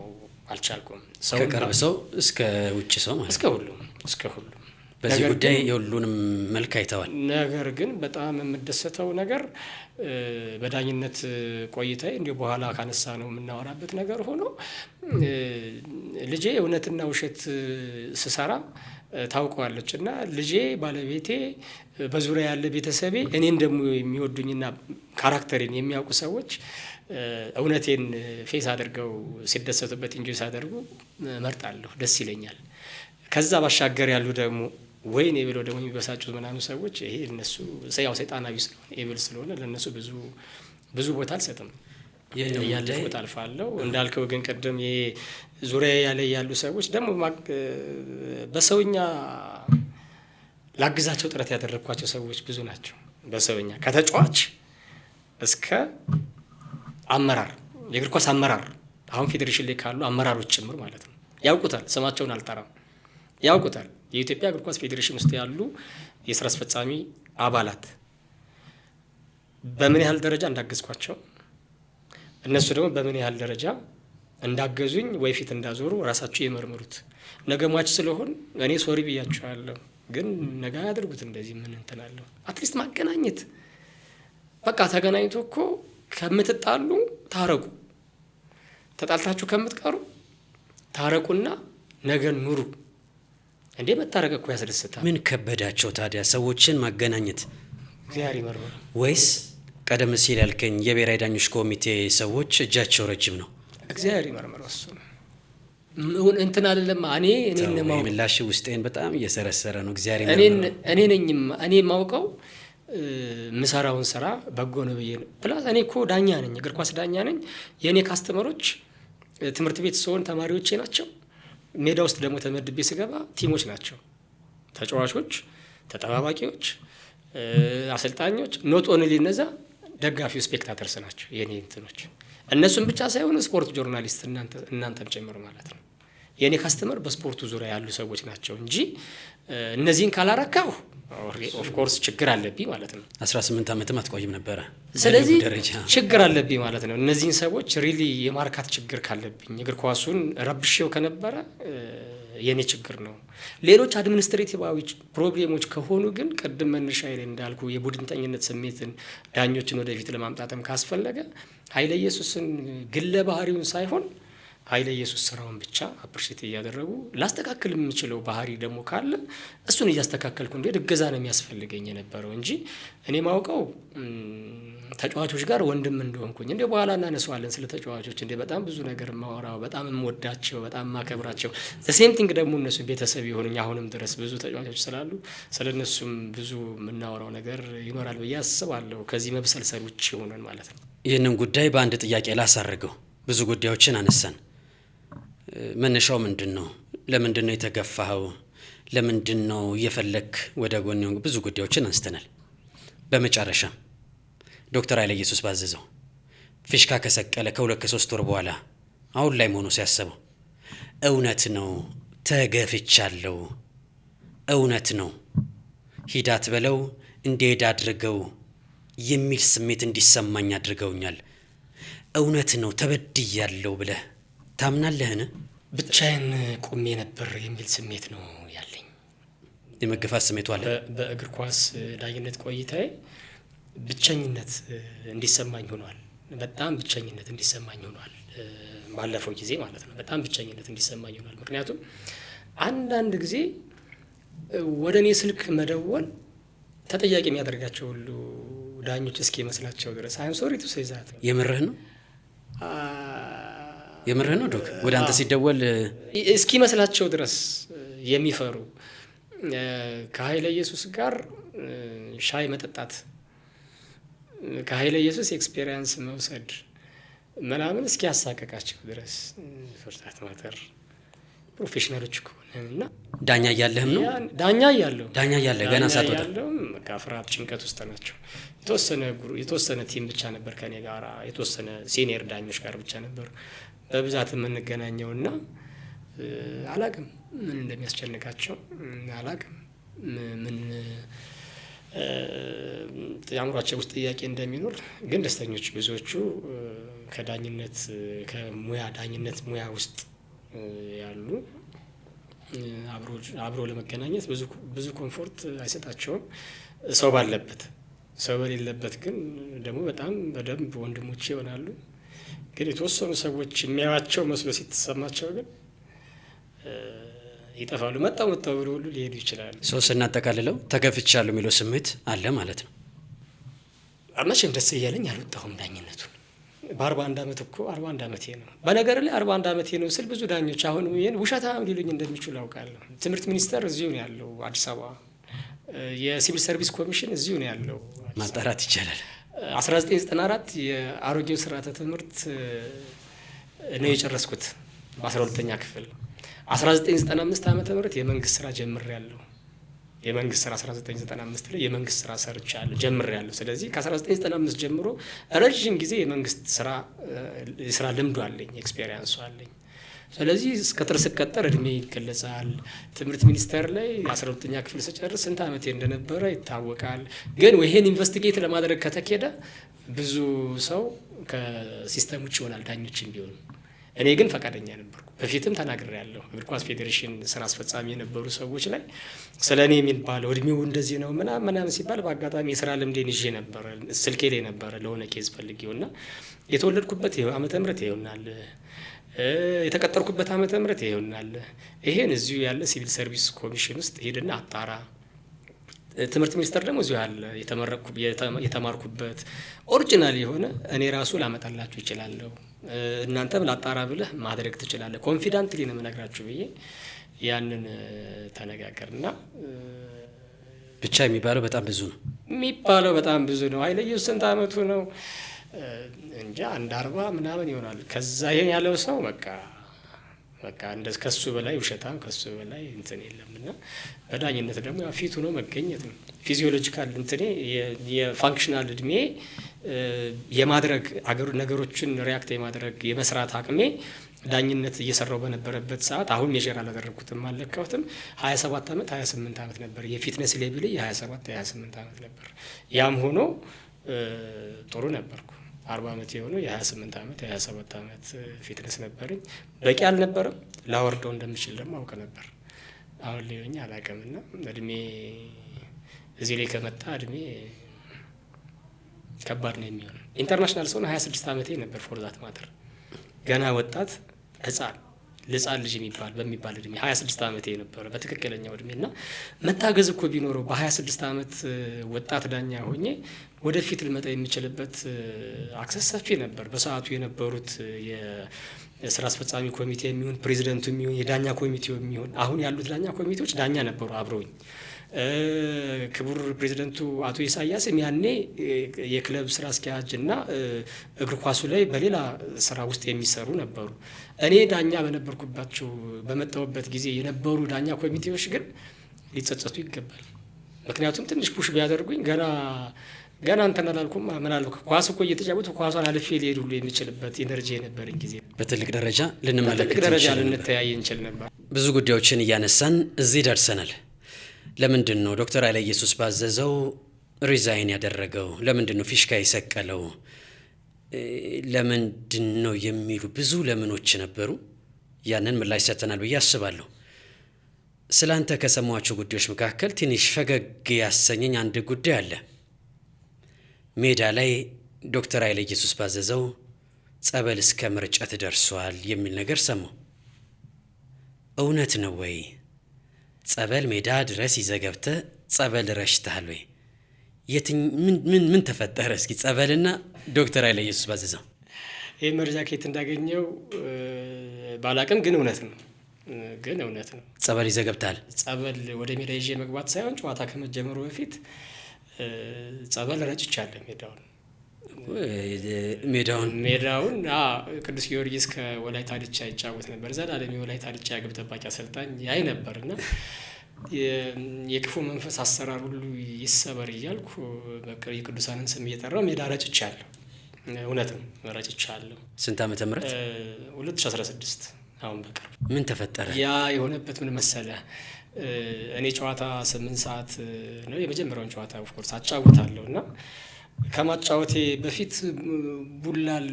Speaker 1: አልቻልኩም።
Speaker 2: ከቅርብ ሰው እስከ ውጭ ሰው ማለት
Speaker 1: እስከ ሁሉም
Speaker 2: በዚህ ጉዳይ የሁሉንም መልክ አይተዋል።
Speaker 1: ነገር ግን በጣም የምደሰተው ነገር በዳኝነት ቆይታዬ እንዲሁ በኋላ ካነሳ ነው የምናወራበት ነገር ሆኖ ልጄ እውነትና ውሸት ስሰራ ታውቀዋለች እና ልጄ፣ ባለቤቴ፣ በዙሪያ ያለ ቤተሰቤ እኔን ደግሞ የሚወዱኝና ካራክተሬን የሚያውቁ ሰዎች እውነቴን ፌስ አድርገው ሲደሰቱበት እንጆይ ሳደርጉ መርጣለሁ፣ ደስ ይለኛል። ከዛ ባሻገር ያሉ ደግሞ ወይኔ ብለው ደግሞ የሚበሳጩት ምናምን ሰዎች ይሄ እነሱ ያው ሰይጣናዊ ስለሆነ ኤብል ስለሆነ ለእነሱ ብዙ ቦታ አልሰጥም፣ ያለፉት አልፋለሁ። እንዳልከው ግን ቅድም ይሄ ዙሪያ ያሉ ሰዎች ደግሞ በሰውኛ ላግዛቸው ጥረት ያደረግኳቸው ሰዎች ብዙ ናቸው። በሰውኛ ከተጫዋች እስከ አመራር፣ የእግር ኳስ አመራር አሁን ፌዴሬሽን ላይ ካሉ አመራሮች ጭምር ማለት ነው። ያውቁታል፣ ስማቸውን አልጠራም፣ ያውቁታል። የኢትዮጵያ እግር ኳስ ፌዴሬሽን ውስጥ ያሉ የስራ አስፈጻሚ አባላት በምን ያህል ደረጃ እንዳገዝኳቸው፣ እነሱ ደግሞ በምን ያህል ደረጃ እንዳገዙኝ ወይ ፊት እንዳዞሩ ራሳቸው የመርምሩት። ነገ ሟች ስለሆን እኔ ሶሪ ብያቸዋለሁ፣ ግን ነገ ያድርጉት እንደዚህ ምን እንትላለሁ። አትሊስት ማገናኘት በቃ ተገናኝቶ እኮ ከምትጣሉ ታረቁ፣ ተጣልታችሁ ከምትቀሩ ታረቁና ነገን ኑሩ። እንዴ መታረቅ እኮ ያስደስታል።
Speaker 2: ምን ከበዳቸው ታዲያ ሰዎችን ማገናኘት?
Speaker 1: እግዚአብሔር ይመርምር።
Speaker 2: ወይስ ቀደም ሲል ያልከኝ የብሔራዊ ዳኞች ኮሚቴ ሰዎች እጃቸው ረጅም ነው?
Speaker 1: እግዚአብሔር ይመርምረው። እሱ ነው እንትን አይደለም። እኔ
Speaker 2: ምላሽ ውስጤን በጣም እየሰረሰረ ነው። እግዚአብሔር ይመርምረው።
Speaker 1: እኔ የማውቀው ምሰራውን ስራ በጎ ነው ብዬ ነው። ፕላስ እኔ እኮ ዳኛ ነኝ፣ እግር ኳስ ዳኛ ነኝ። የእኔ ካስተመሮች ትምህርት ቤት ስሆን ተማሪዎቼ ናቸው። ሜዳ ውስጥ ደግሞ ተመድቤ ስገባ ቲሞች ናቸው። ተጫዋቾች፣ ተጠባባቂዎች፣ አሰልጣኞች ኖት ኦንሊ እነዛ ደጋፊው ስፔክታተርስ ናቸው የኔ እንትኖች። እነሱም ብቻ ሳይሆን ስፖርት ጆርናሊስት እናንተም ጭምር ማለት ነው። የኔ ካስተመር በስፖርቱ ዙሪያ ያሉ ሰዎች ናቸው እንጂ እነዚህን ካላረካሁ ኦፍ ኮርስ ችግር አለብኝ ማለት ነው።
Speaker 2: 18 ዓመትም አትቆይም ነበረ።
Speaker 1: ስለዚህ ችግር አለብኝ ማለት ነው። እነዚህን ሰዎች ሪሊ የማርካት ችግር ካለብኝ እግር ኳሱን ረብሼው ከነበረ የኔ ችግር ነው። ሌሎች አድሚኒስትሬቲቫዊ ፕሮብሌሞች ከሆኑ ግን ቅድም መነሻ ላይ እንዳልኩ የቡድንተኝነት ስሜትን ዳኞችን ወደፊት ለማምጣትም ካስፈለገ ኃይለ ኢየሱስን ግለ ባህሪውን ሳይሆን ኃይለ ኢየሱስ ስራውን ብቻ አፕሪሼት እያደረጉ ላስተካክል የምችለው ባህሪ ደግሞ ካለ እሱን እያስተካከልኩ እንዴት እገዛ ነው የሚያስፈልገኝ የነበረው እንጂ እኔ ማውቀው ተጫዋቾች ጋር ወንድም እንደሆንኩኝ እንደ በኋላ እናነሳዋለን ስለ ተጫዋቾች እንደ በጣም ብዙ ነገር ማወራው በጣም የምወዳቸው በጣም ማከብራቸው ሴም ቲንግ ደግሞ እነሱ ቤተሰብ ይሆኑኝ አሁንም ድረስ ብዙ ተጫዋቾች ስላሉ ስለነሱም ብዙ የምናወራው ነገር ይኖራል ብዬ አስባለሁ። ከዚህ መብሰልሰል ውጭ ሆነን ማለት ነው።
Speaker 2: ይህንን ጉዳይ በአንድ ጥያቄ ላሳርገው። ብዙ ጉዳዮችን አነሳን። መነሻው ምንድን ነው? ለምንድን ነው የተገፋኸው? ለምንድን ነው እየፈለክ ወደ ጎን? ብዙ ጉዳዮችን አንስተናል። በመጨረሻ ዶክተር ኃይለ ኢየሱስ ባዘዘው ፊሽካ ከሰቀለ ከ2-3 ወር በኋላ አሁን ላይ መሆኑ ሲያስበው እውነት ነው ተገፍቻለሁ፣ እውነት ነው ሂዳት በለው እንዲሄድ አድርገው የሚል ስሜት እንዲሰማኝ አድርገውኛል፣ እውነት ነው ተበድያለሁ ብለህ ታምናለህን?
Speaker 1: ብቻዬን ቆሜ ነበር የሚል ስሜት ነው ያለኝ።
Speaker 2: የመገፋት ስሜቱ አለ።
Speaker 1: በእግር ኳስ ዳኝነት ቆይታዬ ብቸኝነት እንዲሰማኝ ሆኗል። በጣም ብቸኝነት እንዲሰማኝ ሆኗል። ባለፈው ጊዜ ማለት ነው። በጣም ብቸኝነት እንዲሰማኝ ሆኗል። ምክንያቱም አንዳንድ ጊዜ ወደ እኔ ስልክ መደወል ተጠያቂ የሚያደርጋቸው ሁሉ ዳኞች እስኪ መስላቸው ድረስ አይም ሶሪ ቱ ሴይ ዛት
Speaker 2: የምርህ ነው የምርህ ነው ዶክ ወደ አንተ ሲደወል
Speaker 1: እስኪ መስላቸው ድረስ የሚፈሩ ከኃይለ ኢየሱስ ጋር ሻይ መጠጣት ከኃይለ ኢየሱስ ኤክስፔሪየንስ መውሰድ ምናምን እስኪ ያሳቀቃቸው ድረስ ፍርታት ማተር ፕሮፌሽናሎች ከሆነና
Speaker 2: ዳኛ እያለህም ነው
Speaker 1: ዳኛ እያለሁ
Speaker 2: ገና ሳትወጣ
Speaker 1: ፍርሃት ጭንቀት ውስጥ ናቸው። የተወሰነ ቲም ብቻ ነበር ከኔ ጋር የተወሰነ ሲኒየር ዳኞች ጋር ብቻ ነበር በብዛት የምንገናኘውና አላቅም ምን እንደሚያስጨንቃቸው አላቅም ምን አእምሯቸው ውስጥ ጥያቄ እንደሚኖር ግን ደስተኞች ብዙዎቹ ከዳኝነት ዳኝነት ሙያ ውስጥ ያሉ አብሮ ለመገናኘት ብዙ ኮምፎርት አይሰጣቸውም። ሰው ባለበት ሰው በሌለበት ግን ደግሞ በጣም በደንብ ወንድሞቼ ይሆናሉ። ግን የተወሰኑ ሰዎች የሚያዩዋቸው መስሎ ሲተሰማቸው ግን ይጠፋሉ። መጣው ብሎ ሁሉ ሊሄዱ ይችላሉ።
Speaker 2: ሰው ስናጠቃልለው ተገፍቻለሁ የሚለው ስሜት አለ ማለት ነው።
Speaker 1: መቼም ደስ እያለኝ አልወጣሁም ዳኝነቱን። በ41 ዓመት እኮ 41 ዓመቴ ነው። በነገር ላይ 41 ዓመቴ ነው ስል ብዙ ዳኞች አሁን ይሄን ውሸታም ሊሉኝ እንደሚችሉ አውቃለሁ። ትምህርት ሚኒስቴር እዚሁ ነው ያለው አዲስ አበባ። የሲቪል ሰርቪስ ኮሚሽን እዚሁ ነው ያለው።
Speaker 2: ማጣራት ይቻላል።
Speaker 1: 1994 የአሮጌው ስርዓተ ትምህርት ነው የጨረስኩት በ12ኛ ክፍል። 1995 ዓመተ ምህረት የመንግስት ስራ ጀምሬያለሁ። የመንግስት ስራ 1995 ላይ የመንግስት ስራ ሰርቻለሁ ጀምሬያለሁ። ስለዚህ ከ1995 ጀምሮ ረጅም ጊዜ የመንግስት ስራ ልምዱ አለኝ፣ ኤክስፔሪየንሱ አለኝ። ስለዚህ ስቀጠር እድሜ ይገለጻል። ትምህርት ሚኒስቴር ላይ 12ኛ ክፍል ስጨርስ ስንት ዓመቴ እንደነበረ ይታወቃል። ግን ይሄን ኢንቨስቲጌት ለማድረግ ከተኬደ ብዙ ሰው ከሲስተም ውጭ ይሆናል ዳኞችም ቢሆኑ። እኔ ግን ፈቃደኛ ነበርኩ። በፊትም ተናግሬያለሁ። እግር ኳስ ፌዴሬሽን ስራ አስፈጻሚ የነበሩ ሰዎች ላይ ስለ እኔ የሚባለው እድሜው እንደዚህ ነው ምናምን ሲባል በአጋጣሚ የስራ ልምዴን ይዤ ነበረ፣ ስልኬ ላይ ነበረ ለሆነ ኬዝ ፈልጌውና የተወለድኩበት ዓመተ ምህረት ይሆናል፣ የተቀጠርኩበት ዓመተ ምህረት ይሆናል። ይሄን እዚሁ ያለ ሲቪል ሰርቪስ ኮሚሽን ውስጥ ሄድና አጣራ። ትምህርት ሚኒስቴር ደግሞ እዚሁ ያለ የተማርኩበት ኦሪጂናል የሆነ እኔ ራሱ ላመጣላችሁ ይችላለሁ፣ እናንተም ላጣራ ብለህ ማድረግ ትችላለህ፣ ኮንፊደንትሊ ነው የምነግራችሁ ብዬ ያንን ተነጋገርና
Speaker 2: ብቻ የሚባለው በጣም ብዙ ነው። ኃይለ ኢየሱስ ስንት ዓመቱ ነው እንጃ፣ አንድ 40 ምናምን ይሆናል። ከዛ ይሄን ያለው ሰው በቃ እንደዚህ ከሱ በላይ ውሸታም ከሱ በላይ እንትን የለምና በዳኝነት ደግሞ ፊቱ ነው መገኘት ነው። ፊዚዮሎጂካል እንትኔ የፋንክሽናል እድሜ
Speaker 1: የማድረግ ነገሮችን ሪያክት የማድረግ የመስራት አቅሜ ዳኝነት እየሰራው በነበረበት ሰዓት አሁን ሜዥር አላደረግኩትም አልለካሁትም 27 ዓመት 28 ዓመት ነበር የፊትነስ ሌቭል የ27 28 ዓመት ነበር። ያም ሆኖ ጥሩ ነበርኩ። 40 ዓመት የሆነው የ28 ዓመት የ27 ዓመት ፊትነስ ነበረኝ። በቂ አልነበረም፣ ላወርደው እንደምችል ደግሞ አውቅ ነበር። አሁን ሊሆኝ አላውቅምና እድሜ እዚህ ላይ ከመጣ እድሜ ከባድ ነው የሚሆነው። ኢንተርናሽናል ሰው 26 ዓመቴ ነበር ፎር ዛት ማተር ገና ወጣት ህፃን ልጅ በሚባል እድሜ 26 ዓመቴ ነበረ በትክክለኛው እድሜና መታገዝ እኮ ቢኖረው በ26 ዓመት ወጣት ዳኛ ሆኜ ወደፊት ልመጣ የሚችልበት አክሰስ ሰፊ ነበር። በሰዓቱ የነበሩት የስራ አስፈጻሚ ኮሚቴ የሚሆን ፕሬዚደንቱ የሚሆን የዳኛ ኮሚቴው የሚሆን አሁን ያሉት ዳኛ ኮሚቴዎች ዳኛ ነበሩ አብረውኝ። ክቡር ፕሬዚደንቱ አቶ ኢሳያስም ያኔ የክለብ ስራ አስኪያጅ እና እግር ኳሱ ላይ በሌላ ስራ ውስጥ የሚሰሩ ነበሩ። እኔ ዳኛ በመጣሁበት ጊዜ የነበሩ ዳኛ ኮሚቴዎች ግን ሊጸጸቱ ይገባል። ምክንያቱም ትንሽ ፑሽ ቢያደርጉኝ ገና እንትን አላልኩም። ምናልባት ኳስ እኮ እየተጫወቱ ኳሷን አልፌ ሊሄድ ሁሉ የሚችልበት ኢነርጂ የነበረኝ ጊዜ
Speaker 2: በትልቅ ደረጃ
Speaker 1: ልንተያይ እንችል ነበር።
Speaker 2: ብዙ ጉዳዮችን እያነሳን እዚህ ደርሰናል። ለምንድን ነው ዶክተር ኃይለ ኢየሱስ ባዘዘው ሪዛይን ያደረገው? ለምንድን ነው ፊሽካ የሰቀለው? ለምንድን ነው የሚሉ ብዙ ለምኖች ነበሩ። ያንን ምላሽ ሰጥተናል ብዬ አስባለሁ። ስላንተ ከሰማኋቸው ጉዳዮች መካከል ትንሽ ፈገግ ያሰኘኝ አንድ ጉዳይ አለ። ሜዳ ላይ ዶክተር ኃይለ ኢየሱስ ባዘዘው ጸበል እስከ መርጨት ደርሷል የሚል ነገር ሰማሁ። እውነት ነው ወይ? ጸበል ሜዳ ድረስ ይዘገብተህ ጸበል ረሽተሃል ወይ? ምን ተፈጠረ? እስኪ ጸበልና ዶክተር ኃይለ ኢየሱስ ባዘዘው
Speaker 1: ይህ መረጃ ከየት እንዳገኘው ባላቅም ግን እውነት ነው።
Speaker 2: ጸበል ይዘገብታል።
Speaker 1: ጸበል ወደ ሜዳ ይዤ መግባት ሳይሆን ጨዋታ ከመጀመሩ በፊት ጸበል ረጭቻለሁ። ሜዳውን ቅዱስ ጊዮርጊስ ከወላይታ ዲቻ ይጫወት ነበር። ዘላለም የወላይታ ዲቻ ግብ ጠባቂ አሰልጣኝ ያይ ነበርና የክፉ መንፈስ አሰራር ሁሉ ይሰበር እያልኩ የቅዱሳንን ስም እየጠራው ሜዳ ረጭቻለሁ። እውነትም ረጭቻለሁ።
Speaker 2: ስንት ዓመተ ምህረት?
Speaker 1: 2016 አሁን በቅርብ።
Speaker 2: ምን ተፈጠረ?
Speaker 1: ያ የሆነበት ምን መሰለ? እኔ ጨዋታ 8 ሰዓት ነው የመጀመሪያውን ጨዋታ ኦፍኮርስ አጫውታለሁ እና ከማጫወቴ በፊት ቡላል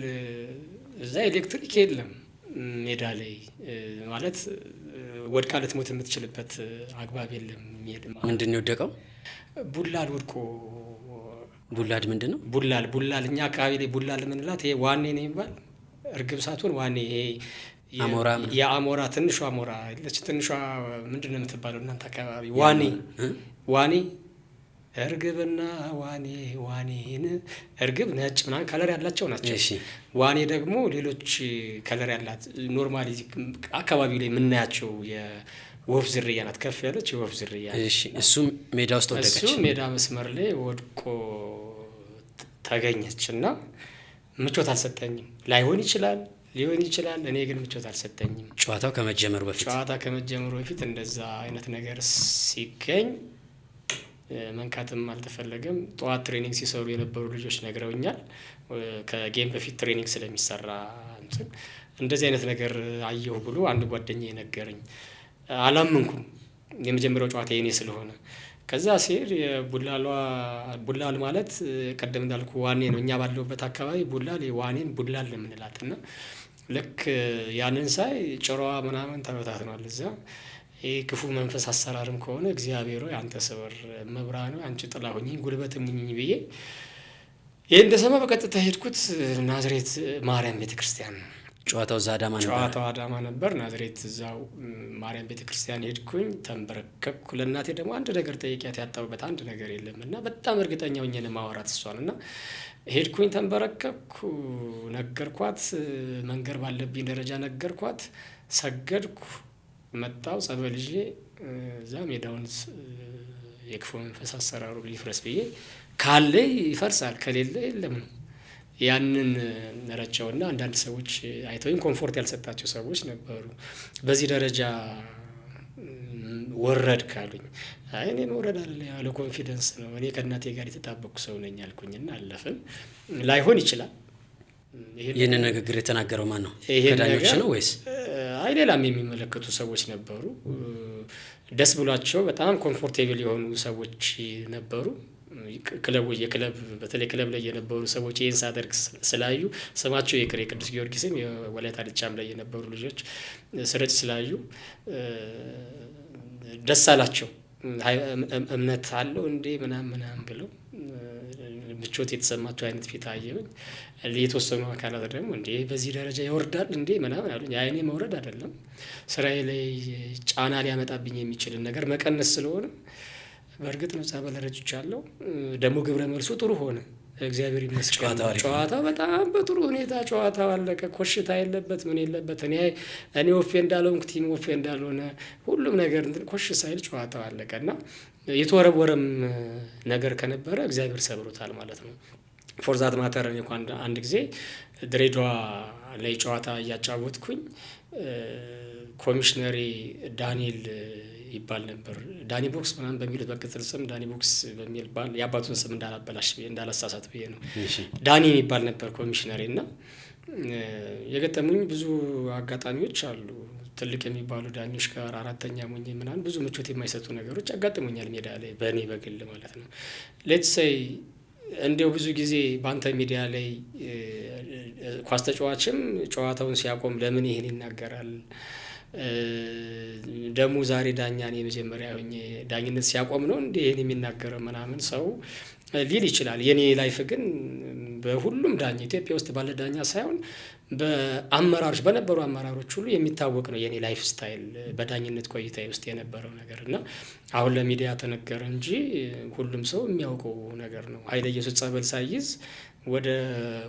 Speaker 1: እዛ ኤሌክትሪክ የለም ሜዳ ላይ ማለት ወድቃ ልትሞት የምትችልበት አግባብ የለም።
Speaker 2: ምንድን ነው የወደቀው?
Speaker 1: ቡላል ወድቆ።
Speaker 2: ቡላድ ምንድን ነው?
Speaker 1: ቡላል እኛ አካባቢ ላይ ቡላል የምንላት ይሄ ዋኔ ነው የሚባል እርግብ ሳትሆን ዋኔ ይሄ
Speaker 2: አሞራ
Speaker 1: የአሞራ ትንሿ አሞራ ትንሿ ምንድን ነው የምትባለው እናንተ አካባቢ? ዋኔ እርግብና ዋኔን እርግብ ነጭ ምናምን ከለር ያላቸው ናቸው። ዋኔ ደግሞ ሌሎች ከለር ያላት ኖርማሊ አካባቢው ላይ የምናያቸው የወፍ ዝርያ ናት። ከፍ ያለች የወፍ ዝርያ።
Speaker 2: እሱ ሜዳ ውስጥ ወደቀች።
Speaker 1: እሱ ሜዳ መስመር ላይ ወድቆ ተገኘች እና ምቾት አልሰጠኝም። ሊሆን ይችላል። እኔ ግን ምቾት አልሰጠኝም።
Speaker 2: ጨዋታ ከመጀመሩ
Speaker 1: በፊት እንደዛ አይነት ነገር ሲገኝ መንካትም አልተፈለገም። ጠዋት ትሬኒንግ ሲሰሩ የነበሩ ልጆች ነግረውኛል። ከጌም በፊት ትሬኒንግ ስለሚሰራ እንደዚህ አይነት ነገር አየሁ ብሎ አንድ ጓደኛዬ ነገረኝ። አላመንኩም። የመጀመሪያው ጨዋታ የኔ ስለሆነ ከዛ ሲሄድ ቡላል ማለት ቀደም እንዳልኩ ዋኔ ነው። እኛ ባለውበት አካባቢ ቡላል ዋኔን ቡላል ለምንላት እና ልክ ያንን ሳይ ጭሯ ምናምን ተበታትኗል እዛ። ይህ ክፉ መንፈስ አሰራርም ከሆነ እግዚአብሔር ሆይ አንተ ስበር፣ መብርሃን ሆይ አንቺ ጥላ ሁኚኝ፣ ጉልበት ሙኝኝ ብዬ ይህ እንደሰማ በቀጥታ ሄድኩት ናዝሬት ማርያም ቤተክርስቲያን ነው።
Speaker 2: ጨዋታው
Speaker 1: አዳማ ነበር። ናዝሬት እዛው ማርያም ቤተክርስቲያን ሄድኩኝ፣ ተንበረከኩ። ለእናቴ ደግሞ አንድ ነገር ጠይቂያት ያጣሁበት አንድ ነገር የለም እና በጣም እርግጠኛ ሆኜ ነው ማወራት እሷን እና ሄድኩኝ፣ ተንበረከኩ፣ ነገርኳት፣ መንገር ባለብኝ ደረጃ ነገርኳት፣ ሰገድኩ፣ መጣው ጸበል ይዤ እዛ ሜዳውን የክፉ መንፈስ አሰራሩ ሊፍረስ ብዬ ካለ ይፈርሳል ከሌለ የለም ነው። ያንን ነረቸውና አንዳንድ ሰዎች አይተውኝ ኮምፎርት ያልሰጣቸው ሰዎች ነበሩ። በዚህ ደረጃ ወረድ ካሉኝ አይ እኔ መውረድ አይደለም ያለ ኮንፊደንስ ነው እኔ ከእናቴ ጋር የተጣበቅኩ ሰው ነኝ አልኩኝና አለፍን። ላይሆን ይችላል።
Speaker 2: ይህንን ንግግር የተናገረው ማን ነው? ከዳኞች ነው ወይስ?
Speaker 1: አይ ሌላም የሚመለከቱ ሰዎች ነበሩ። ደስ ብሏቸው በጣም ኮምፎርቴብል የሆኑ ሰዎች ነበሩ። የክለብ በተለይ ክለብ ላይ የነበሩ ሰዎች ይህን ሳደርግ ስላዩ ስማቸው የቅዱስ ጊዮርጊስም የወላይታ ድቻም ላይ የነበሩ ልጆች ስረጭ ስላዩ ደስ አላቸው። እምነት አለው እንዴ ምናምን ብለው ምቾት የተሰማቸው አይነት ፊት አየሁኝ። የተወሰኑ አካላት ደግሞ እንዴ በዚህ ደረጃ ይወርዳል እንዴ ምናምን አሉኝ። አይኔ መውረድ አይደለም ስራዬ ላይ ጫና ሊያመጣብኝ የሚችልን ነገር መቀነስ ስለሆነ በእርግጥ ነው ጸበል ረጭቻለሁ። ደግሞ ግብረ መልሱ ጥሩ ሆነ፣ እግዚአብሔር ይመስገን። ጨዋታው በጣም በጥሩ ሁኔታ ጨዋታው አለቀ። ኮሽታ የለበት ምን የለበት። እኔ ወፌ እንዳልሆንኩ ቲም ወፌ እንዳልሆነ ሁሉም ነገር ኮሽ ሳይል ጨዋታው አለቀ እና የተወረወረም ነገር ከነበረ እግዚአብሔር ሰብሮታል ማለት ነው። ፎርዛት ማተር እኔ እንኳን አንድ ጊዜ ድሬዳዋ ላይ ጨዋታ እያጫወትኩኝ ኮሚሽነሪ ዳንኤል ይባል ነበር። ዳኒ ቦክስ ምናምን በሚሉት በቅጽል ስም ዳኒ ቦክስ በሚል ባል የአባቱን ስም እንዳላበላሽ እንዳላሳሳት ብዬ ነው። ዳኒ የሚባል ነበር ኮሚሽነሪ እና የገጠሙኝ ብዙ አጋጣሚዎች አሉ። ትልቅ የሚባሉ ዳኞች ጋር አራተኛ ሞኝ ምናምን ብዙ ምቾት የማይሰጡ ነገሮች ያጋጥሙኛል ሜዳ ላይ በእኔ በግል ማለት ነው። ሌትስ ሴይ እንዲያው ብዙ ጊዜ በአንተ ሚዲያ ላይ ኳስ ተጫዋችም ጨዋታውን ሲያቆም ለምን ይሄን ይናገራል? ደግሞ ዛሬ ዳኛ እኔ መጀመሪያ ሆኜ ዳኝነት ሲያቆም ነው እንዴ ይሄን የሚናገረው ምናምን ሰው ሊል ይችላል። የኔ ላይፍ ግን በሁሉም ዳኛ ኢትዮጵያ ውስጥ ባለ ዳኛ ሳይሆን በአመራሮች በነበሩ አመራሮች ሁሉ የሚታወቅ ነው የኔ ላይፍ ስታይል በዳኝነት ቆይታዬ ውስጥ የነበረው ነገር እና አሁን ለሚዲያ ተነገረ እንጂ ሁሉም ሰው የሚያውቀው ነገር ነው። ኃይለ ኢየሱስ ጸበል ሳይዝ ወደ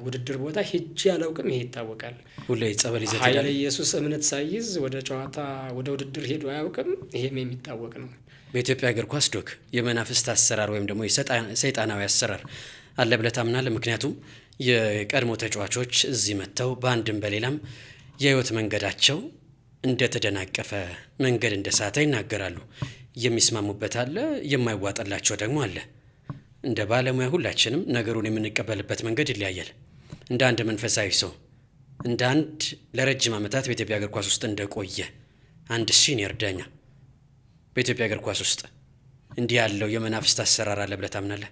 Speaker 1: ውድድር ቦታ ሄጄ አላውቅም። ይሄ ይታወቃል።
Speaker 2: ሁሌ ጸበል ይዘት
Speaker 1: ኃይለ ኢየሱስ እምነት ሳይዝ ወደ ጨዋታ ወደ ውድድር ሄዶ አያውቅም። ይሄም የሚታወቅ ነው።
Speaker 2: በኢትዮጵያ እግር ኳስ ዶክ የመናፍስት አሰራር ወይም ደግሞ የሰይጣናዊ አሰራር አለ ብለህ ታምናለህ? ምክንያቱም የቀድሞ ተጫዋቾች እዚህ መጥተው በአንድም በሌላም የህይወት መንገዳቸው እንደተደናቀፈ መንገድ እንደሳተ ይናገራሉ። የሚስማሙበት አለ፣ የማይዋጠላቸው ደግሞ አለ። እንደ ባለሙያ ሁላችንም ነገሩን የምንቀበልበት መንገድ ይለያያል። እንደ አንድ መንፈሳዊ ሰው እንደ አንድ ለረጅም ዓመታት በኢትዮጵያ እግር ኳስ ውስጥ እንደቆየ አንድ ሲኒየር ዳኛ በኢትዮጵያ እግር ኳስ ውስጥ እንዲህ ያለው የመናፍስት አሰራር አለ ብለህ ታምናለህ?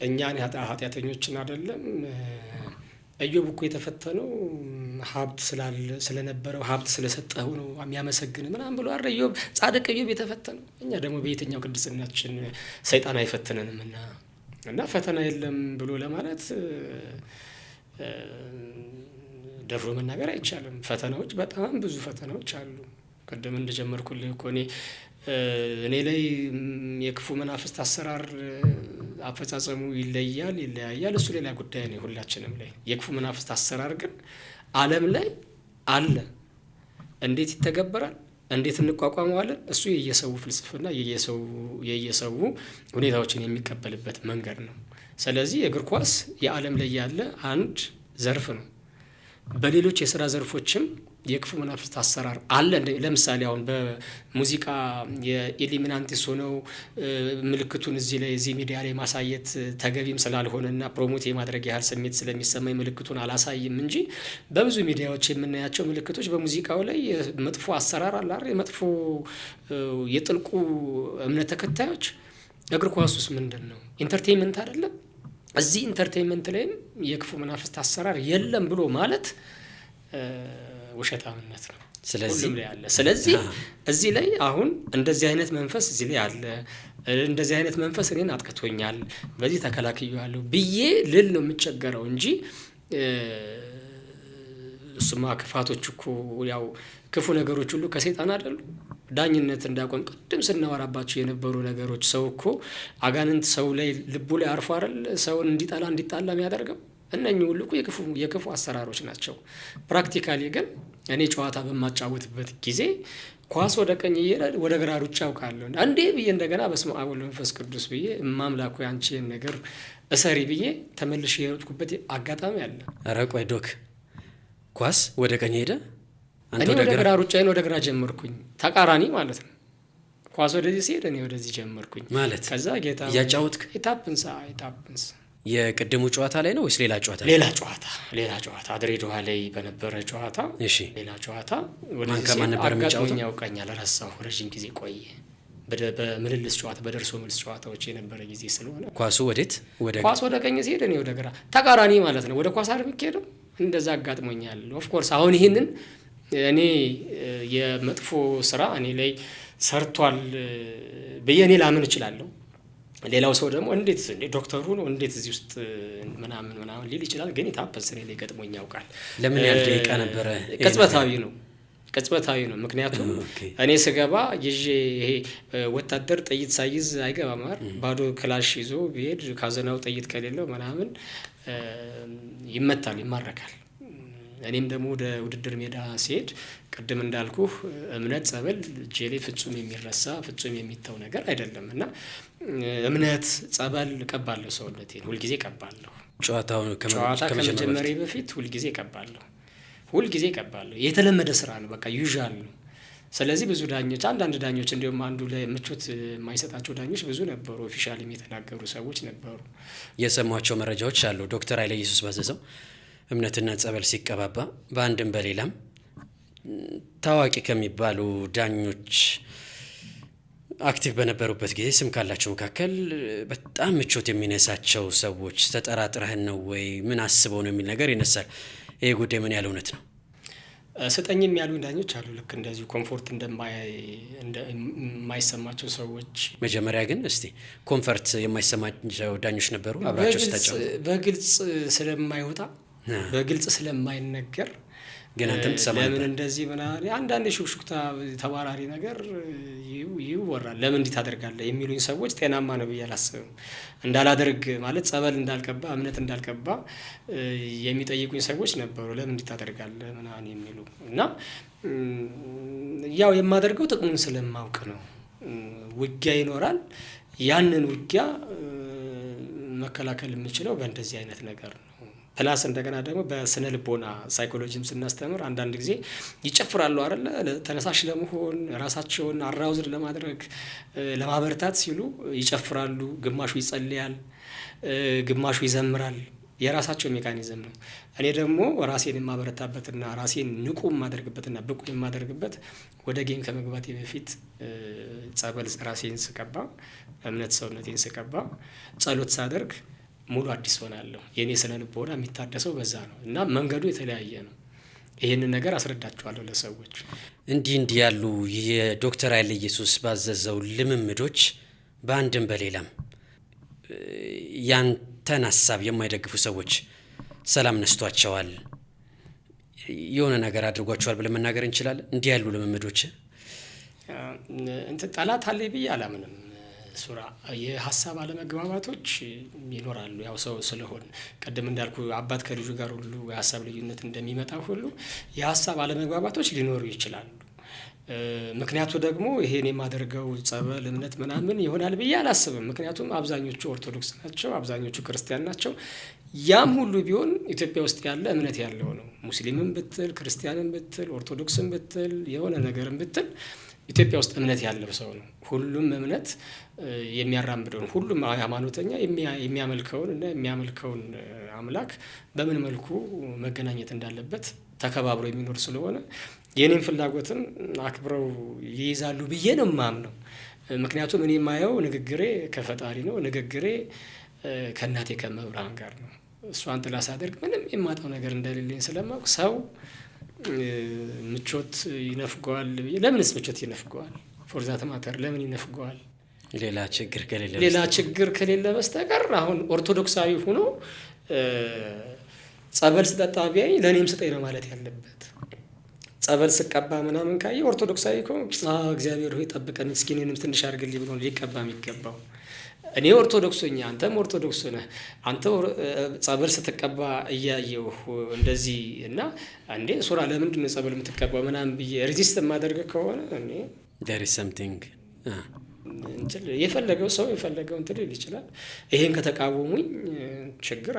Speaker 1: እኛን ኃጢአተኞችን አይደለም። ኢዮብ እኮ የተፈተነው ሀብት ስለነበረው ሀብት ስለሰጠው ነው የሚያመሰግን ምናምን ብሎ አይደል ኢዮብ ጻድቅ ኢዮብ የተፈተነው። እኛ ደግሞ በየትኛው ቅድስናችን ሰይጣን አይፈትነንም እና ፈተና የለም ብሎ ለማለት ደፍሮ መናገር አይቻልም። ፈተናዎች በጣም ብዙ ፈተናዎች አሉ። ቀደም እንደጀመርኩልህ እኮ እኔ ላይ የክፉ መናፍስት አሰራር አፈጻጸሙ ይለያያል። እሱ ሌላ ጉዳይ ነው። ሁላችንም ላይ የክፉ መናፍስት አሰራር ግን ዓለም ላይ አለ። እንዴት ይተገበራል? እንዴት እንቋቋመዋለን? እሱ የየሰው ፍልስፍና የየሰው ሁኔታዎችን የሚቀበልበት መንገድ ነው። ስለዚህ እግር ኳስ የዓለም ላይ ያለ አንድ ዘርፍ ነው። በሌሎች የስራ ዘርፎችም የክፉ መናፍስት አሰራር አለ። ለምሳሌ አሁን በሙዚቃ የኢሉሚናንቲስ ሆነው ምልክቱን እዚህ ሚዲያ ላይ ማሳየት ተገቢም ስላልሆነና ፕሮሞት የማድረግ ያህል ስሜት ስለሚሰማኝ ምልክቱን አላሳይም እንጂ በብዙ ሚዲያዎች የምናያቸው ምልክቶች በሙዚቃው ላይ መጥፎ አሰራር አለ አይደል? መጥፎ የጥልቁ እምነት ተከታዮች እግር ኳስ ውስጥ ምንድን ነው ኢንተርቴይንመንት አይደለም? እዚህ ኢንተርቴይንመንት ላይም የክፉ መናፍስት አሰራር የለም ብሎ ማለት ውሸታምነት ነው። ስለዚህ እዚህ ላይ አሁን እንደዚህ አይነት መንፈስ እዚህ ላይ አለ፣ እንደዚህ አይነት መንፈስ እኔን አጥቅቶኛል፣ በዚህ ተከላክያለሁ ብዬ ልል ነው የምቸገረው እንጂ እሱማ ክፋቶች እኮ ያው ክፉ ነገሮች ሁሉ ከሰይጣን አይደሉ? ዳኝነት እንዳቆም ቅድም ስናወራባቸው የነበሩ ነገሮች ሰው እኮ አጋንንት ሰው ላይ ልቡ ላይ አርፎ አይደል ሰውን እንዲጣላ የሚያደርገው? እነኚህ ሁሉ እኮ የክፉ አሰራሮች ናቸው። ፕራክቲካሊ ግን እኔ ጨዋታ በማጫወትበት ጊዜ ኳስ ወደ ቀኝ እየሄደ ወደ ግራ ሩጫ አውቃለሁ። አንዴ ብዬ እንደገና በስመ አብ ወወልድ ወመንፈስ ቅዱስ ብዬ ማምላኩ ያንቺን ነገር እሰሪ ብዬ ተመልሼ የሮጥኩበት አጋጣሚ አለ።
Speaker 2: ኧረ ቆይ ዶክ፣ ኳስ ወደ ቀኝ ሄደ አንተ
Speaker 1: እኔ ወደ ግራ ሩጫዬን ወደ ግራ ጀመርኩኝ፣ ተቃራኒ ማለት ነው። ኳስ ወደዚህ ሲሄድ እኔ ወደዚህ ጀመርኩኝ
Speaker 2: ማለት
Speaker 1: ከዛ ጌታ
Speaker 2: እያጫወትክ
Speaker 1: ኢታፕንስ
Speaker 2: የቅድሙ ጨዋታ ላይ ነው ወይስ ሌላ ጨዋታ?
Speaker 1: ሌላ ጨዋታ ድሬዳዋ ላይ በነበረ ጨዋታ።
Speaker 2: እሺ
Speaker 1: ሌላ ጨዋታ
Speaker 2: ማን ከማን ነበር የሚጫወተው?
Speaker 1: ያውቃኛል፣ ረሳሁ። ረዥም ጊዜ ቆየ። በምልልስ ጨዋታ በደርሶ መልስ ጨዋታዎች የነበረ ጊዜ ስለሆነ
Speaker 2: ኳሱ ወዴት
Speaker 1: ኳስ ወደ ቀኝ ሲሄድ እኔ ወደ ግራ፣ ተቃራኒ ማለት ነው። ወደ ኳስ አይደል የሚሄደው? እንደዛ አጋጥሞኛል። ኦፍ ኮርስ አሁን ይህንን እኔ የመጥፎ ስራ እኔ ላይ ሰርቷል ብዬ እኔ ላምን እችላለሁ። ሌላው ሰው ደግሞ እንዴት ዶክተሩ ነው እንዴት እዚህ ውስጥ ምናምን ሊል ይችላል። ግን የታፐስ እኔ ላይ ገጥሞኝ ያውቃል።
Speaker 2: ለምን ያህል ደቂቃ ነበረ?
Speaker 1: ቅጽበታዊ ነው። ምክንያቱም እኔ ስገባ ይዤ ይሄ ወታደር ጥይት ሳይዝ አይገባም አይደል? ባዶ ክላሽ ይዞ ቢሄድ ካዘናው ጥይት ከሌለው ምናምን ይመታል፣ ይማረካል። እኔም ደግሞ ወደ ውድድር ሜዳ ሲሄድ ቅድም እንዳልኩህ እምነት ጸበል እጄ ላይ ፍጹም የሚረሳ ፍጹም የሚተው ነገር አይደለም እና እምነት ጸበል ቀባለሁ፣ ሰውነቴን ሁልጊዜ ቀባለሁ። ጨዋታ ከመጀመሪያ በፊት ሁልጊዜ ቀባለሁ። የተለመደ ስራ ነው፣ በቃ ዩዥዋል ነው። ስለዚህ ብዙ ዳኞች፣ አንዳንድ ዳኞች እንዲሁም አንዱ ላይ ምቾት የማይሰጣቸው ዳኞች ብዙ ነበሩ። ኦፊሻልም የተናገሩ ሰዎች ነበሩ።
Speaker 2: የሰሟቸው መረጃዎች አሉ። ዶክተር ኃይለ ኢየሱስ ባዘዘው እምነትና ጸበል ሲቀባባ በአንድም በሌላም ታዋቂ ከሚባሉ ዳኞች አክቲቭ በነበሩበት ጊዜ ስም ካላቸው መካከል በጣም ምቾት የሚነሳቸው ሰዎች ተጠራጥረህን ነው ወይ ምን አስበው ነው የሚል ነገር ይነሳል። ይሄ ጉዳይ ምን ያህል እውነት ነው?
Speaker 1: ስጠኝም ያሉ ዳኞች አሉ፣ ልክ እንደዚሁ ኮምፎርት እንደማይሰማቸው ሰዎች።
Speaker 2: መጀመሪያ ግን እስቲ ኮምፎርት የማይሰማቸው ዳኞች ነበሩ አብራቸው ስታጫው?
Speaker 1: በግልጽ ስለማይወጣ በግልጽ ስለማይነገር
Speaker 2: ግን አንተም ትሰማለህ።
Speaker 1: ለምን እንደዚህ ምናምን አንዳንድ ሹክሹክታ ተባራሪ ነገር ይወራል። ለምን እንዲህ ታደርጋለህ የሚሉኝ ሰዎች ጤናማ ነው ብዬ አላስብም። እንዳላደርግ ማለት ጸበል እንዳልቀባ እምነት እንዳልቀባ የሚጠይቁኝ ሰዎች ነበሩ። ለምን እንዲህ ታደርጋለህ ምናምን የሚሉ እና ያው የማደርገው ጥቅሙን ስለማውቅ ነው። ውጊያ ይኖራል። ያንን ውጊያ መከላከል የምችለው በእንደዚህ አይነት ነገር ነው። ፕላስ እንደገና ደግሞ በስነ ልቦና ሳይኮሎጂም ስናስተምር አንዳንድ ጊዜ ይጨፍራሉ አይደለ? ተነሳሽ ለመሆን ራሳቸውን አራውዝድ ለማድረግ ለማበረታት ሲሉ ይጨፍራሉ። ግማሹ ይጸልያል፣ ግማሹ ይዘምራል። የራሳቸው ሜካኒዝም ነው። እኔ ደግሞ ራሴን የማበረታበትና ራሴን ንቁ የማደርግበትና ብቁ የማደርግበት ወደ ጌም ከመግባቴ በፊት ጸበል ራሴን ስቀባ፣ እምነት ሰውነቴን ስቀባ፣ ጸሎት ሳደርግ ሙሉ አዲስ ሆናለሁ። የኔ ስነ ልቦና የሚታደሰው በዛ ነው እና መንገዱ የተለያየ ነው። ይህንን ነገር አስረዳቸዋለሁ ለሰዎች።
Speaker 2: እንዲህ ያሉ የዶክተር ኃይለ ኢየሱስ ባዘዘው ልምምዶች በአንድም በሌላም ያንተን ሀሳብ የማይደግፉ ሰዎች ሰላም ነስቷቸዋል፣ የሆነ ነገር አድርጓቸዋል ብለን መናገር እንችላለን? እንዲህ ያሉ ልምምዶች
Speaker 1: ጠላት አለ ብዬ አላምንም። ሱራ የሀሳብ አለመግባባቶች ይኖራሉ። ያው ሰው ስለሆን ቅድም እንዳልኩ አባት ከልጁ ጋር ሁሉ የሀሳብ ልዩነት እንደሚመጣ ሁሉ የሀሳብ አለመግባባቶች ሊኖሩ ይችላሉ። ምክንያቱ ደግሞ ይሄን የማደርገው ጸበል እምነት ምናምን ይሆናል ብዬ አላስብም። ምክንያቱም አብዛኞቹ ኦርቶዶክስ ናቸው፣ አብዛኞቹ ክርስቲያን ናቸው። ያም ሁሉ ቢሆን ኢትዮጵያ ውስጥ ያለ እምነት ያለው ነው። ሙስሊምም ብትል ክርስቲያንም ብትል ኦርቶዶክስም ብትል የሆነ ነገርም ብትል ኢትዮጵያ ውስጥ እምነት ያለው ሰው ነው። ሁሉም እምነት የሚያራምደውን ሁሉም ሃይማኖተኛ የሚያመልከውን እና የሚያመልከውን አምላክ በምን መልኩ መገናኘት እንዳለበት ተከባብሮ የሚኖር ስለሆነ የኔን ፍላጎትም አክብረው ይይዛሉ ብዬ ነው የማምነው። ምክንያቱም እኔ የማየው ንግግሬ ከፈጣሪ ነው። ንግግሬ ከእናቴ ከመብርሃን ጋር ነው። እሷን ጥላ ሳደርግ ምንም የማጣው ነገር እንደሌለኝ ስለማውቅ ሰው ምቾት ይነፍገዋል። ለምንስ ምቾት ይነፍገዋል? ፎርዛት ማተር ለምን ይነፍገዋል?
Speaker 2: ሌላ ችግር ከሌለ በስተቀር አሁን ኦርቶዶክሳዊ ሆኖ ጸበል ስጠጣ ቢያይ ለእኔም ስጠኝ ነው ማለት ያለበት። ጸበል ስቀባ ምናምን ካየ ኦርቶዶክሳዊ እግዚአብሔር ሆይ ጠብቀን እስኪ እኔንም ትንሽ አድርግልኝ ብሎ ሊቀባ የሚገባው። እኔ ኦርቶዶክሶኛ አንተም ኦርቶዶክስ ነህ። አንተ ጸበል ስትቀባ እያየሁ እንደዚህ እና እንዴ ሱራ ለምንድን ነው ጸበል የምትቀባው ምናምን ብዬ ሬዚስት የማደርግ ከሆነ እኔ there is something
Speaker 1: የፈለገው ሰው የፈለገው እንትን ሊል ይችላል። ይሄን ከተቃወሙኝ ችግር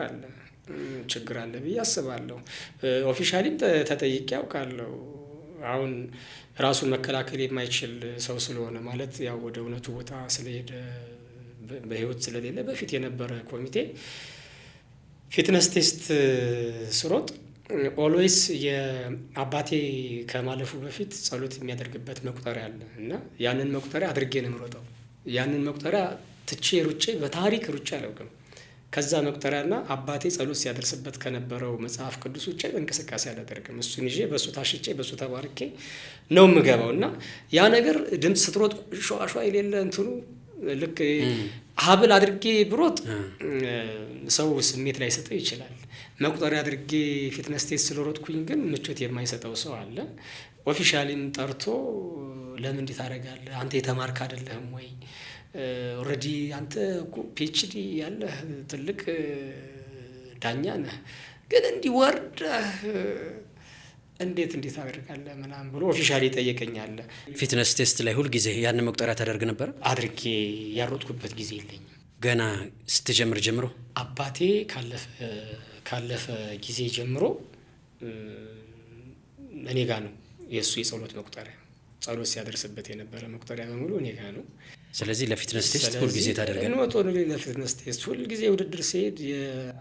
Speaker 1: አለ ብዬ አስባለሁ። ኦፊሻሊም ተጠይቄ ያውቃለሁ። አሁን ራሱን መከላከል የማይችል ሰው ስለሆነ ማለት ያው ወደ እውነቱ ቦታ ስለሄደ በህይወት ስለሌለ በፊት የነበረ ኮሚቴ ፊትነስ ቴስት ስሮጥ ኦልዌይስ የአባቴ ከማለፉ በፊት ጸሎት የሚያደርግበት መቁጠሪያ አለ እና ያንን መቁጠሪያ አድርጌ ነው የምሮጠው። ያንን መቁጠሪያ ትቼ ሩጬ በታሪክ ሩጬ አላውቅም። ከዛ መቁጠሪያና አባቴ ጸሎት ሲያደርስበት ከነበረው መጽሐፍ ቅዱስ ውጭ እንቅስቃሴ አላደርግም። እሱን ይዤ በእሱ ታሽጬ በእሱ ተባርኬ ነው የምገባው እና ያ ነገር ድምፅ ስትሮጥ ሸዋሸዋ የሌለ እንትኑ ልክ ሀብል አድርጌ ብሮጥ ሰው ስሜት ላይ ሰጠው ይችላል። መቁጠሪያ አድርጌ ፊትነስ ቴስት ስለሮጥኩኝ ግን ምቾት የማይሰጠው ሰው አለ። ኦፊሻሊም ጠርቶ ለምን እንዴት ታደርጋለህ? አንተ የተማርክ አይደለህም ወይ? ኦልሬዲ አንተ ፒኤችዲ ያለህ ትልቅ ዳኛ ነህ፣ ግን እንዲወርደህ እንዴት ታደርጋለህ ምናምን ብሎ ኦፊሻሊ ጠየቀኛል።
Speaker 2: ፊትነስ ቴስት ላይ ሁል ጊዜ ያንን መቁጠሪያ ታደርግ ነበር?
Speaker 1: አድርጌ ያሮጥኩበት ጊዜ የለኝም።
Speaker 2: ገና ስትጀምር ጀምሮ
Speaker 1: አባቴ ካለፈ ጊዜ ጀምሮ እኔ ጋ ነው የእሱ የጸሎት መቁጠሪያ፣ ጸሎት ሲያደርስበት የነበረ መቁጠሪያ በሙሉ እኔ ጋ ነው።
Speaker 2: ስለዚህ ለፊትነስ ቴስት ሁል ጊዜ ታደርጋለህ?
Speaker 1: ለፊትነስ ቴስት ሁል ጊዜ ውድድር ሲሄድ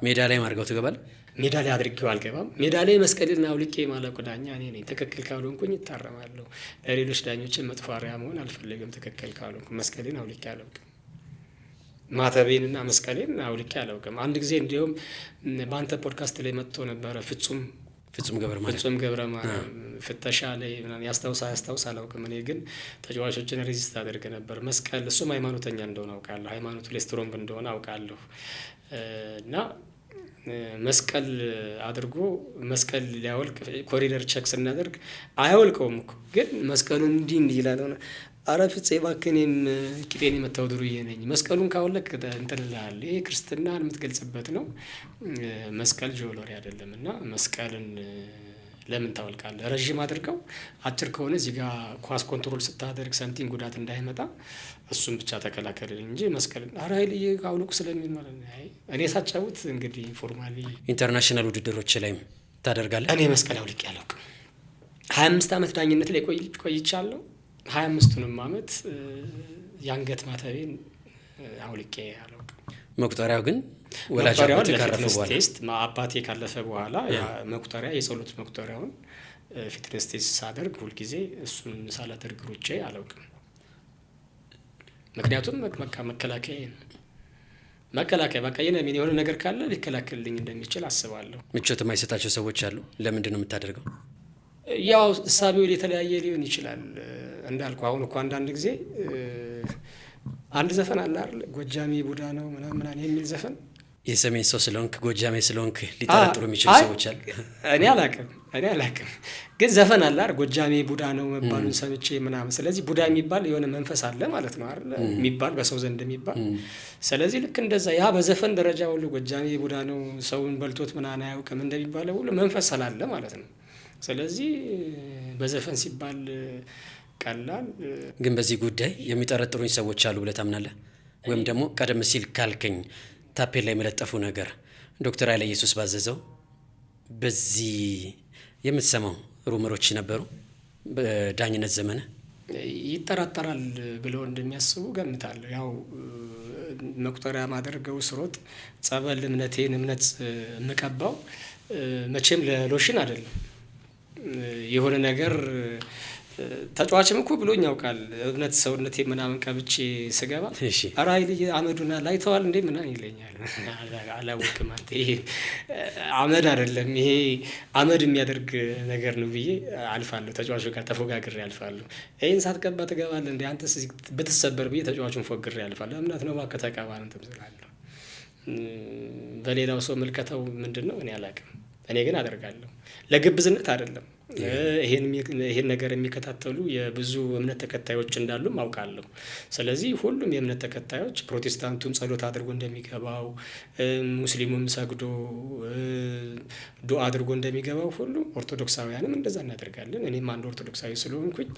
Speaker 2: ሜዳ ላይ ማድረገው ትገባለህ?
Speaker 1: ሜዳ ላይ አድርጌው አልገባም። ሜዳ ላይ መስቀልን አውልቄ ማለቁ ዳኛ እኔ ነኝ። ትክክል ካልሆንኩኝ እታረማለሁ። ለሌሎች ዳኞችን መጥፎ አርአያ መሆን አልፈልግም። ትክክል ካልሆንኩ መስቀልን አውልቄ አላውቅም። ማተቤንና መስቀሌን አውልቄ አላውቅም። አንድ ጊዜ እንዲሁም በአንተ ፖድካስት ላይ መጥቶ ነበረ ፍጹም ገብረ ማርያም ፍተሻ ላይ ያስታውስ አላውቅም። እኔ ግን ተጫዋቾችን ሬዚስት አደርግ ነበር። መስቀል እሱም ሃይማኖተኛ እንደሆነ አውቃለሁ፣ ሃይማኖቱ ላይ ስትሮንግ እንደሆነ አውቃለሁ እና መስቀል አድርጎ መስቀል ሊያወልቅ ኮሪደር ቸክ ስናደርግ አያወልቀውም እኮ ግን መስቀሉን እንዲህ ይላል። አረ ፍፄ እባክህ እኔም ቂጤን የመታው ድሩዬ ነኝ። መስቀሉን ካወለቅ እንትን እልሃለሁ። ይሄ ክርስትናን የምትገልጽበት ነው። መስቀል ጆሎሪ አይደለም እና መስቀልን ለምን ታወልቃለህ? ረዥም አድርገው፣ አጭር ከሆነ እዚህ ጋር ኳስ ኮንትሮል ስታደርግ ሰምቲንግ ጉዳት እንዳይመጣ እሱን ብቻ ተከላከልልኝ እንጂ መስቀልን አረ ኃይልዬ አውልቁ ስለሚል ማለት ነው። እኔ ሳጫውት እንግዲህ ፎርማሊ
Speaker 2: ኢንተርናሽናል ውድድሮች ላይም ታደርጋለህ?
Speaker 1: እኔ መስቀል አውልቄ አላውቅም። 25 ዓመት ዳኝነት ላይ ቆይቻለሁ። 25ቱንም ዓመት የአንገት ማተቤን አውልቄ አላውቅም።
Speaker 2: መቁጠሪያው ግን ወላጅ አባቴ ካለፈ በኋላ
Speaker 1: ቴስት አባቴ ካለፈ በኋላ መቁጠሪያ የጸሎት መቁጠሪያውን ፊትነስ ቴስት ሳደርግ ሁልጊዜ እሱን ሳላደርግ ሩጬ አላውቅም። ምክንያቱም መከላከያ በቃ የሆነ ነገር ካለ ሊከላከልልኝ እንደሚችል አስባለሁ።
Speaker 2: ምቾት የማይሰጣቸው ሰዎች አሉ። ለምንድን ነው የምታደርገው?
Speaker 1: ያው እሳቤው የተለያየ ሊሆን ይችላል። እንዳልኩ አሁን እኮ አንዳንድ ጊዜ አንድ ዘፈን አለ አይደል? ጎጃሜ ቡዳ ነው ምናምን የሚል ዘፈን።
Speaker 2: የሰሜን ሰው ስለሆንክ ጎጃሜ ስለሆንክ ሊጠረጥሩ የሚችሉ ሰዎች አሉ።
Speaker 1: እኔ አላቅም ግን ዘፈን አለ አይደል? ጎጃሜ ቡዳ ነው መባሉን ሰምቼ ምናምን። ስለዚህ ቡዳ የሚባል የሆነ መንፈስ አለ ማለት ነው አይደል? የሚባል በሰው ዘንድ የሚባል። ስለዚህ ልክ እንደዛ ያ በዘፈን ደረጃ ሁሉ ጎጃሜ ቡዳ ነው ሰውን በልቶት ምናምን አያውቅም እንደሚባለው ሁሉ መንፈስ ስላለ ማለት ነው። ስለዚህ በዘፈን ሲባል ቀላል።
Speaker 2: ግን በዚህ ጉዳይ የሚጠረጥሩኝ ሰዎች አሉ ብለህ ታምናለህ? ወይም ደግሞ ቀደም ሲል ካልከኝ ታፔል ላይ የመለጠፉ ነገር ዶክተር ኃይለ ኢየሱስ ባዘዘው በዚህ የምትሰማው ሩመሮች ነበሩ? በዳኝነት ዘመነ
Speaker 1: ይጠራጠራል ብለው እንደሚያስቡ ገምታለሁ። ያው መቁጠሪያ ማደርገው ስሮጥ ጸበል እምነት የምቀባው መቼም ለሎሽን አይደለም። የሆነ ነገር ተጫዋችም እኮ ብሎኝ ያውቃል። እምነት ሰውነቴ ምናምን ቀብቼ ስገባ ኧረ ኃይልዬ አመዱና ላይተዋል እንዴ ምናምን ይለኛል። አላወቅም አንተ ይሄ አመድ አይደለም ይሄ አመድ የሚያደርግ ነገር ነው ብዬ አልፋለሁ። ተጫዋቹ ጋር ተፎጋግሬ አልፋለሁ። ይሄን ሳትቀባ ትገባለህ እንዴ አንተ ብትሰበር ብዬ ተጫዋቹን ፎግሬ አልፋለሁ። እምነት ነው እባክህ ተቀባ እንትን ስላለሁ። በሌላው ሰው ምልከታው ምንድን ነው እኔ አላውቅም። እኔ ግን አደርጋለሁ። ለግብዝነት አይደለም። ይሄን ነገር የሚከታተሉ የብዙ እምነት ተከታዮች እንዳሉም አውቃለሁ። ስለዚህ ሁሉም የእምነት ተከታዮች ፕሮቴስታንቱም ጸሎት አድርጎ እንደሚገባው፣ ሙስሊሙም ሰግዶ ዱዓ አድርጎ እንደሚገባው ሁሉ ኦርቶዶክሳውያንም እንደዛ እናደርጋለን። እኔም አንድ ኦርቶዶክሳዊ ስለሆንኩኝ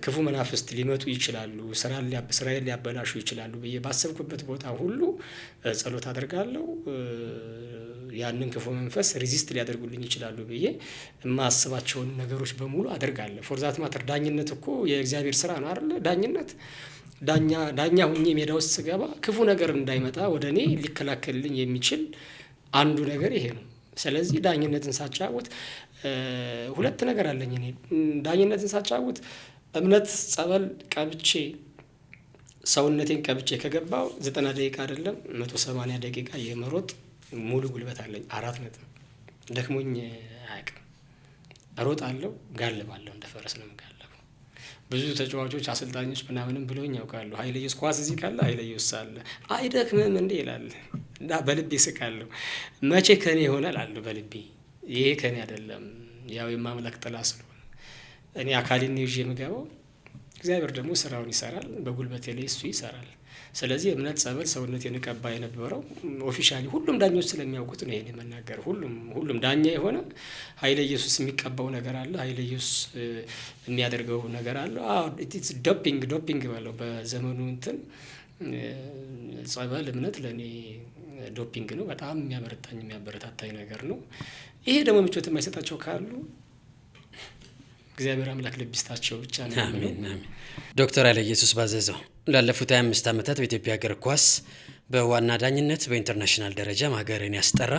Speaker 1: ክፉ መናፍስት ሊመጡ ይችላሉ፣ ስራዬን ሊያበላሹ ይችላሉ ብዬ ባሰብኩበት ቦታ ሁሉ ጸሎት አደርጋለሁ። ያንን ክፉ መንፈስ ሪዚስት ሊያደርጉልኝ ይችላሉ ብዬ የማስባቸውን ነገሮች በሙሉ አደርጋለሁ። ፎርዛት ማተር ዳኝነት እኮ የእግዚአብሔር ስራ ነው አይደለ? ዳኝነት ዳኛ ሁኜ ሜዳ ውስጥ ስገባ ክፉ ነገር እንዳይመጣ ወደ እኔ ሊከላከልልኝ የሚችል አንዱ ነገር ይሄ ነው። ስለዚህ ዳኝነትን ሳጫውት ሁለት ነገር አለኝ እኔ ዳኝነትን ሳጫውት እምነት ጸበል ቀብቼ ሰውነቴን ቀብቼ ከገባው 90 ደቂቃ አይደለም 180 ደቂቃ የመሮጥ ሙሉ ጉልበት አለኝ። 4 ነጥብ ደክሞኝ አያውቅም። እሮጣለሁ፣ ጋልባለሁ፣ እንደ ፈረስ ነው የምጋልበው። ብዙ ተጫዋቾች አሰልጣኞች ምናምንም ብለውኝ ያውቃሉ። ኃይለ ኢየሱስ ኳስ እዚህ ካለ ኃይለ ኢየሱስ አለ አይደክምም እንዴ ይላል እና በልቤ ስቃለሁ። መቼ ከኔ ይሆናል አሉ በልቤ። ይሄ ከኔ አይደለም፣ ያው የማምላክ ጥላ ስለሆነ እኔ አካሌን ይዤ የምገባው እግዚአብሔር ደግሞ ስራውን ይሰራል፣ በጉልበቴ ላይ እሱ ይሰራል። ስለዚህ እምነት ጸበል ሰውነቴን ቀባ የነበረው ኦፊሻሊ ሁሉም ዳኞች ስለሚያውቁት ነው ይሄን የምናገረው። ሁሉም ዳኛ የሆነ ኃይለ ኢየሱስ የሚቀባው ነገር አለ፣ ኃይለ ኢየሱስ የሚያደርገው ነገር አለ። ኢትስ ዶፒንግ ባለው በዘመኑ እንትን ጸበል እምነት ለእኔ ዶፒንግ ነው። በጣም የሚያበረታታኝ ነገር ነው። ይሄ ደግሞ ምቾት የማይሰጣቸው ካሉ እግዚአብሔር አምላክ ልብ ይስጣቸው ብቻ ነው።
Speaker 2: አሜን አሜን። ዶክተር ኃይለ ኢየሱስ ባዘዘው ላለፉት 25 ዓመታት በኢትዮጵያ እግር ኳስ በዋና ዳኝነት በኢንተርናሽናል ደረጃ ሀገርን ያስጠራ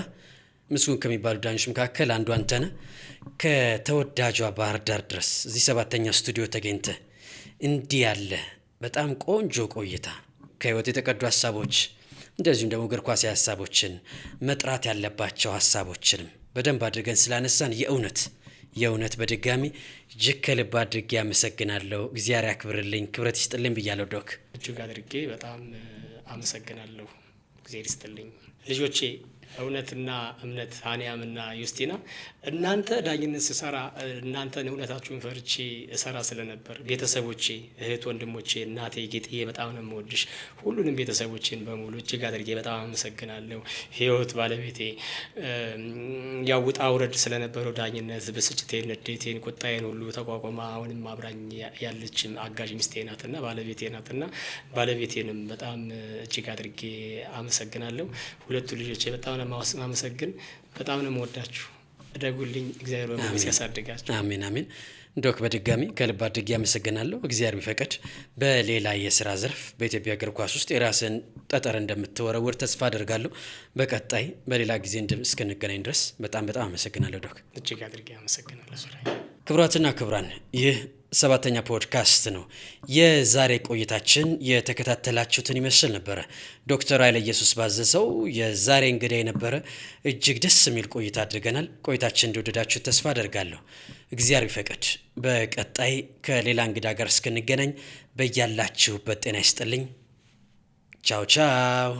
Speaker 2: ምስጉን ከሚባሉ ዳኞች መካከል አንዱ አንተ ነህ። ከተወዳጇ ባህር ዳር ድረስ እዚህ 7ኛ ስቱዲዮ ተገኝተ እንዲህ ያለ በጣም ቆንጆ ቆይታ ከህይወት የተቀዱ ሀሳቦች እንደዚሁም ደግሞ እግር ኳስ ሀሳቦችን መጥራት ያለባቸው ሀሳቦችንም በደንብ አድርገን ስላነሳን የእውነት በድጋሚ እጅግ ከልብ አድርጌ አመሰግናለሁ። እግዚአብሔር ያክብርልኝ፣ ክብረት ይስጥልኝ ብያለሁ። ዶክ
Speaker 1: እጅግ አድርጌ በጣም አመሰግናለሁ። እግዚአብሔር ይስጥልኝ ልጆቼ። እውነትና እምነት ሀኒያምና ዩስቲና እናንተ ዳኝነት ስሰራ እናንተን እውነታችሁን ፈርቼ እሰራ ስለነበር ቤተሰቦቼ፣ እህት ወንድሞቼ፣ እናቴ ጌጥዬ በጣም ነው የምወድሽ። ሁሉንም ቤተሰቦቼን በሙሉ እጅግ አድርጌ በጣም አመሰግናለሁ። ህይወት ባለቤቴ ያው ውጣ ውረድ ስለነበረው ዳኝነት ብስጭቴን፣ ንዴቴን፣ ቁጣዬን ሁሉ ተቋቁማ አሁንም አብራኝ ያለች አጋዥ ሚስቴ ናትና ባለቤቴ ናትና ባለቤቴንም በጣም እጅግ አድርጌ አመሰግናለሁ። ሁለቱ ልጆቼ በጣም ነው ማመሰግን። በጣም ነው የምወዳችሁ። እደጉልኝ። እግዚአብሔር በመንግስት ያሳድጋችሁ።
Speaker 2: አሜን አሜን። ዶክ በድጋሚ ከልብ አድርጌ አመሰግናለሁ። እግዚአብሔር ቢፈቅድ በሌላ የስራ ዘርፍ በኢትዮጵያ እግር ኳስ ውስጥ የራስን ጠጠር እንደምትወረውር ተስፋ አደርጋለሁ። በቀጣይ በሌላ ጊዜ እስክንገናኝ ድረስ በጣም አመሰግናለሁ ዶክ።
Speaker 1: እጅግ አድርጌ አመሰግናለሁ።
Speaker 2: ክቡራትና ክቡራን ይህ 7ኛ ፖድካስት ነው። የዛሬ ቆይታችን የተከታተላችሁትን ይመስል ነበረ። ዶክተር ኃይለ ኢየሱስ ባዘዘው የዛሬ እንግዳ የነበረ እጅግ ደስ የሚል ቆይታ አድርገናል። ቆይታችን እንደወደዳችሁ ተስፋ አደርጋለሁ። እግዚአብሔር ይፈቅድ በቀጣይ ከሌላ እንግዳ ጋር እስክንገናኝ በያላችሁበት ጤና ይስጥልኝ። ቻው ቻው።